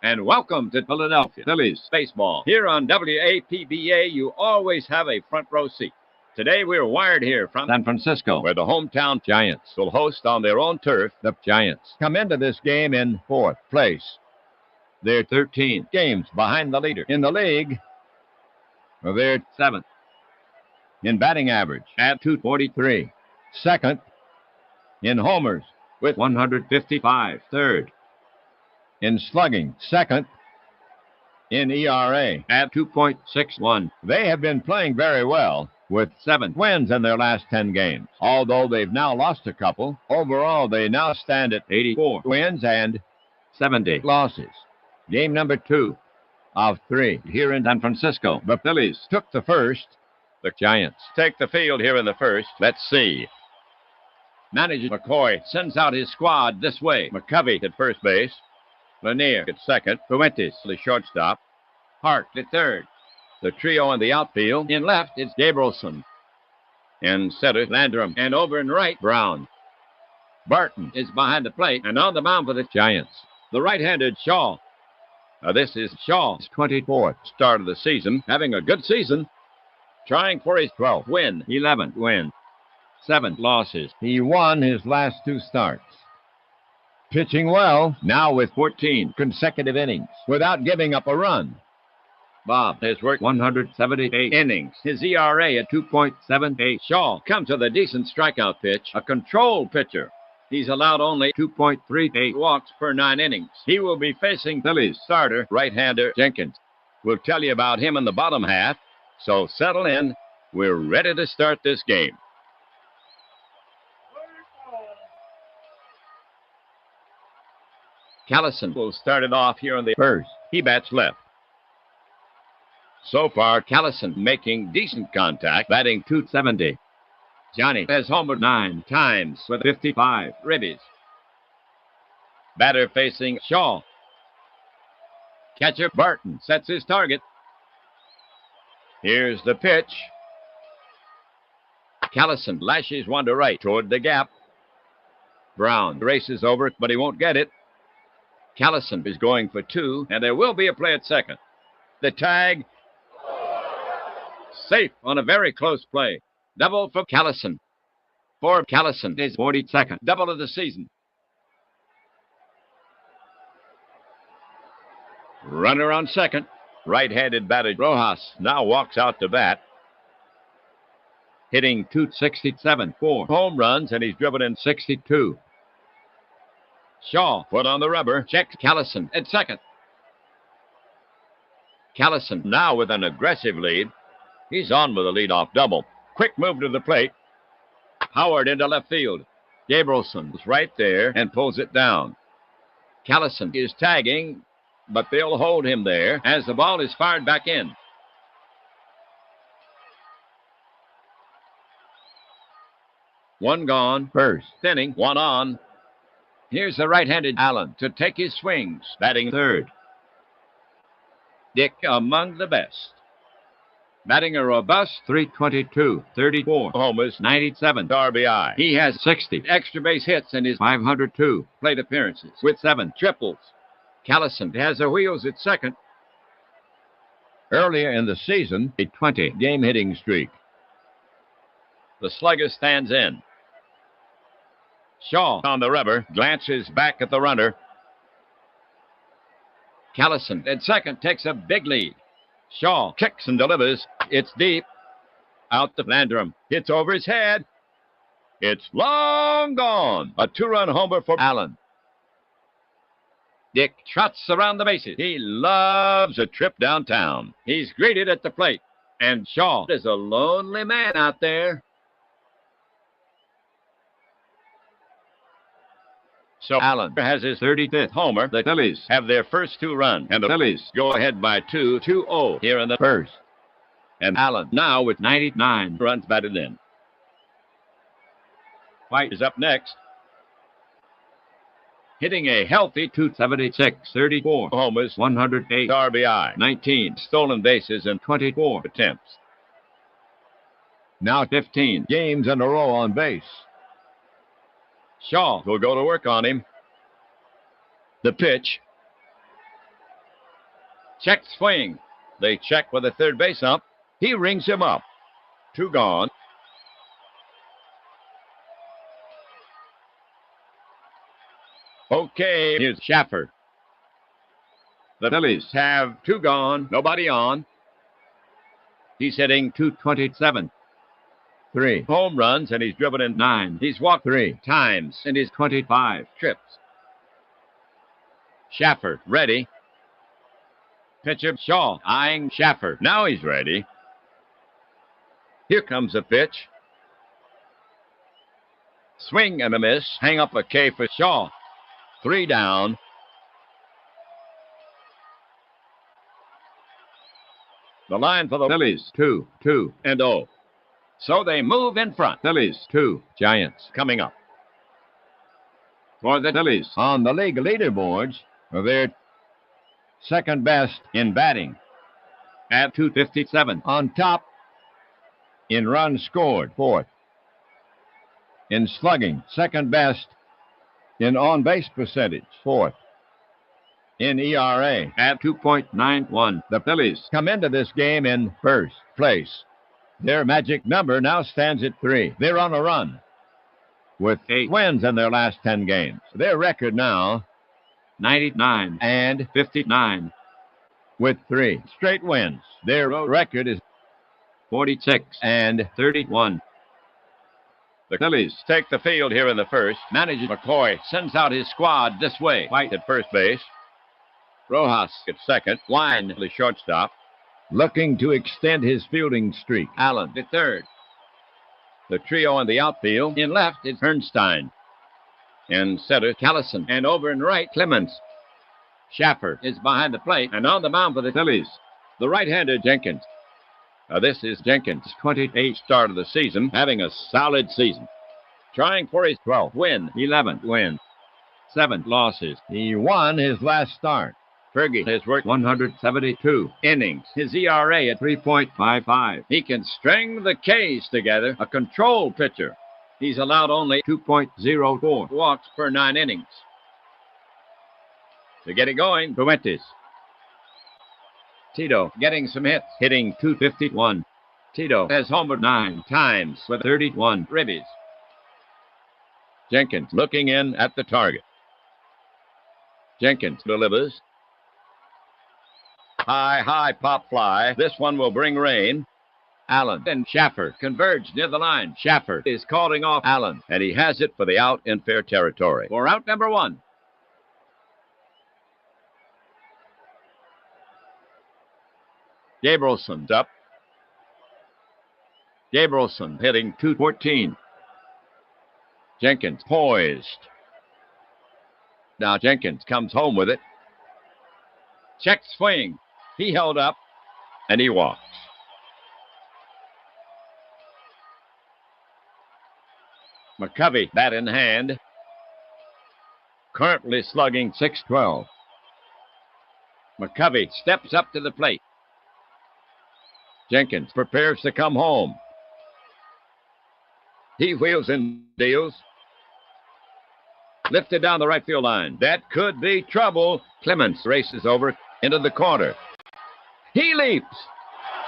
And welcome to Philadelphia Phillies baseball. Here on WAPBA, you always have a front row seat. Today we're wired here from San Francisco, where the hometown Giants will host on their own turf. The Giants come into this game in 4th place. They're 13 games behind the leader in the league. Well, they're 7th in batting average at 243. 2nd in homers with 155. 3rd in slugging. 2nd in ERA at 2.61. They have been playing very well with 7 wins in their last 10 games. Although they've now lost a couple, overall they now stand at 84 wins and 70 losses. Game number 2 of 3 here in San Francisco. The Phillies took the first. The Giants take the field here in the first. Let's see. Manager McCoy sends out his squad this way. McCovey at first base. Lanier at second. Fuentes, the shortstop. Hart at third. The trio in the outfield. In left, it's Gabrielson. In center, Landrum. And over in right, Brown. Barton is behind the plate and on the mound for the Giants. The right-handed Shaw. This is Shaw's 24th start of the season. Having a good season. Trying for his 12th win. 11th win. 7 losses. He won his last 2 starts. Pitching well, now with 14 consecutive innings without giving up a run. Bob has worked 178 innings. His ERA at 2.78. Shaw comes with a decent strikeout pitch, a controlled pitcher. He's allowed only 2.38 walks per 9 innings. He will be facing Phillies starter, right-hander Jenkins. We'll tell you about him in the bottom half, so settle in. We're ready to start this game. Callison will start it off here in the first. He bats left. So far, Callison making decent contact, batting .270. Johnny has homered 9 times with 55 ribbies. Batter facing Shaw. Catcher Barton sets his target. Here's the pitch. Callison lashes one to right toward the gap. Brown races over it, but he won't get it. Callison is going for 2, and there will be a play at second. The tag. Safe on a very close play. Double for Callison. For Callison, his 42nd double of the season. Runner on second. Right-handed batter Rojas now walks out to bat. Hitting .267. 4 home runs, and he's driven in 62. Shaw, foot on the rubber, checks Callison at second. Callison now with an aggressive lead. He's on with a leadoff double. Quick move to the plate. Howard into left field. Gabrielson's right there and pulls it down. Callison is tagging, but they'll hold him there as the ball is fired back in. One gone, first inning, 1 on. Here's the right-handed Allen to take his swings, batting third. Dick among the best. Batting a robust .322, 34 homers, 97 RBI. He has 60 extra base hits in his 502 plate appearances with 7 triples. Callison has the wheels at second. Earlier in the season, a 20-game hitting streak. The slugger stands in. Shaw on the rubber, glances back at the runner. Callison at second takes a big lead. Shaw kicks and delivers. It's deep. Out to Landrum. Hits over his head. It's long gone. A 2-run homer for Allen. Dick trots around the bases. He loves a trip downtown. He's greeted at the plate. And Shaw is a lonely man out there. So Allen has his 35th homer. The Phillies have their first 2 runs, and the Phillies go ahead by 2-0 here in the first. And Allen now with 99 runs batted in. White is up next. Hitting a healthy .276, 34 homers, 108 RBI, 19 stolen bases, and 24 attempts. Now 15 games in a row on base. Shaw will go to work on him. The pitch. Check swing. They check with the third base ump. He rings him up. 2 gone. Okay, here's Schaffer. The Phillies have 2 gone, nobody on. He's hitting .227. 3 home runs, and he's driven in 9. He's walked 3 times in his 25 trips. Schaffer ready. Pitcher Shaw eyeing Schaffer. Now he's ready. Here comes a pitch. Swing and a miss. Hang up a K for Shaw. 3 down. The line for the Phillies, 2-2-0. So they move in front. Phillies, 2. Giants coming up. For the Phillies, on the league leaderboards, they're second best in batting at .257. On top, in runs scored, 4th. In slugging, second best. In on-base percentage, 4th. In ERA at 2.91. The Phillies come into this game in first place. Their magic number now stands at 3. They're on a run with 8 wins in their last 10 games. Their record now, 99 and 59 with 3 straight wins. Their road record is 46 and 31. The Phillies take the field here in the first. Manager McCoy sends out his squad this way. White at first base. Rojas at second. Wine the shortstop. Looking to extend his fielding streak. Allen at third. The trio in the outfield. In left is Bernstein. In center, Callison. And over in right, Clemens. Schaffer is behind the plate. And on the mound for the Phillies, the right-hander Jenkins. This is Jenkins' 28th start of the season, having a solid season. Trying for his 12th win, 11th win, 7 losses. He won his last start. Fergie has worked 172 innings. His ERA at 3.55. He can string the K's together, a control pitcher. He's allowed only 2.04 walks per 9 innings. To get it going, Fuentes. Tito getting some hits, hitting .251. Tito has homered 9 times with 31 ribbies. Jenkins looking in at the target. Jenkins delivers. High pop fly. This one will bring rain. Allen and Schaffer converge near the line. Schaffer is calling off Allen, and he has it for the out in fair territory. For out number 1. Gabrielson's up. Gabrielson hitting .214. Jenkins poised. Now Jenkins comes home with it. Check swing. He held up, and he walks. McCovey, bat in hand. Currently slugging .612. McCovey steps up to the plate. Jenkins prepares to come home. He wheels and deals. Lifted down the right field line. That could be trouble. Clemens races over into the corner. He leaps.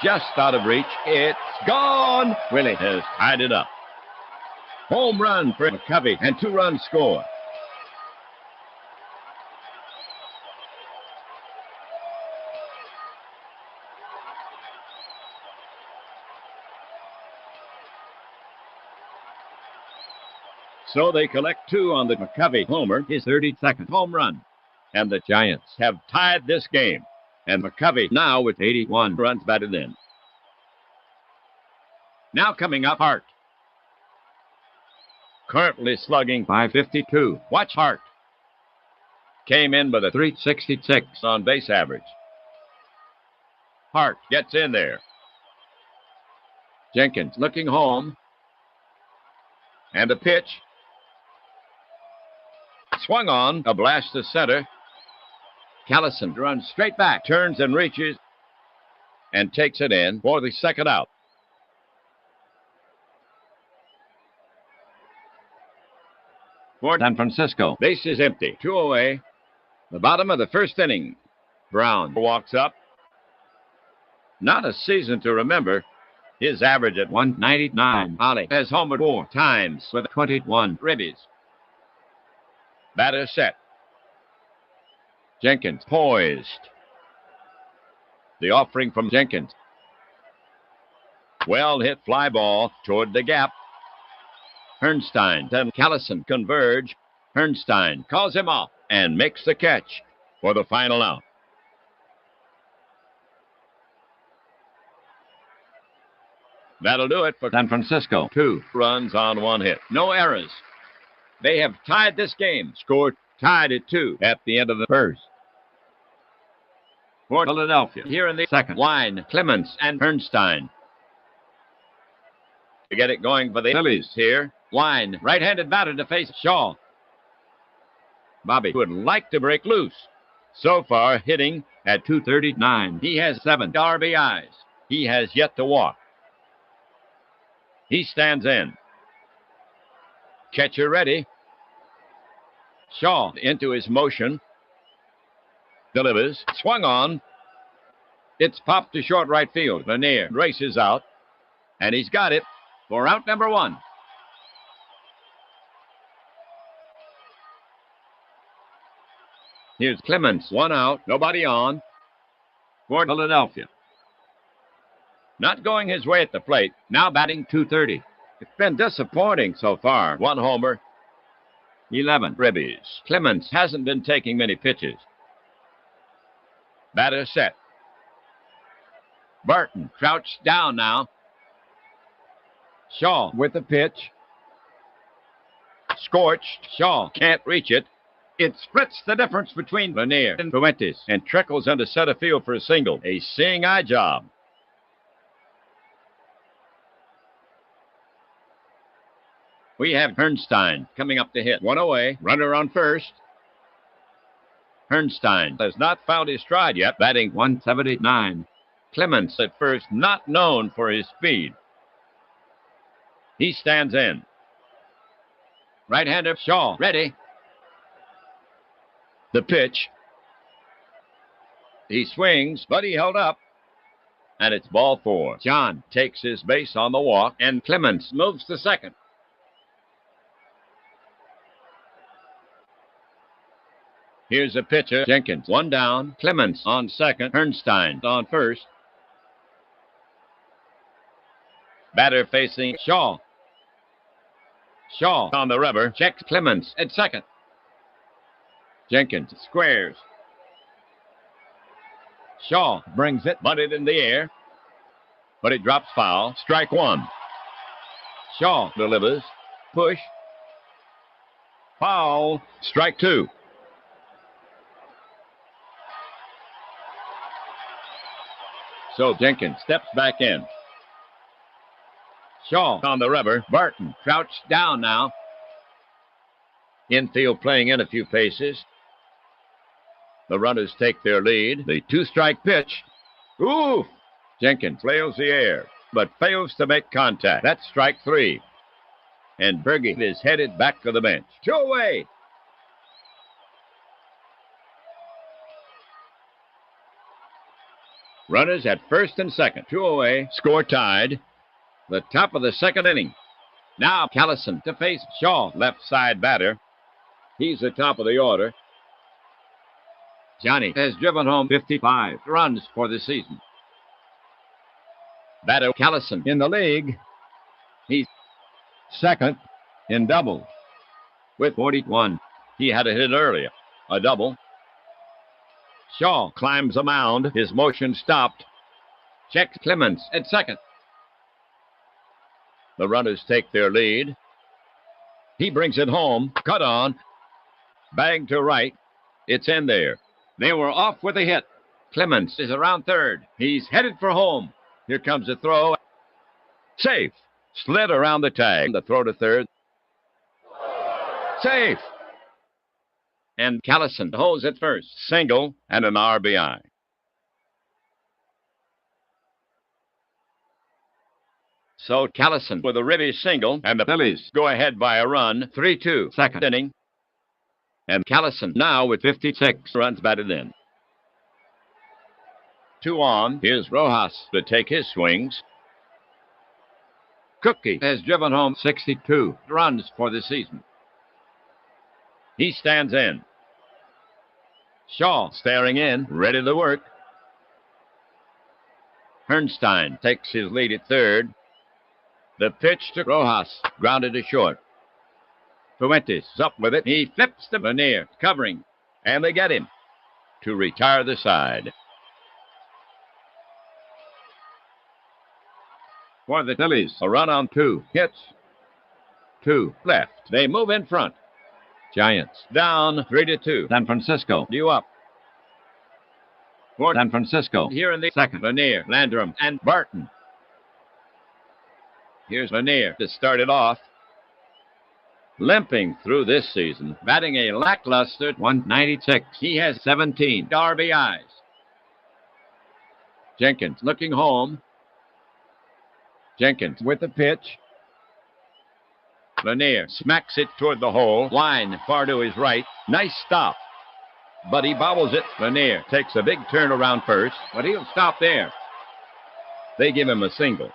Just out of reach. It's gone. Willie has tied it up. Home run for McCovey and 2 runs scored. So they collect 2 on the McCovey homer, his 32nd home run. And the Giants have tied this game. And McCovey now with 81 runs batted in. Now coming up, Hart. Currently slugging .552. Watch Hart. Came in with a .366 on base average. Hart gets in there. Jenkins looking home. And a pitch. Swung on, a blast to center. Callison runs straight back, turns and reaches, and takes it in for the second out. For San Francisco, base is empty. 2 away. The bottom of the first inning. Brown walks up. Not a season to remember. His average at 199. Ollie has homered 4 times with 21 ribbies. Batter set. Jenkins poised. The offering from Jenkins. Well hit fly ball toward the gap. Hernstein and Callison converge. Hernstein calls him off and makes the catch for the final out. That'll do it for San Francisco. 2 runs on 1 hit. No errors. They have tied this game. Scored tied at 2 at the end of the first. For Philadelphia, here in the second. Wine, Clemens, and Hernstein. To get it going for the Phillies here. Wine, right-handed batter to face Shaw. Bobby would like to break loose. So far, hitting at 239. He has 7 RBIs. He has yet to walk. He stands in. Catcher ready. Shaw into his motion. Delivers. Swung on. It's popped to short right field. Lanier races out. And he's got it for out number 1. Here's Clemens. 1 out. Nobody on. For Philadelphia. Not going his way at the plate. Now batting .230. It's been disappointing so far. 1 homer. 11 ribbies. Clemens hasn't been taking many pitches. Batter set. Burton crouched down now. Shaw with the pitch. Scorched. Shaw can't reach it. It splits the difference between Lanier and Fuentes and trickles into center field for a single. A seeing eye job. We have Hernstein coming up to hit. 1 away. Runner on first. Hernstein has not found his stride yet, batting .179. Clemens at first not known for his speed. He stands in. Right-hander Shaw ready. The pitch. He swings, but he held up. And it's ball 4. John takes his base on the walk, and Clemens moves to second. Here's a pitcher. Jenkins. 1 down. Clemens on second. Hernstein on first. Batter facing Shaw. Shaw on the rubber. Checks Clemens at second. Jenkins squares. Shaw brings it, bunted in the air. But it drops foul. Strike 1. Shaw delivers. Push. Foul. Strike 2. So Jenkins steps back in. Shaw on the rubber. Barton crouched down now. Infield playing in a few paces. The runners take their lead. The 2-strike pitch. Ooh! Jenkins flails the air, but fails to make contact. That's strike 3. And Berge is headed back to the bench. 2 away. Runners at first and second. 2 away. Score tied. The top of the second inning. Now Callison to face Shaw, left side batter. He's the top of the order. Johnny has driven home 55 runs for the season. Batter Callison in the league. He's second in doubles with 41. He had a hit earlier. A double. Shaw climbs a mound. His motion stopped. Checks Clemens at second. The runners take their lead. He brings it home. Cut on. Bag to right. It's in there. They were off with a hit. Clemens is around third. He's headed for home. Here comes the throw. Safe. Slid around the tag. The throw to third. Safe. And Callison holds at first. Single and an RBI. So Callison with a ribby single, and the Phillies go ahead by a run. 3-2, second inning. And Callison now with 56 runs batted in. 2 on. Here's Rojas to take his swings. Cookie has driven home 62 runs for the season. He stands in. Shaw staring in, ready to work. Hernstein takes his lead at third. The pitch to Rojas, grounded to short. Fuentes up with it. He flips to Lanier, covering, and they get him to retire the side. For the Phillies, a run on 2 hits. 2 left. They move in front. Giants down 3-2. San Francisco due up. For San Francisco, here in the second, Lanier, Landrum, and Barton. Here's Lanier to start it off. Limping through this season, batting a lackluster 196. He has 17 RBIs. Jenkins looking home. Jenkins with the pitch. Lanier smacks it toward the hole. Line far to his right. Nice stop. But he bobbles it. Lanier takes a big turn around first, but he'll stop there. They give him a single.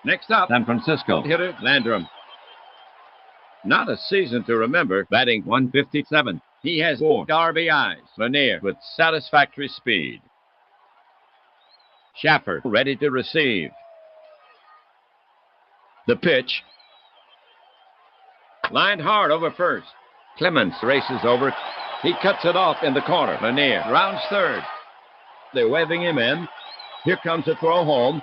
Next up, San Francisco hitter Landrum. Not a season to remember, batting 157. He has 4 RBIs. Lanier with satisfactory speed. Schaffer ready to receive. The pitch. Lined hard over first. Clemens races over. He cuts it off in the corner. Lanier rounds third. They're waving him in. Here comes a throw home.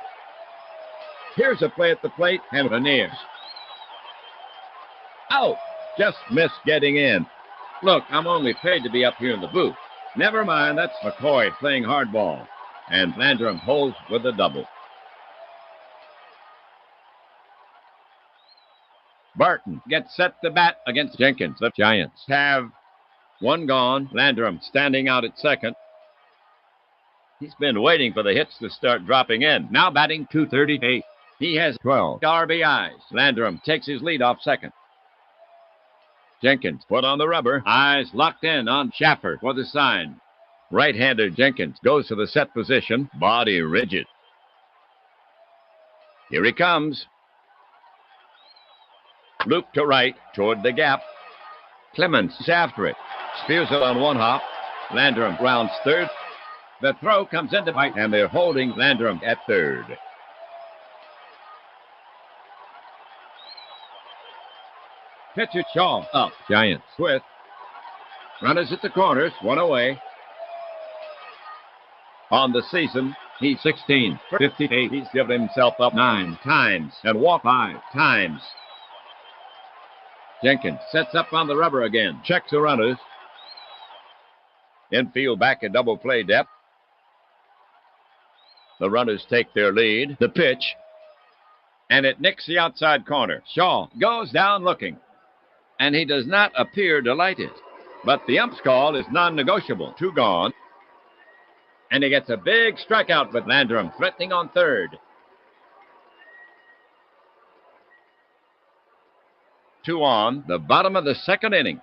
Here's a play at the plate, and Lanier. Out! Just missed getting in. Look, I'm only paid to be up here in the booth. Never mind, that's McCoy playing hardball. And Landrum holds with a double. Barton gets set to bat against Jenkins. The Giants have 1 gone. Landrum standing out at second. He's been waiting for the hits to start dropping in. Now batting 238. He has 12 RBIs. Landrum takes his lead off second. Jenkins put on the rubber. Eyes locked in on Schaffer for the sign. Right-hander Jenkins goes to the set position. Body rigid. Here he comes. Loop to right toward the gap. Clemens is after it. Spears it on 1 hop. Landrum rounds third. The throw comes into right, and they're holding Landrum at third. Pitcher Shaw up. Giants with. Runners at the corners, 1 away. On the season, he's 16 for 58. He's given himself up 9 times and walked 5 times. Jenkins sets up on the rubber again. Checks the runners. Infield back at double play depth. The runners take their lead. The pitch. And it nicks the outside corner. Shaw goes down looking. And he does not appear delighted. But the ump's call is non-negotiable. 2 gone. And he gets a big strikeout with Landrum threatening on third. 2 on, the bottom of the second inning.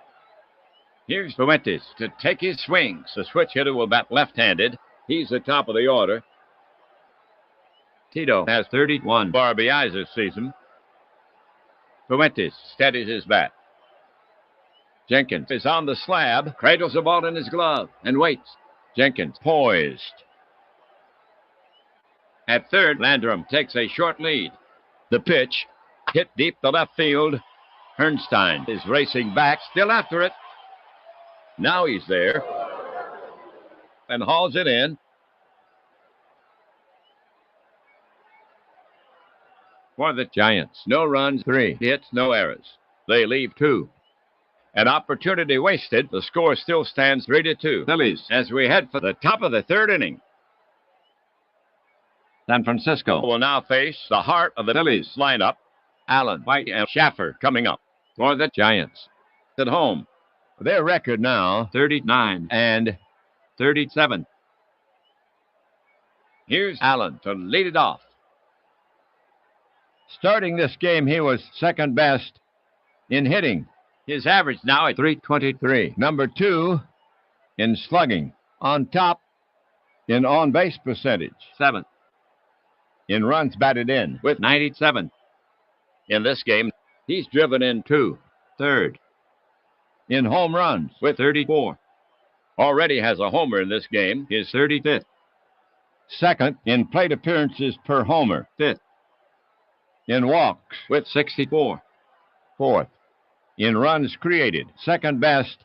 Here's Fuentes to take his swings. The switch hitter will bat left-handed. He's the top of the order. Tito has 31 RBIs this season. Fuentes steadies his bat. Jenkins is on the slab, cradles the ball in his glove, and waits. Jenkins poised. At third, Landrum takes a short lead. The pitch, hit deep to left field. Hernstein is racing back, still after it. Now he's there and hauls it in. For the Giants, no runs, 3 hits, no errors. They leave 2. An opportunity wasted. The score still stands 3-2. Phillies as we head for the top of the third inning. San Francisco will now face the heart of the Phillies lineup. Allen, White, and Schaffer coming up for the Giants. At home, their record now 39-37. Here's Allen to lead it off. Starting this game, he was second best in hitting. His average now at .323. Number 2 in slugging. On top in on-base percentage. 7th in runs batted in with 97. In this game, he's driven in 2. 3rd in home runs with 34. Already has a homer in this game, his 35th. 2nd in plate appearances per homer. 5th in walks with 64. 4th in runs created. 2nd best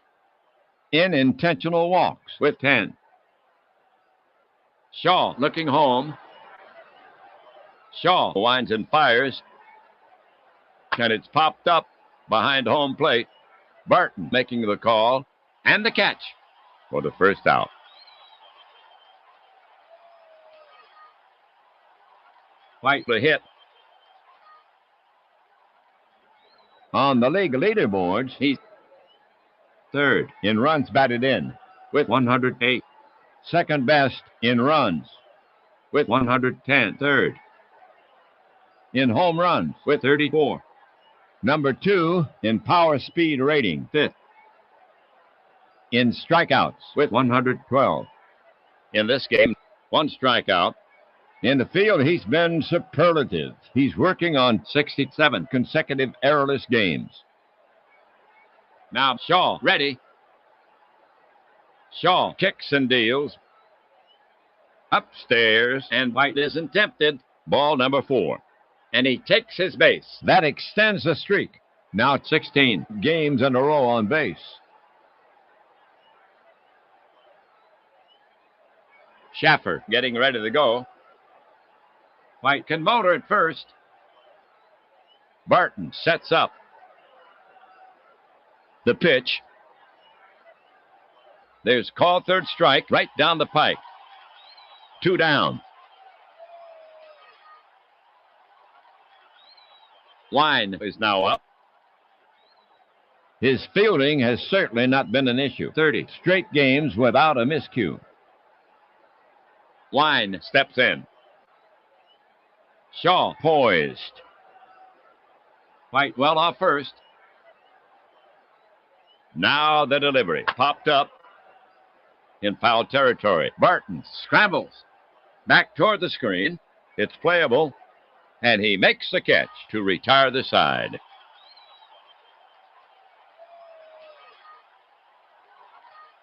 in intentional walks with 10. Shaw looking home. Shaw winds and fires. And it's popped up behind home plate. Barton making the call and the catch for the first out. White the hit. On the league leaderboards, he's 3rd in runs batted in with 108. 2nd best in runs with 110. 3rd in home runs with 34. Number 2 in power speed rating. 5th in strikeouts with 112. In this game, 1 strikeout. In the field, he's been superlative. He's working on 67 consecutive errorless games. Now Shaw ready. Shaw kicks and deals. Upstairs, and White isn't tempted. Ball number 4. And he takes his base. That extends the streak. Now 16 games in a row on base. Schaffer getting ready to go. White can motor at first. Barton sets up. The pitch. There's called 3rd strike right down the pike. 2 down. Line is now up. His fielding has certainly not been an issue. 30 straight games without a miscue. Line steps in. Shaw poised. White well off first. Now the delivery. Popped up in foul territory. Barton scrambles back toward the screen. It's playable. And he makes the catch to retire the side.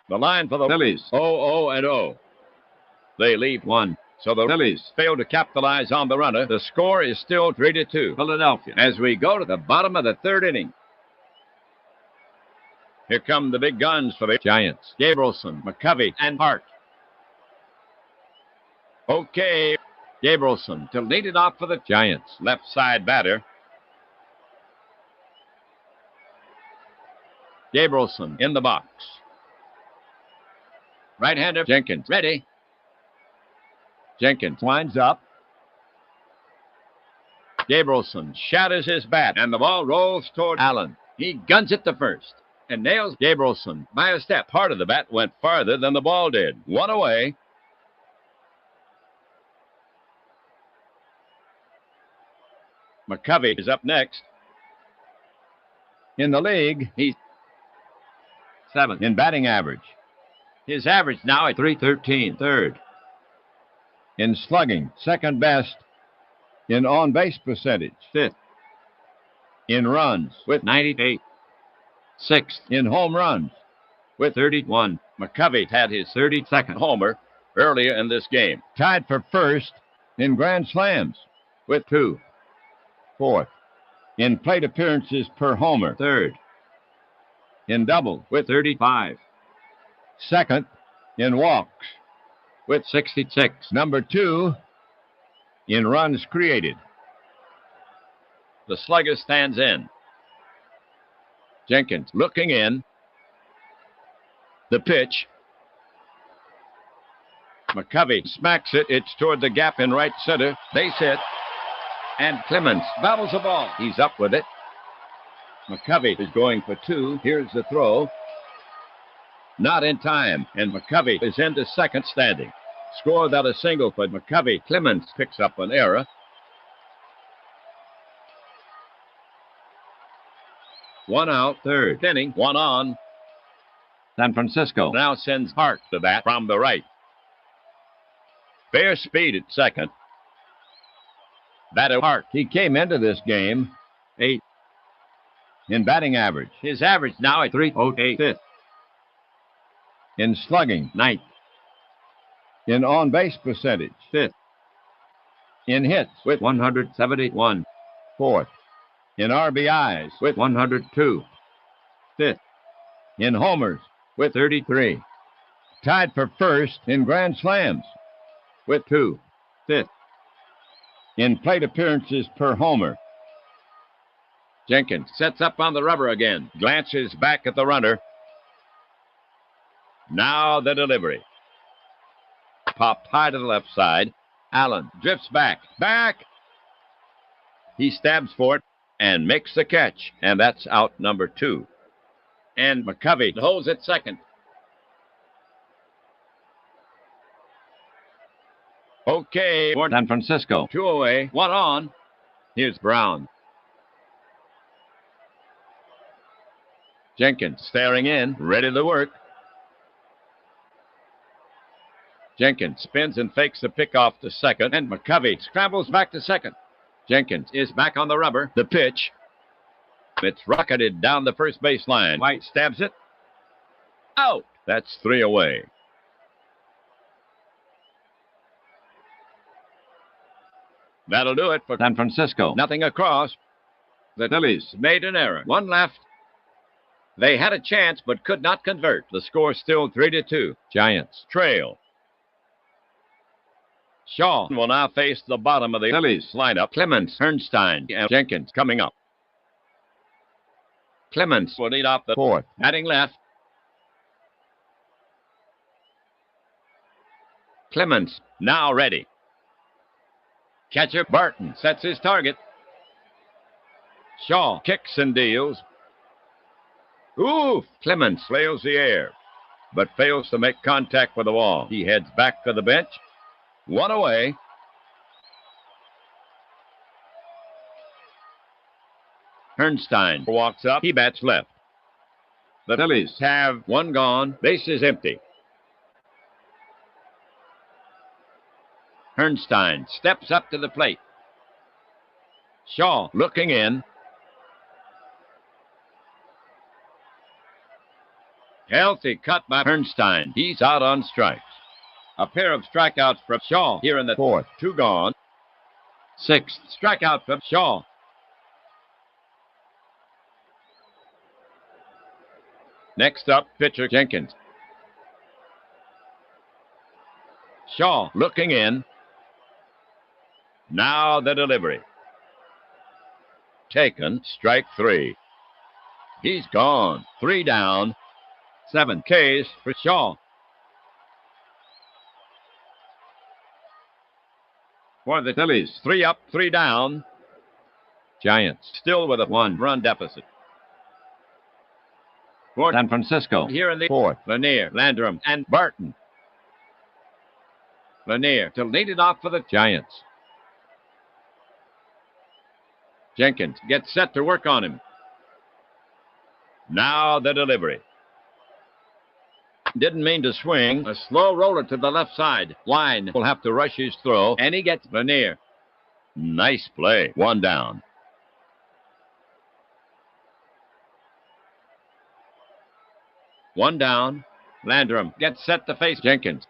The line for the Phillies, 0-0-0. They leave 1. So the Phillies fail to capitalize on the runner. The score is still 3-2. Philadelphia. As we go to the bottom of the 3rd inning. Here come the big guns for the Giants. Gabrielson, McCovey, and Hart. Okay. Gabrielson to lead it off for the Giants. Left side batter. Gabrielson in the box. Right-hander Jenkins ready. Jenkins winds up. Gabrielson shatters his bat, and the ball rolls toward Allen. He guns it to first and nails Gabrielson by a step. Part of the bat went farther than the ball did. 1 away. McCovey is up next. In the league, he's 7th in batting average. His average now at .313. 3rd in slugging. 2nd best in on-base percentage. 5th in runs with 98. 6th in home runs with 31. McCovey had his 32nd homer earlier in this game. Tied for 1st in grand slams with 2. 4th in plate appearances per homer. 3rd in doubles with 35. 2nd in walks with 66. Number 2 in runs created. The slugger stands in. Jenkins looking in. The pitch. McCovey smacks it. It's toward the gap in right center. Base hit. And Clemens battles the ball. He's up with it. McCovey is going for 2. Here's the throw. Not in time. And McCovey is into second standing. Score without a single for McCovey. Clemens picks up an error. One out, third inning, one on. San Francisco now sends Hart to bat from the right. Fair speed at second. Batter Hart. He came into this game 8 in batting average. His average now at 308 fifth. In slugging, 9th. In on-base percentage, 5th. In hits with 171, 4th. In RBIs with 102, 5th. In homers with 33. Tied for first in grand slams with 2, 5th. In plate appearances per homer. Jenkins sets up on the rubber again, glances back at the runner. Now the delivery. Popped high to the left side. Allen drifts back. He stabs for it and makes the catch, and that's out number 2. And McCovey holds at second. Okay, for San Francisco. 2 away, 1 on. Here's Brown. Jenkins staring in, ready to work. Jenkins spins and fakes the pickoff to second, and McCovey scrambles back to second. Jenkins is back on the rubber. The pitch. It's rocketed down the first base line. White stabs it. Out. That's 3 away. That'll do it for San Francisco. Nothing across. The Phillies made an error. 1 left. They had a chance but could not convert. The score still 3-2. Giants trail. Shaw will now face the bottom of the Phillies lineup. Clemens, Hernstein, and Jenkins coming up. Clemens will lead off the 4th. Batting left. Clemens now ready. Catcher Barton sets his target. Shaw kicks and deals. Ooh! Clemens flails the air, but fails to make contact with the wall. He heads back to the bench. 1 away. Hernstein walks up. He bats left. The Phillies have 1 gone. Base is empty. Hernstein steps up to the plate. Shaw looking in. Healthy cut by Hernstein. He's out on strikes. A pair of strikeouts from Shaw here in the 4th. 2 gone. 6th strikeout from Shaw. Next up, pitcher Jenkins. Shaw looking in. Now the delivery. Taken, strike 3. He's gone. 3 down. 7 Ks for Shaw. For the Phillies, 3 up, 3 down. Giants still with a 1-run deficit. For San Francisco, here in the 4th, Lanier, Landrum, and Barton. Lanier to lead it off for the Giants. Jenkins gets set to work on him. Now the delivery. Didn't mean to swing. A slow roller to the left side. Line will have to rush his throw, and he gets Lanier. Nice play. 1 down. One down. Landrum gets set to face Jenkins.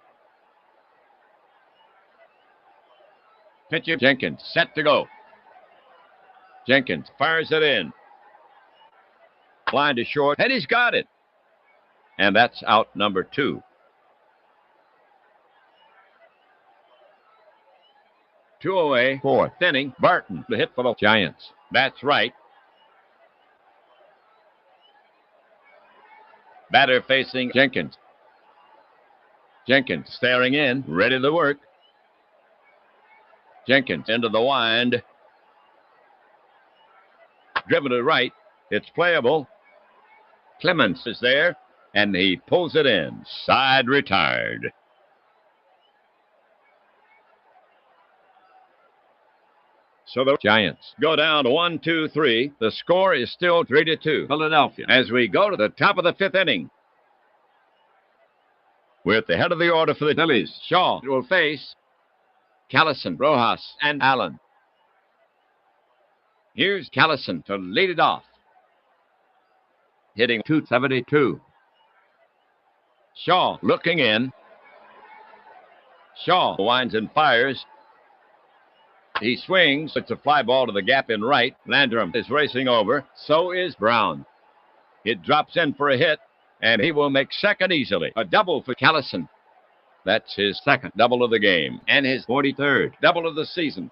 Pitcher Jenkins set to go. Jenkins fires it in. Line to short, and he's got it. And that's out number 2. 2 away, 4th inning. Barton, the hit for the Giants. That's right. Batter facing Jenkins. Jenkins staring in, ready to work. Jenkins into the wind. Driven to right. It's playable. Clemens is there, and he pulls it in. Side retired. So the Giants go down 1-2-3. The score is still 3-2. Philadelphia. As we go to the top of the fifth inning. With the head of the order for the Phillies, Shaw will face Callison, Rojas, and Allen. Here's Callison to lead it off. Hitting .272. Shaw looking in. Shaw winds and fires. He swings. It's a fly ball to the gap in right. Landrum is racing over. So is Brown. It drops in for a hit, and he will make second easily. A double for Callison. That's his second double of the game, and his 43rd double of the season.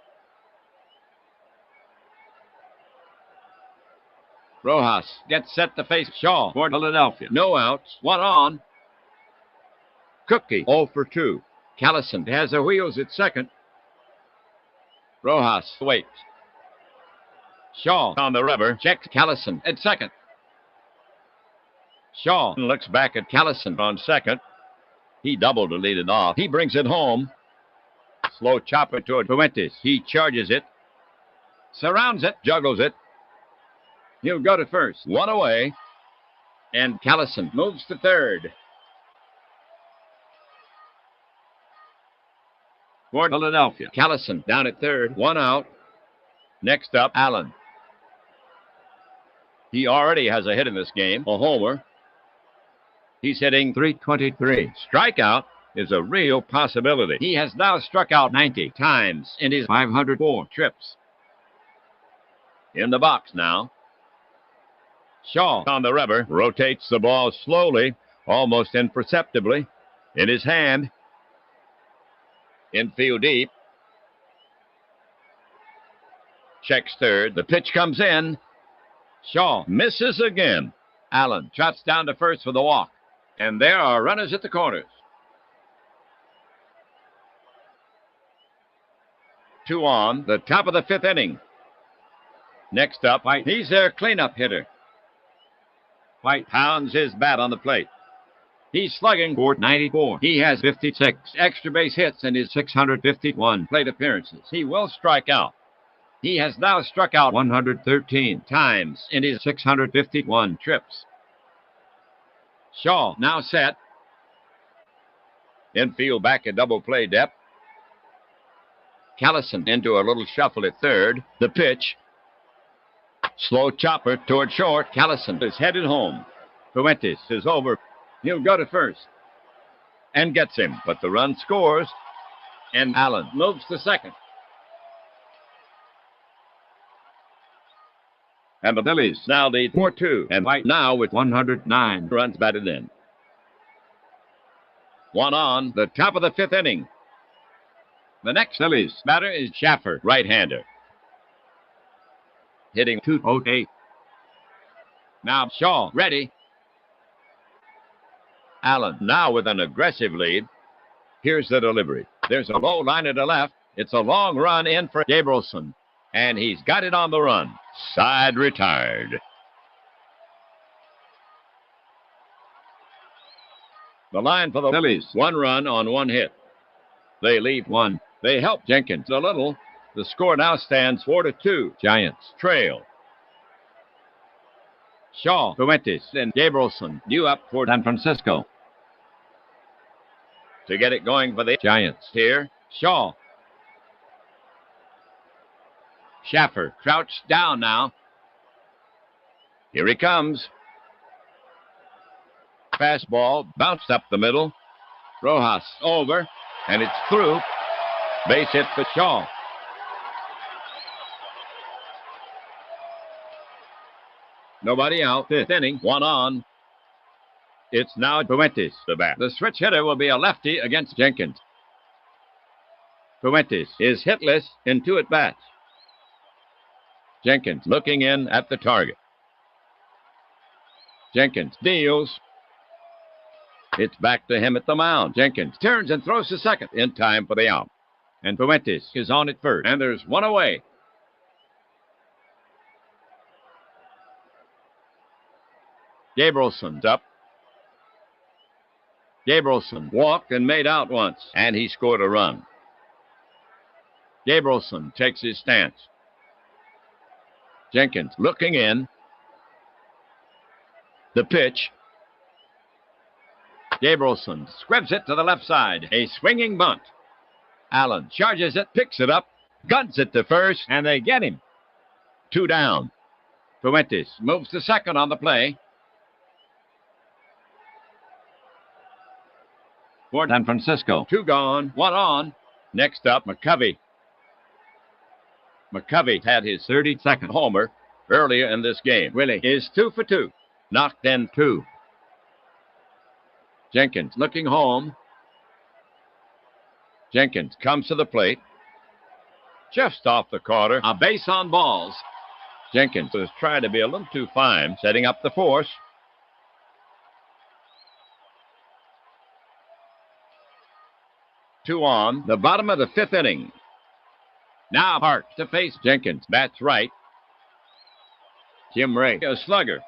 Rojas gets set to face Shaw for Philadelphia. No outs, one on. Cookie 0 for 2. Callison has the wheels at second. Rojas waits. Shaw on the rubber checks Callison at second. Shaw looks back at Callison on second. He doubled to lead it off. He brings it home. Slow chopper toward Fuentes. He charges it. Surrounds it. Juggles it. He'll go to first. One away. And Callison moves to third. For Philadelphia. Callison down at third. One out. Next up, Allen. He already has a hit in this game. A homer. He's hitting .323. Strikeout is a real possibility. He has now struck out 90 times in his 504 trips. In the box now. Shaw on the rubber rotates the ball slowly, almost imperceptibly. In his hand. Infield deep. Checks third. The pitch comes in. Shaw misses again. Allen trots down to first for the walk. And there are runners at the corners. 2 on, the top of the fifth inning. Next up, White. He's their cleanup hitter. White pounds his bat on the plate. He's slugging .494. He has 56 extra base hits in his 651 plate appearances. He will strike out. He has now struck out 113 times in his 651 trips. Shaw now set. Infield back at double play depth. Callison into a little shuffle at third. The pitch. Slow chopper toward short. Callison is headed home. Fuentes is over. He'll go to first. And gets him. But the run scores. And Allen moves to second. And the Phillies now lead 4-2. And White now with 109 runs batted in. 1 on, the top of the fifth inning. The next Phillies batter is Schaffer, right-hander. Hitting .208. Now Shaw ready. Allen now with an aggressive lead. Here's the delivery. There's a low line to the left. It's a long run in for Gabrielson. And he's got it on the run. Side retired. The line for the Phillies. 1 run on 1 hit. They leave 1. They help Jenkins a little. The score now stands 4-2. Giants trail. Shaw, Fuentes, and Gabrielson due up for San Francisco. To get it going for the Giants here. Shaw. Schaffer crouched down now. Here he comes. Fastball bounced up the middle. Rojas over, and it's through. Base hit for Shaw. Nobody out. Fifth inning, 1 on. It's now Fuentes the bat. The switch hitter will be a lefty against Jenkins. Fuentes is hitless in 2 at-bats. Jenkins looking in at the target. Jenkins deals. It's back to him at the mound. Jenkins turns and throws to second in time for the out. And Fuentes is on at first. And there's 1 away. Gabrielson's up. Gabrielson walked and made out once. And he scored a run. Gabrielson takes his stance. Jenkins looking in. The pitch. Gabrielson squibs it to the left side. A swinging bunt. Allen charges it, picks it up, guns it to first, and they get him. 2 down. Fuentes moves to second on the play. For San Francisco. 2 gone, 1 on. Next up, McCovey. McCovey had his 32nd homer earlier in this game. Willie is 2 for 2. Knocked in 2. Jenkins looking home. Jenkins comes to the plate. Just off the corner. A base on balls. Jenkins was trying to be a little too fine, setting up the force. Two on, the bottom of the 5th inning. Now Hart to face Jenkins. Bats right. Jim Ray, a slugger.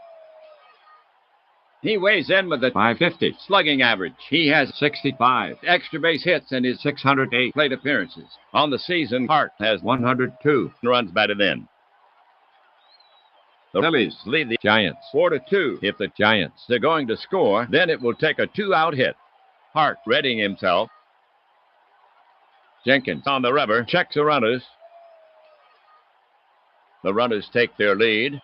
He weighs in with a .550 slugging average. He has 65 extra base hits in his 608 plate appearances. On the season, Hart has 102 runs batted in. The Phillies lead the Giants 4-2. If the Giants are going to score, then it will take a 2-out hit. Hart readying himself. Jenkins on the rubber, checks the runners. The runners take their lead.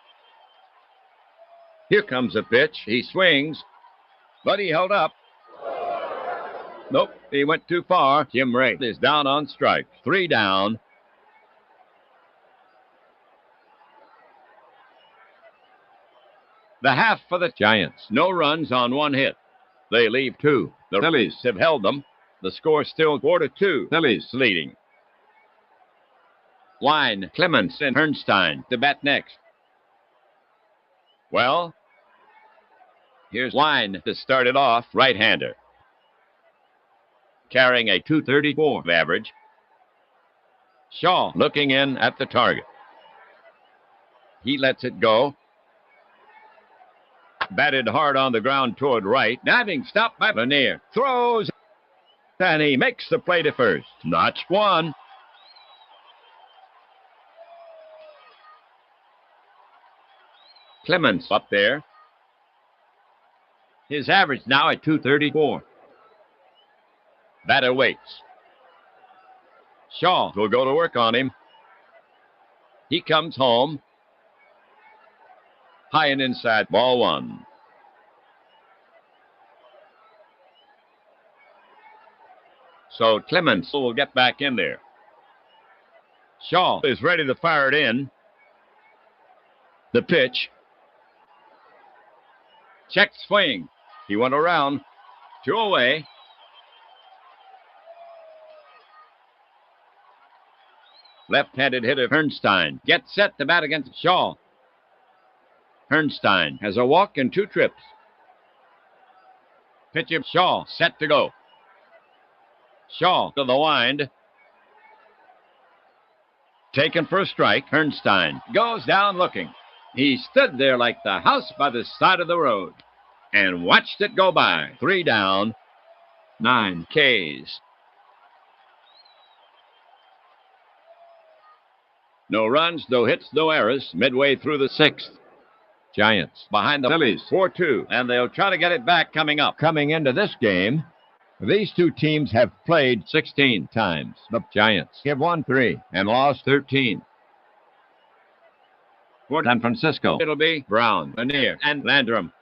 Here comes a pitch. He swings, but he held up. Nope, he went too far. Jim Ray is down on strike. 3 down. The half for the Giants. No runs on 1 hit. They leave 2. The Phillies have held them. The score still 4-2. Phillies leading. Wine, Clemens, and Bernstein to bat next. Well, here's Wine to start it off, right-hander. Carrying a .234 average. Shaw looking in at the target. He lets it go. Batted hard on the ground toward right. Diving stop by Lanier. Throws, and he makes the play to first. Notch 1. Clemens up there. His average now at .234. Batter waits. Shaw will go to work on him. He comes home. High and inside, ball 1. So Clemens will get back in there. Shaw is ready to fire it in. The pitch. Check swing. He went around. 2 away. Left-handed hitter Bernstein gets set to bat against Shaw. Bernstein has a walk and 2 trips. Pitcher Shaw set to go. Shaw to the wind. Taken for a strike. Bernstein goes down looking. He stood there like the house by the side of the road and watched it go by. 3 down, 9 Ks. No runs, no hits, no errors. Midway through the 6th. Giants behind the Phillies 4-2, and they'll try to get it back coming up. Coming into this game, these 2 teams have played 16 times. The Giants have won 3 and lost 13. For San Francisco, it'll be Brown, Lanier, and Landrum.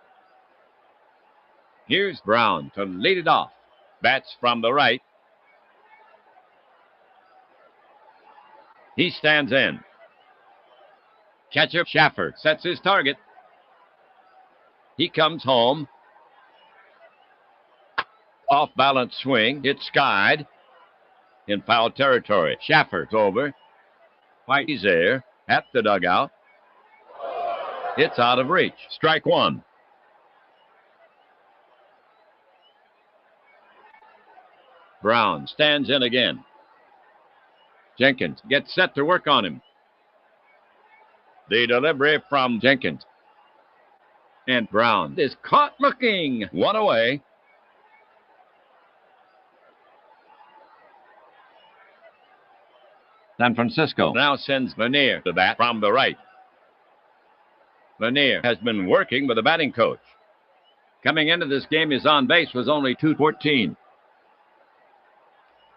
Here's Brown to lead it off. Bats from the right. He stands in. Catcher Schaffer sets his target. He comes home. Off-balance swing. It's skied. In foul territory. Schaffer's over. White is there at the dugout. It's out of reach. Strike 1. Brown stands in again. Jenkins gets set to work on him. The delivery from Jenkins. And Brown is caught looking. 1 away. San Francisco now sends Lanier to bat from the right. Lanier has been working with the batting coach. Coming into this game, his on base was only .214.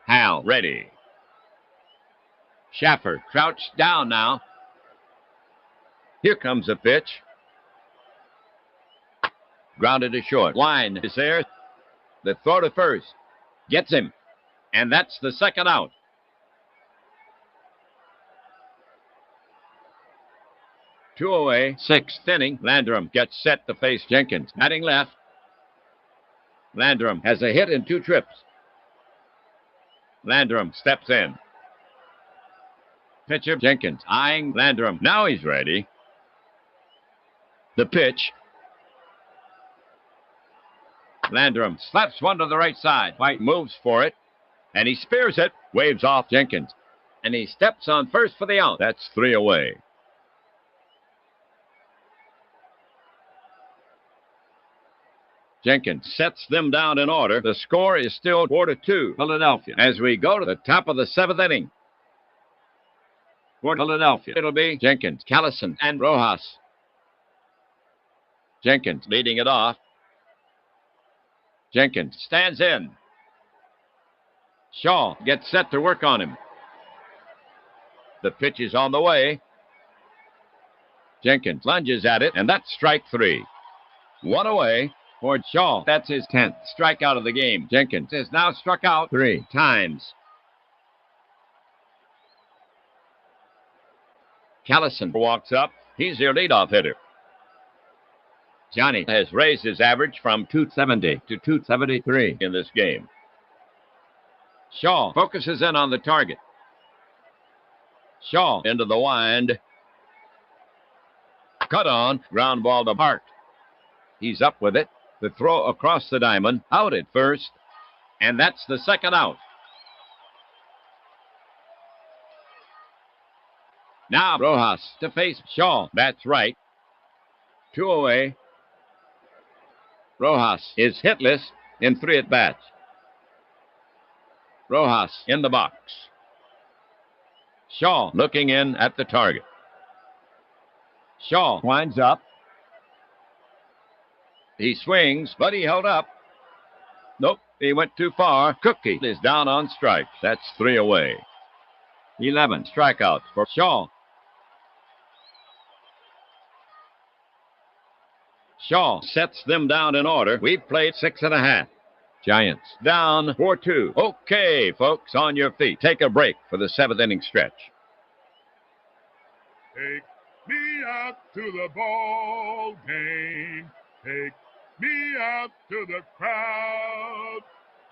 Hal ready. Schaffer crouched down now. Here comes a pitch. Grounded to short. Line is there. The throw to first. Gets him. And that's the second out. Two away, sixth inning. Landrum gets set to face Jenkins. Batting left. Landrum has a hit in 2 trips. Landrum steps in. Pitcher Jenkins eyeing Landrum. Now he's ready. The pitch. Landrum slaps one to the right side. White moves for it, and he spears it. Waves off Jenkins, and he steps on first for the out. That's 3 away. Jenkins sets them down in order. The score is still 4-2, Philadelphia. As we go to the top of the 7th inning. For Philadelphia, it'll be Jenkins, Callison, and Rojas. Jenkins leading it off. Jenkins stands in. Shaw gets set to work on him. The pitch is on the way. Jenkins lunges at it, and that's strike 3. 1 away for Shaw. That's his 10th strikeout of the game. Jenkins has now struck out 3 times. Callison walks up. He's their leadoff hitter. Johnny has raised his average from .270 to .273 in this game. Shaw focuses in on the target. Shaw into the wind. Cut on. Ground ball to Hart. He's up with it. The throw across the diamond. Out at first. And that's the second out. Now Rojas to face Shaw. That's right. 2 away. Rojas is hitless in 3 at-bats. Rojas in the box. Shaw looking in at the target. Shaw winds up. He swings, but he held up. Nope, he went too far. Cookie is down on strikes. That's 3 away. 11 strikeouts for Shaw. Shaw sets them down in order. We've played 6.5. Giants down 4-2. Okay, folks, on your feet. Take a break for the 7th inning stretch. Take me out to the ball game. Take me out to the crowd.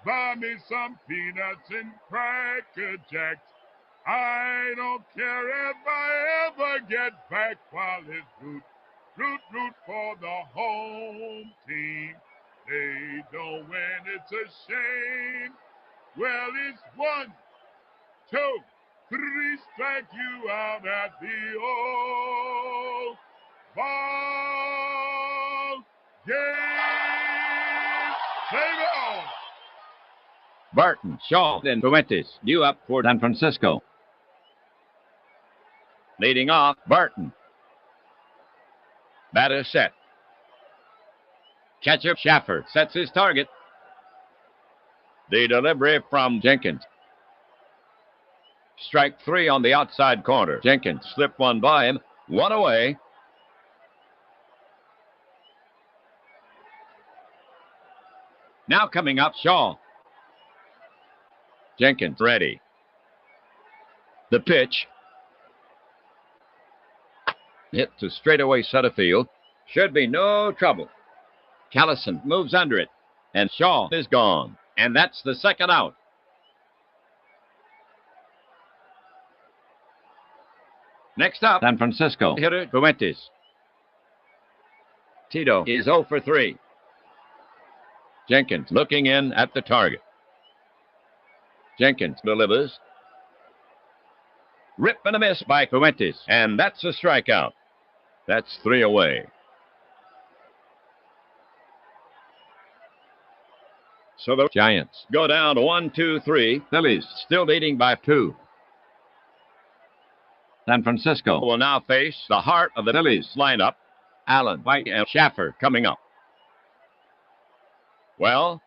Buy me some peanuts and Cracker Jacks. I don't care if I ever get back while it's root for the home team. They don't win, it's a shame. Well, it's 1, 2, 3, strike you out at the old ball game. Play on. Barton, Shaw, and Fuentes due up for San Francisco. Leading off, Barton. Batter set. Catcher Schaffer sets his target. The delivery from Jenkins. Strike 3 on the outside corner. Jenkins slipped one by him. 1 away. Now coming up, Shaw. Jenkins ready. The pitch. Hit to straightaway center field. Should be no trouble. Callison moves under it, and Shaw is gone. And that's the second out. Next up, San Francisco hitter Fuentes. Tito is 0 for 3. Jenkins looking in at the target. Jenkins delivers. Rip and a miss by Fuentes, and that's a strikeout. That's 3 away. So the Giants go down 1-2-3. Phillies still leading by 2. San Francisco will now face the heart of the Phillies lineup. Allen, White, and Schaffer coming up. Well,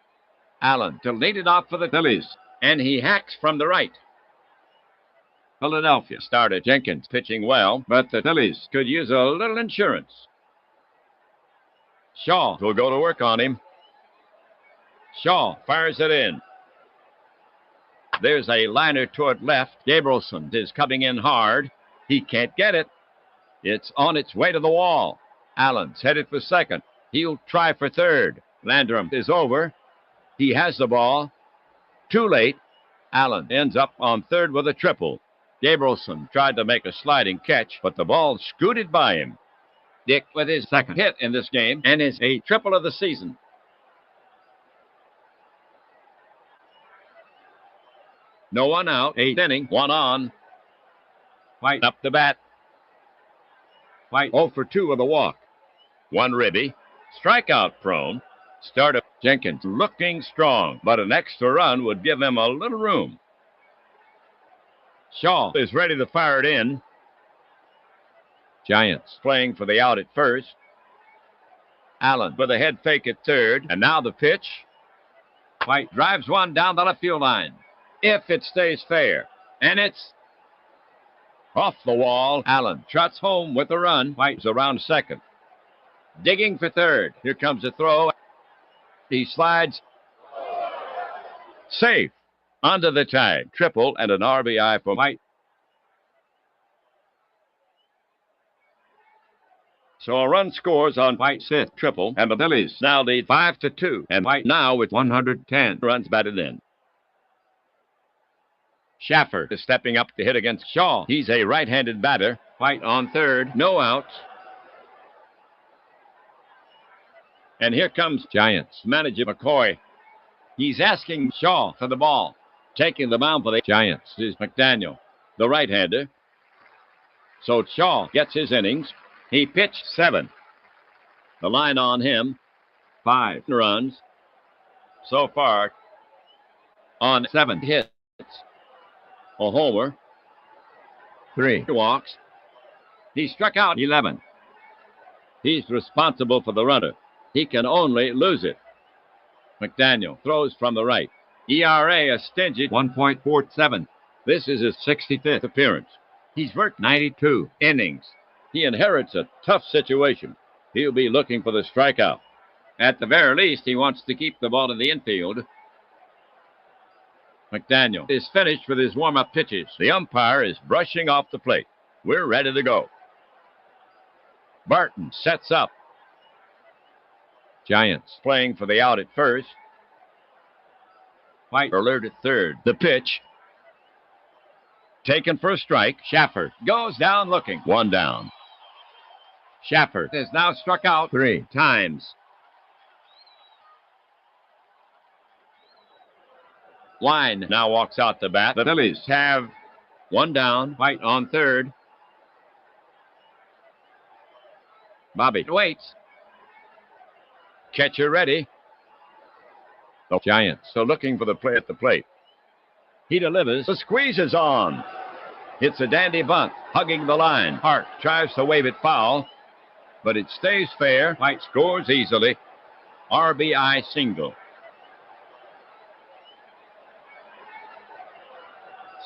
Allen to lead it off for the Phillies, and he hacks from the right. Philadelphia started Jenkins pitching well, but the Phillies could use a little insurance. Shaw will go to work on him. Shaw fires it in. There's a liner toward left. Gabrielson is coming in hard. He can't get it. It's on its way to the wall. Allen's headed for second. He'll try for third. Landrum is over. He has the ball. Too late. Allen ends up on third with a triple. Gabrielson tried to make a sliding catch, but the ball scooted by him. Dick with his second hit in this game and is a triple of the season. No one out. 8th inning. 1 on. White up the bat. White 0 for 2 with a walk. 1 ribby. Strikeout prone. Start of Jenkins looking strong, but an extra run would give him a little room. Shaw is ready to fire it in. Giants playing for the out at first. Allen with a head fake at third, and now the pitch. White drives one down the left field line. If it stays fair, and it's off the wall. Allen trots home with a run. White's around second. Digging for third. Here comes the throw. He slides. Safe. Under the tag. Triple and an RBI for White. So a run scores on White's 5th triple, and the Phillies now lead 5-2, and White now with 110 runs batted in. Schaffer is stepping up to hit against Shaw. He's a right-handed batter. White on third. No outs. And here comes Giants manager McCoy. He's asking Shaw for the ball. Taking the mound for the Giants is McDaniel, the right-hander. So Shaw gets his innings. He pitched 7. The line on him, 5 runs so far on 7 hits. A homer, 3 walks. He struck out 11. He's responsible for the runner. He can only lose it. McDaniel throws from the right. ERA a stingy 1.47. This is his 65th appearance. He's worked 92 innings. He inherits a tough situation. He'll be looking for the strikeout. At the very least, he wants to keep the ball in the infield. McDaniel is finished with his warm-up pitches. The umpire is brushing off the plate. We're ready to go. Barton sets up. Giants playing for the out at first. White alert at third. The pitch. Taken for a strike. Schaffer goes down looking. 1 down. Schaffer is now struck out 3 times. Line now walks out to bat. The Phillies have 1 down. White on third. Bobby waits. Catcher ready. The Giants are looking for the play at the plate. He delivers. The squeeze is on. It's a dandy bunt, hugging the line. Hart tries to wave it foul, but it stays fair. White scores easily. RBI single.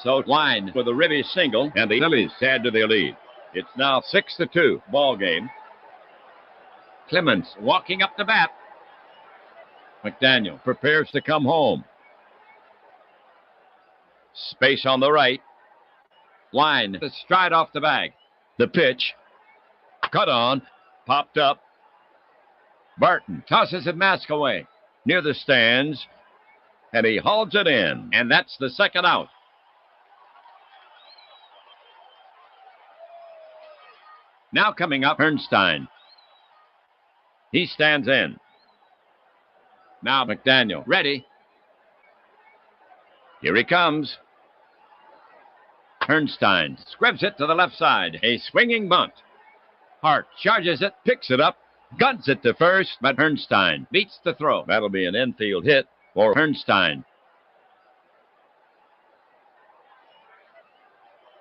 So line with a ribby single, and the Phillies add to their lead. It's now 6-2 ball game. Clemens walking up the bat. McDaniel prepares to come home. Space on the right. Line the stride off the bag. The pitch. Cut on. Popped up. Barton tosses the mask away near the stands, and he hauls it in. And that's the second out. Now coming up, Bernstein. He stands in. Now McDaniel, ready. Here he comes. Bernstein squibs it to the left side. A swinging bunt. Hart charges it, picks it up, guns it to first, but Bernstein beats the throw. That'll be an infield hit for Bernstein.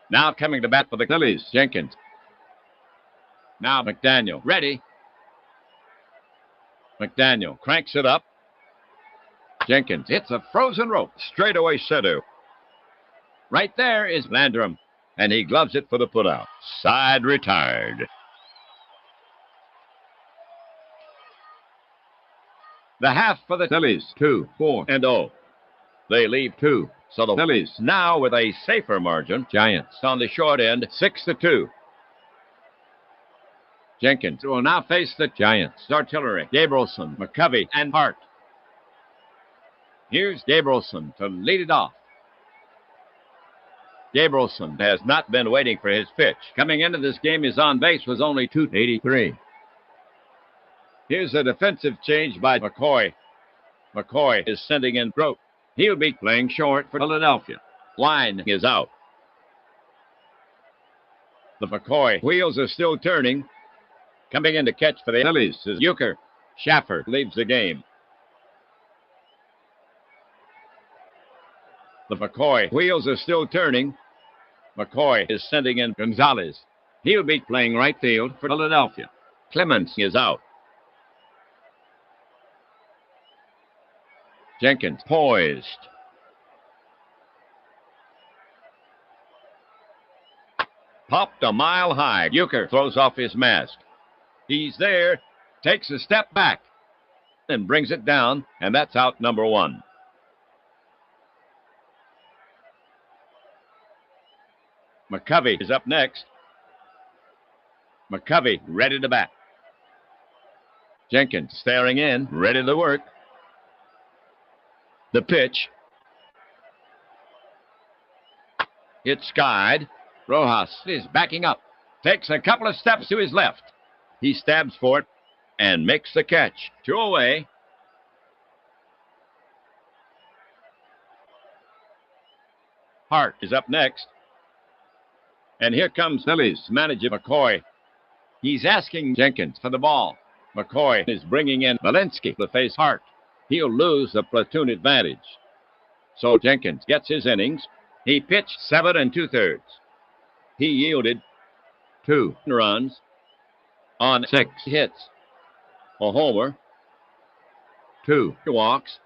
Now coming to bat for the Phillies, Jenkins. Now McDaniel, ready. McDaniel cranks it up. Jenkins hits a frozen rope. Straightaway center. Right there is Landrum, and he gloves it for the putout. Side retired. The half for the Phillies, 2-4-0. They leave 2. So the Phillies now with a safer margin. Giants on the short end, 6-2. Jenkins will now face the Giants. Artillery, Gabrielson, McCovey, and Hart. Here's Gabrielson to lead it off. Gabrielson has not been waiting for his pitch. Coming into this game, his on-base was only .283. Here's a defensive change by McCoy. McCoy is sending in Grote. He'll be playing short for Philadelphia. Line is out. The McCoy wheels are still turning. Coming in to catch for the Phillies is Euchre. Schaffer leaves the game. The McCoy wheels are still turning. McCoy is sending in Gonzalez. He'll be playing right field for Philadelphia. Clemens is out. Jenkins poised. Popped a mile high. Euchre throws off his mask. He's there, takes a step back, and brings it down, and that's out number 1. McCovey is up next. McCovey ready to bat. Jenkins staring in, ready to work. The pitch. It's skied. Rojas is backing up. Takes a couple of steps to his left. He stabs for it and makes the catch. 2 away. Hart is up next. And here comes Phillies manager McCoy. He's asking Jenkins for the ball. McCoy is bringing in Walensky to face Hart. He'll lose the platoon advantage. So Jenkins gets his innings. He pitched 7 2/3. He yielded 2 runs on 6 hits. A homer, 2 walks.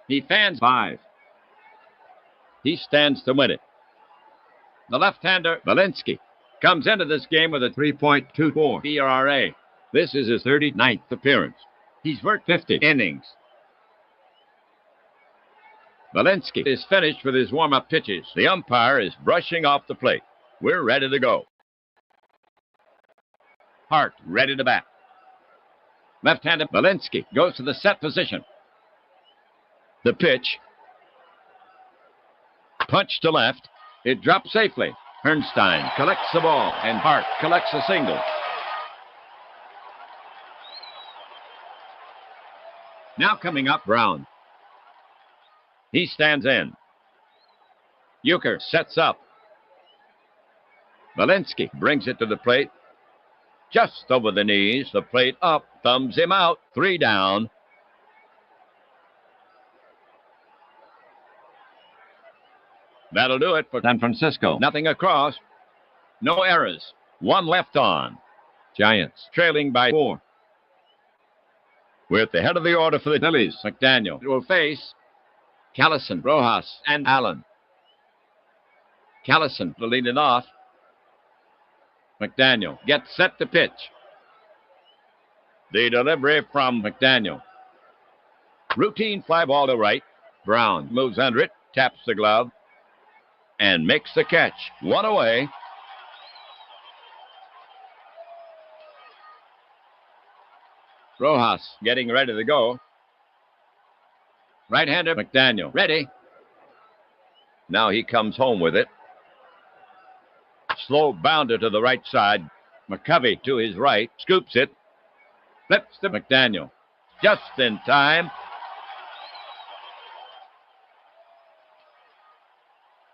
He fans 5. He stands to win it. The left-hander, Walensky, comes into this game with a 3.24 ERA. This is his 39th appearance. He's worked 50 innings. Walensky is finished with his warm-up pitches. The umpire is brushing off the plate. We're ready to go. Hart ready to bat. Left-handed Walensky goes to the set position. The pitch. Punch to left. It drops safely. Hernstein collects the ball, and Hart collects a single. Now coming up, Brown. He stands in. Euchre sets up. Walensky brings it to the plate. Just over the knees, the plate up, thumbs him out, 3 down. That'll do it for San Francisco. Nothing across. No errors. 1 left on. Giants trailing by 4. We're at the head of the order for the Phillies. McDaniel will face Callison, Rojas, and Allen. Callison to lead it off. McDaniel gets set to pitch. The delivery from McDaniel. Routine fly ball to right. Brown moves under it, taps the glove, and makes the catch. 1 away. Rojas getting ready to go. Right-hander McDaniel ready. Now he comes home with it. Slow bounder to the right side. McCovey to his right. Scoops it. Flips to McDaniel. Just in time.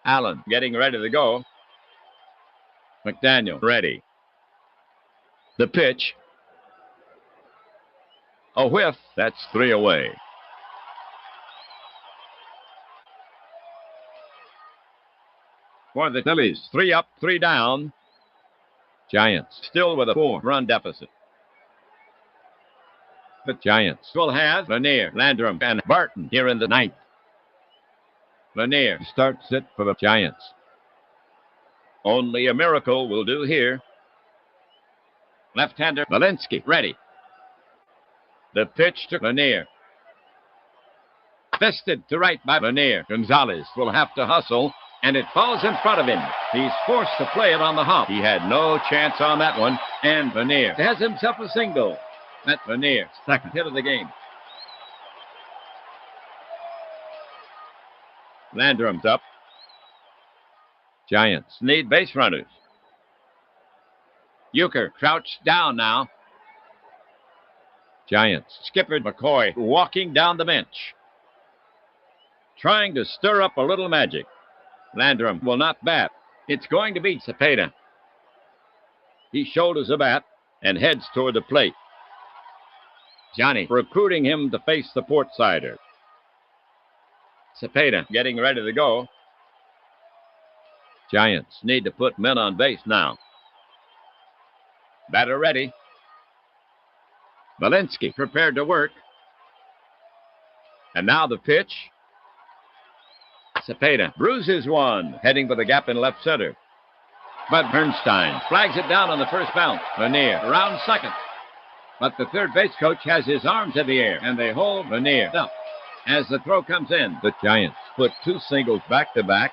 Allen getting ready to go. McDaniel ready. The pitch. A whiff. That's 3 away. For the Phillies, 3 up, 3 down. Giants still with a 4-run deficit. The Giants will have Lanier, Landrum, and Barton here in the ninth. Lanier starts it for the Giants. Only a miracle will do here. Left-hander Walensky ready. The pitch to Lanier. Fisted to right by Lanier. Gonzalez will have to hustle, and it falls in front of him. He's forced to play it on the hop. He had no chance on that one, and Lanier has himself a single. That's Lanier's second hit of the game. Landrum's up. Giants need base runners. Euchre crouched down now. Giants skipper McCoy walking down the bench, trying to stir up a little magic. Landrum will not bat. It's going to be Cepeda. He shoulders a bat and heads toward the plate. Johnny recruiting him to face the port sider. Cepeda getting ready to go. Giants need to put men on base now. Batter ready. Walensky prepared to work. And now the pitch. Cepeda bruises one, heading for the gap in left center. But Bernstein flags it down on the first bounce. Lanier around second. But the third base coach has his arms in the air, and they hold Lanier up. As the throw comes in, the Giants put two singles back-to-back.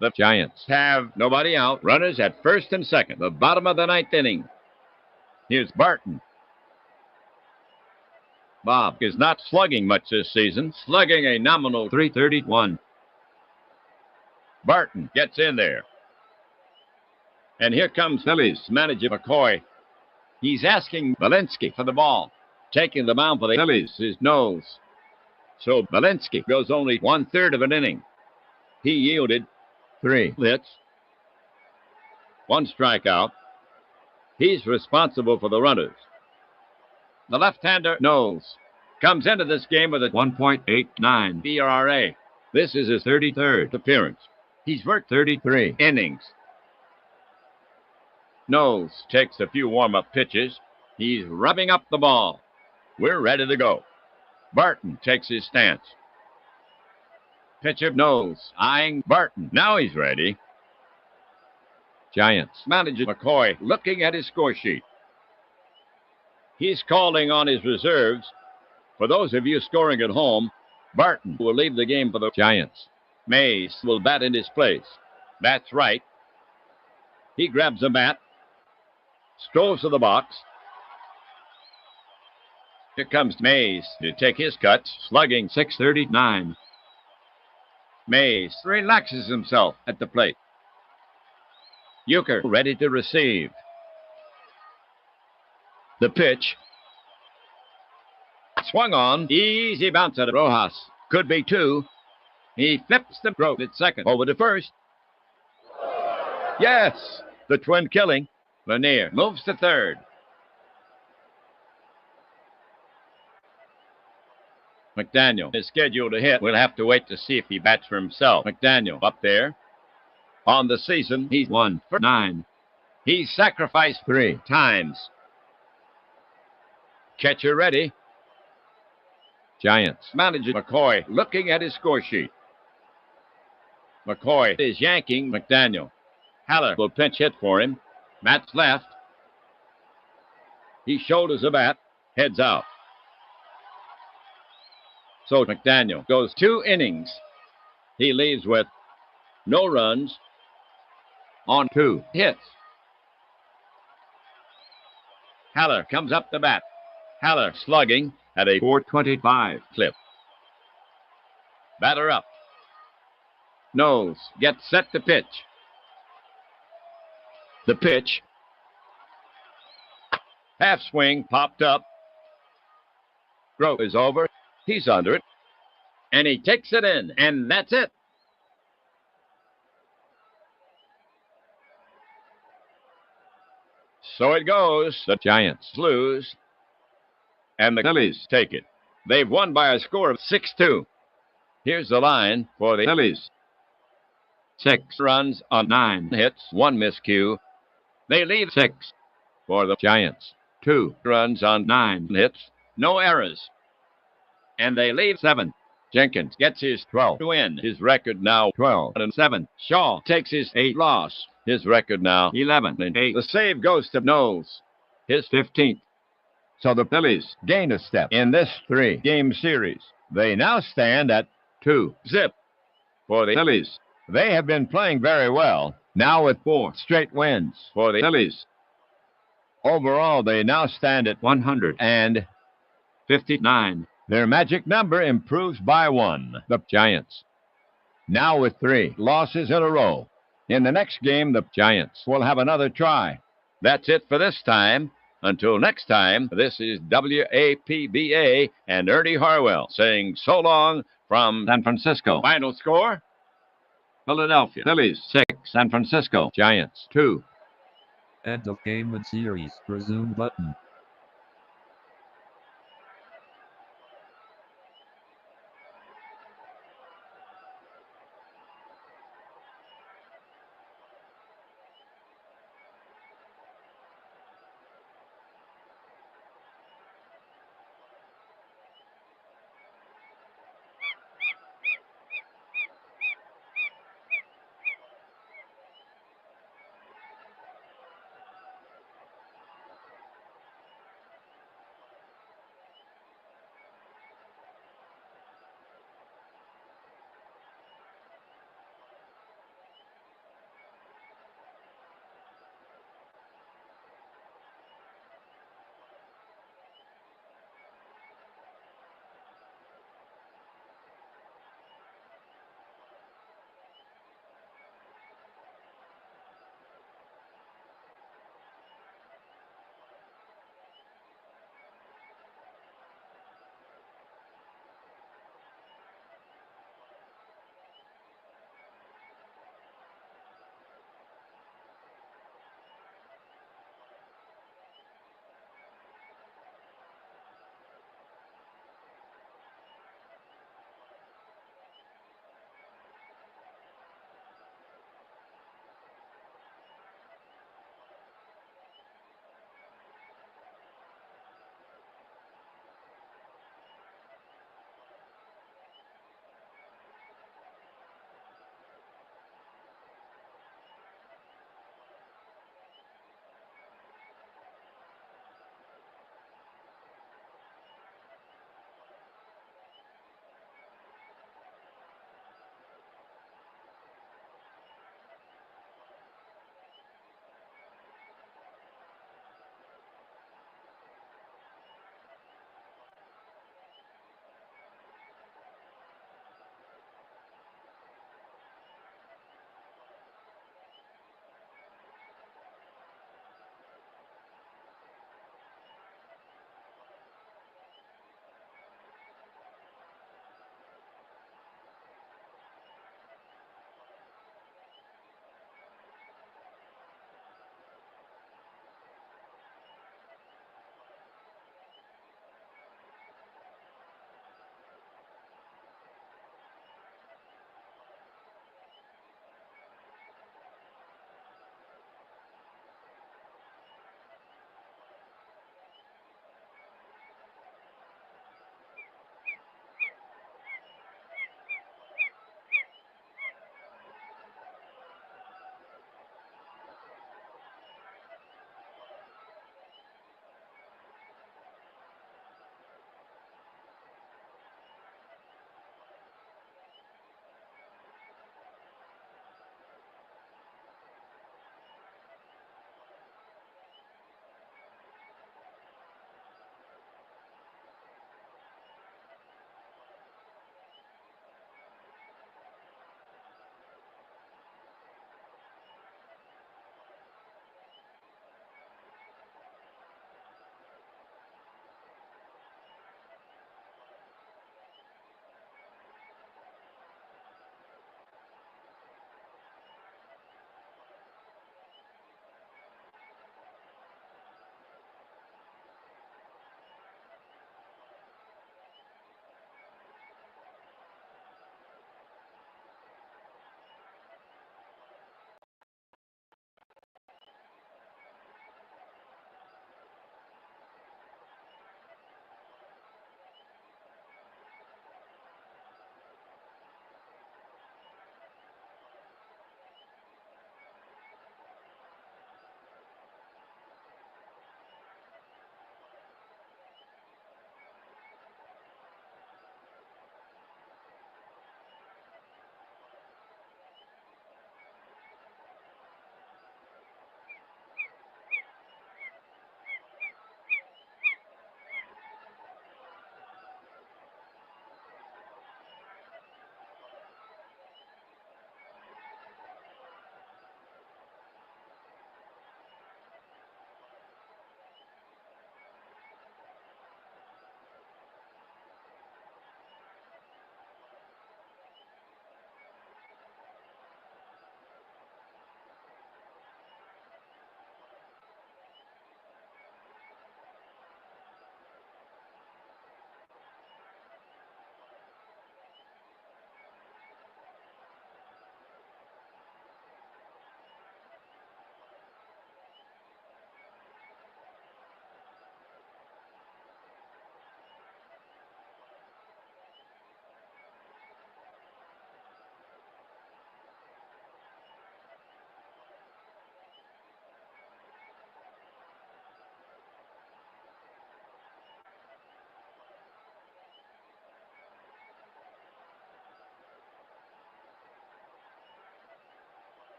The Giants have nobody out. Runners at first and second. The bottom of the ninth inning. Here's Barton. Bob is not slugging much this season. Slugging a nominal .331. Barton gets in there. And here comes Phillies manager McCoy. He's asking Walensky for the ball. Taking the mound for the Phillies is Knowles. So Walensky goes only 1/3 of an inning. He yielded 3 hits, 1 strikeout. He's responsible for the runners. The left-hander Knowles comes into this game with a 1.89 ERA. This is his 33rd appearance. He's worked 33 innings. Knowles takes a few warm-up pitches. He's rubbing up the ball. We're ready to go. Barton takes his stance. Pitcher Knowles eyeing Barton. Now he's ready. Giants manager McCoy looking at his score sheet. He's calling on his reserves. For those of you scoring at home, Barton will leave the game for the Giants. Mays will bat in his place. That's right. He grabs a bat, strolls to the box. Here comes Mays to take his cut, slugging .639. Mays relaxes himself at the plate. Euchre ready to receive. The pitch. Swung on. Easy bounce at Rojas. Could be 2. He flips the throw at second. Over to first. Yes! The twin killing. Lanier moves to third. McDaniel is scheduled to hit. We'll have to wait to see if he bats for himself. McDaniel up there. On the season, he's 1 for 9. He's sacrificed 3 times. Catcher ready. Giants manager McCoy looking at his score sheet. McCoy is yanking McDaniel. Haller will pinch hit for him. Matt's left. He shoulders a bat. Heads out. So McDaniel goes 2 innings. He leaves with no runs on 2 hits. Haller comes up the bat. Haller slugging at a .425 clip. Batter up. Knowles gets set to pitch. The pitch. Half swing popped up. Throw is over. He's under it. And he takes it in. And that's it. So it goes. The Giants lose. And the Phillies take it. They've won by a score of 6-2. Here's the line for the Phillies. 6 runs on 9 hits, 1 miscue. They lead 6 for the Giants. 2 runs on 9 hits, no errors. And they lead 7. Jenkins gets his 12th win. His record now 12-7. Shaw takes his 8th loss. His record now 11-8. The save goes to Knowles, his 15th. So the Phillies gain a step in this 3-game series. They now stand at 2-0 for the Phillies. They have been playing very well, now with 4 straight wins for the Phillies. Overall, they now stand at 159. Their magic number improves by 1. The Giants, now with 3 losses in a row. In the next game, the Giants will have another try. That's it for this time. Until next time, this is WAPBA and Ernie Harwell saying so long from San Francisco. Final score: Philadelphia Phillies 6, San Francisco Giants 2. End of game and series. Resume button.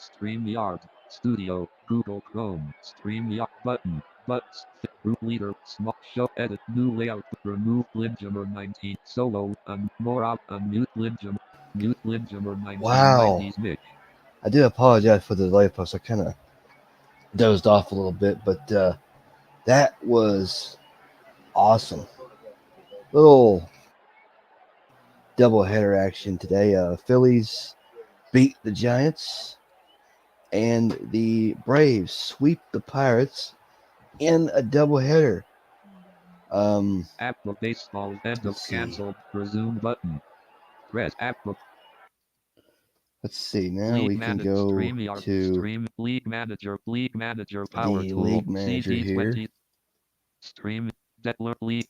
StreamYard. Studio. Google Chrome. StreamYard. Button. Buttons. Group leader. Small show. Edit. New layout. Remove Lindjammer 19. Solo. More out. Unmute Lindjammer. Mute Lindjammer 1990s Wow. Mitch. I do apologize for the delay, folks. I kind of dozed off a little bit, but that was awesome. Little doubleheader action today. Phillies beat the Giants, and the Braves sweep the Pirates in a doubleheader. APBA baseball end of Let's see. canceled. Resume button. Press APBA. Let's see. Now League we can Manager. go StreamYard. to Stream. League Manager. League Manager. Power the Tool. league manager here, CD20. Stream. Detler. League.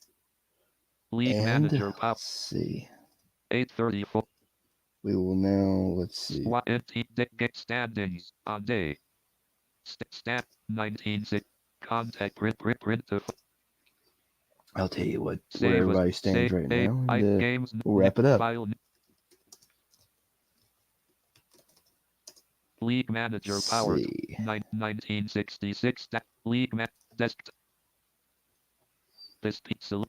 League and Manager. Power. let's see. 834. We will now. Let's see. Squat get standings on day. Stat 196. Contact print to I'll tell you what. Where save everybody stands right now, and games we'll wrap it up. file League Manager Let's Power see. 1966 League Desk this pixel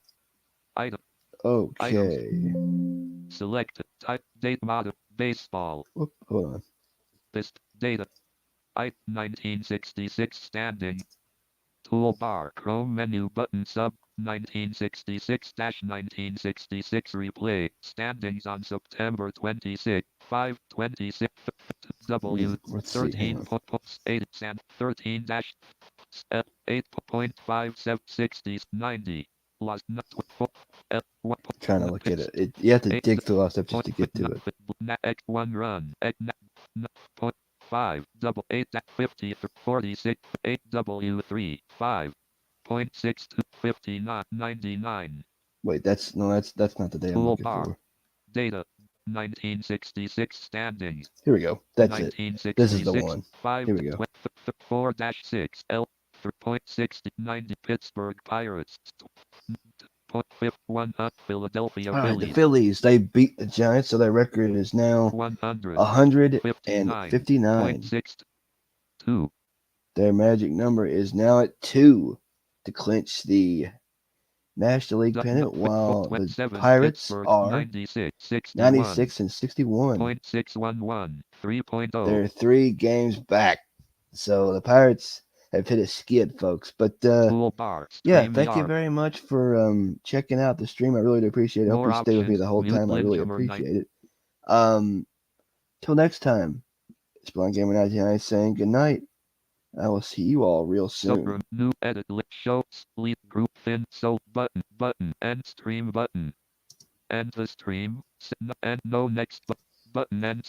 item items Okay. select type date model baseball Whoop, hold on. this data 1966 standing toolbar Chrome menu button sub 1966-1966 replay standings on September 26 5/26 W Let's see. 13.8 and 13 8.5760 90 last Trying to look at it. You have to dig through a lot of stuff just to get to it. 1 run 5 double 8 50 46 8 W3 5.6 59 99 Wait, that's not the day I'm looking toolbar for. data 1966 standings. Here we go. That's it. This is the one. 5 Here we go. 4-6 L 3.60 90 Pittsburgh Pirates. 1 Philadelphia All right, the Phillies. Phillies, they beat the Giants, so their record is now 159. 2. Their magic number is now at 2 to clinch the National League pennant, while the Pirates are 96 and 61. 0.611 3.0. They're 3 games back. So the Pirates have hit a skid, folks. But yeah, thank you very much for checking out the stream. I really do appreciate it. I hope you stay with me the whole time. I really appreciate it. Till next time, it's Blind Gamer 99 saying good night. I will see you all real soon. New edit show sleep group thin so button end stream button end the stream and no next button end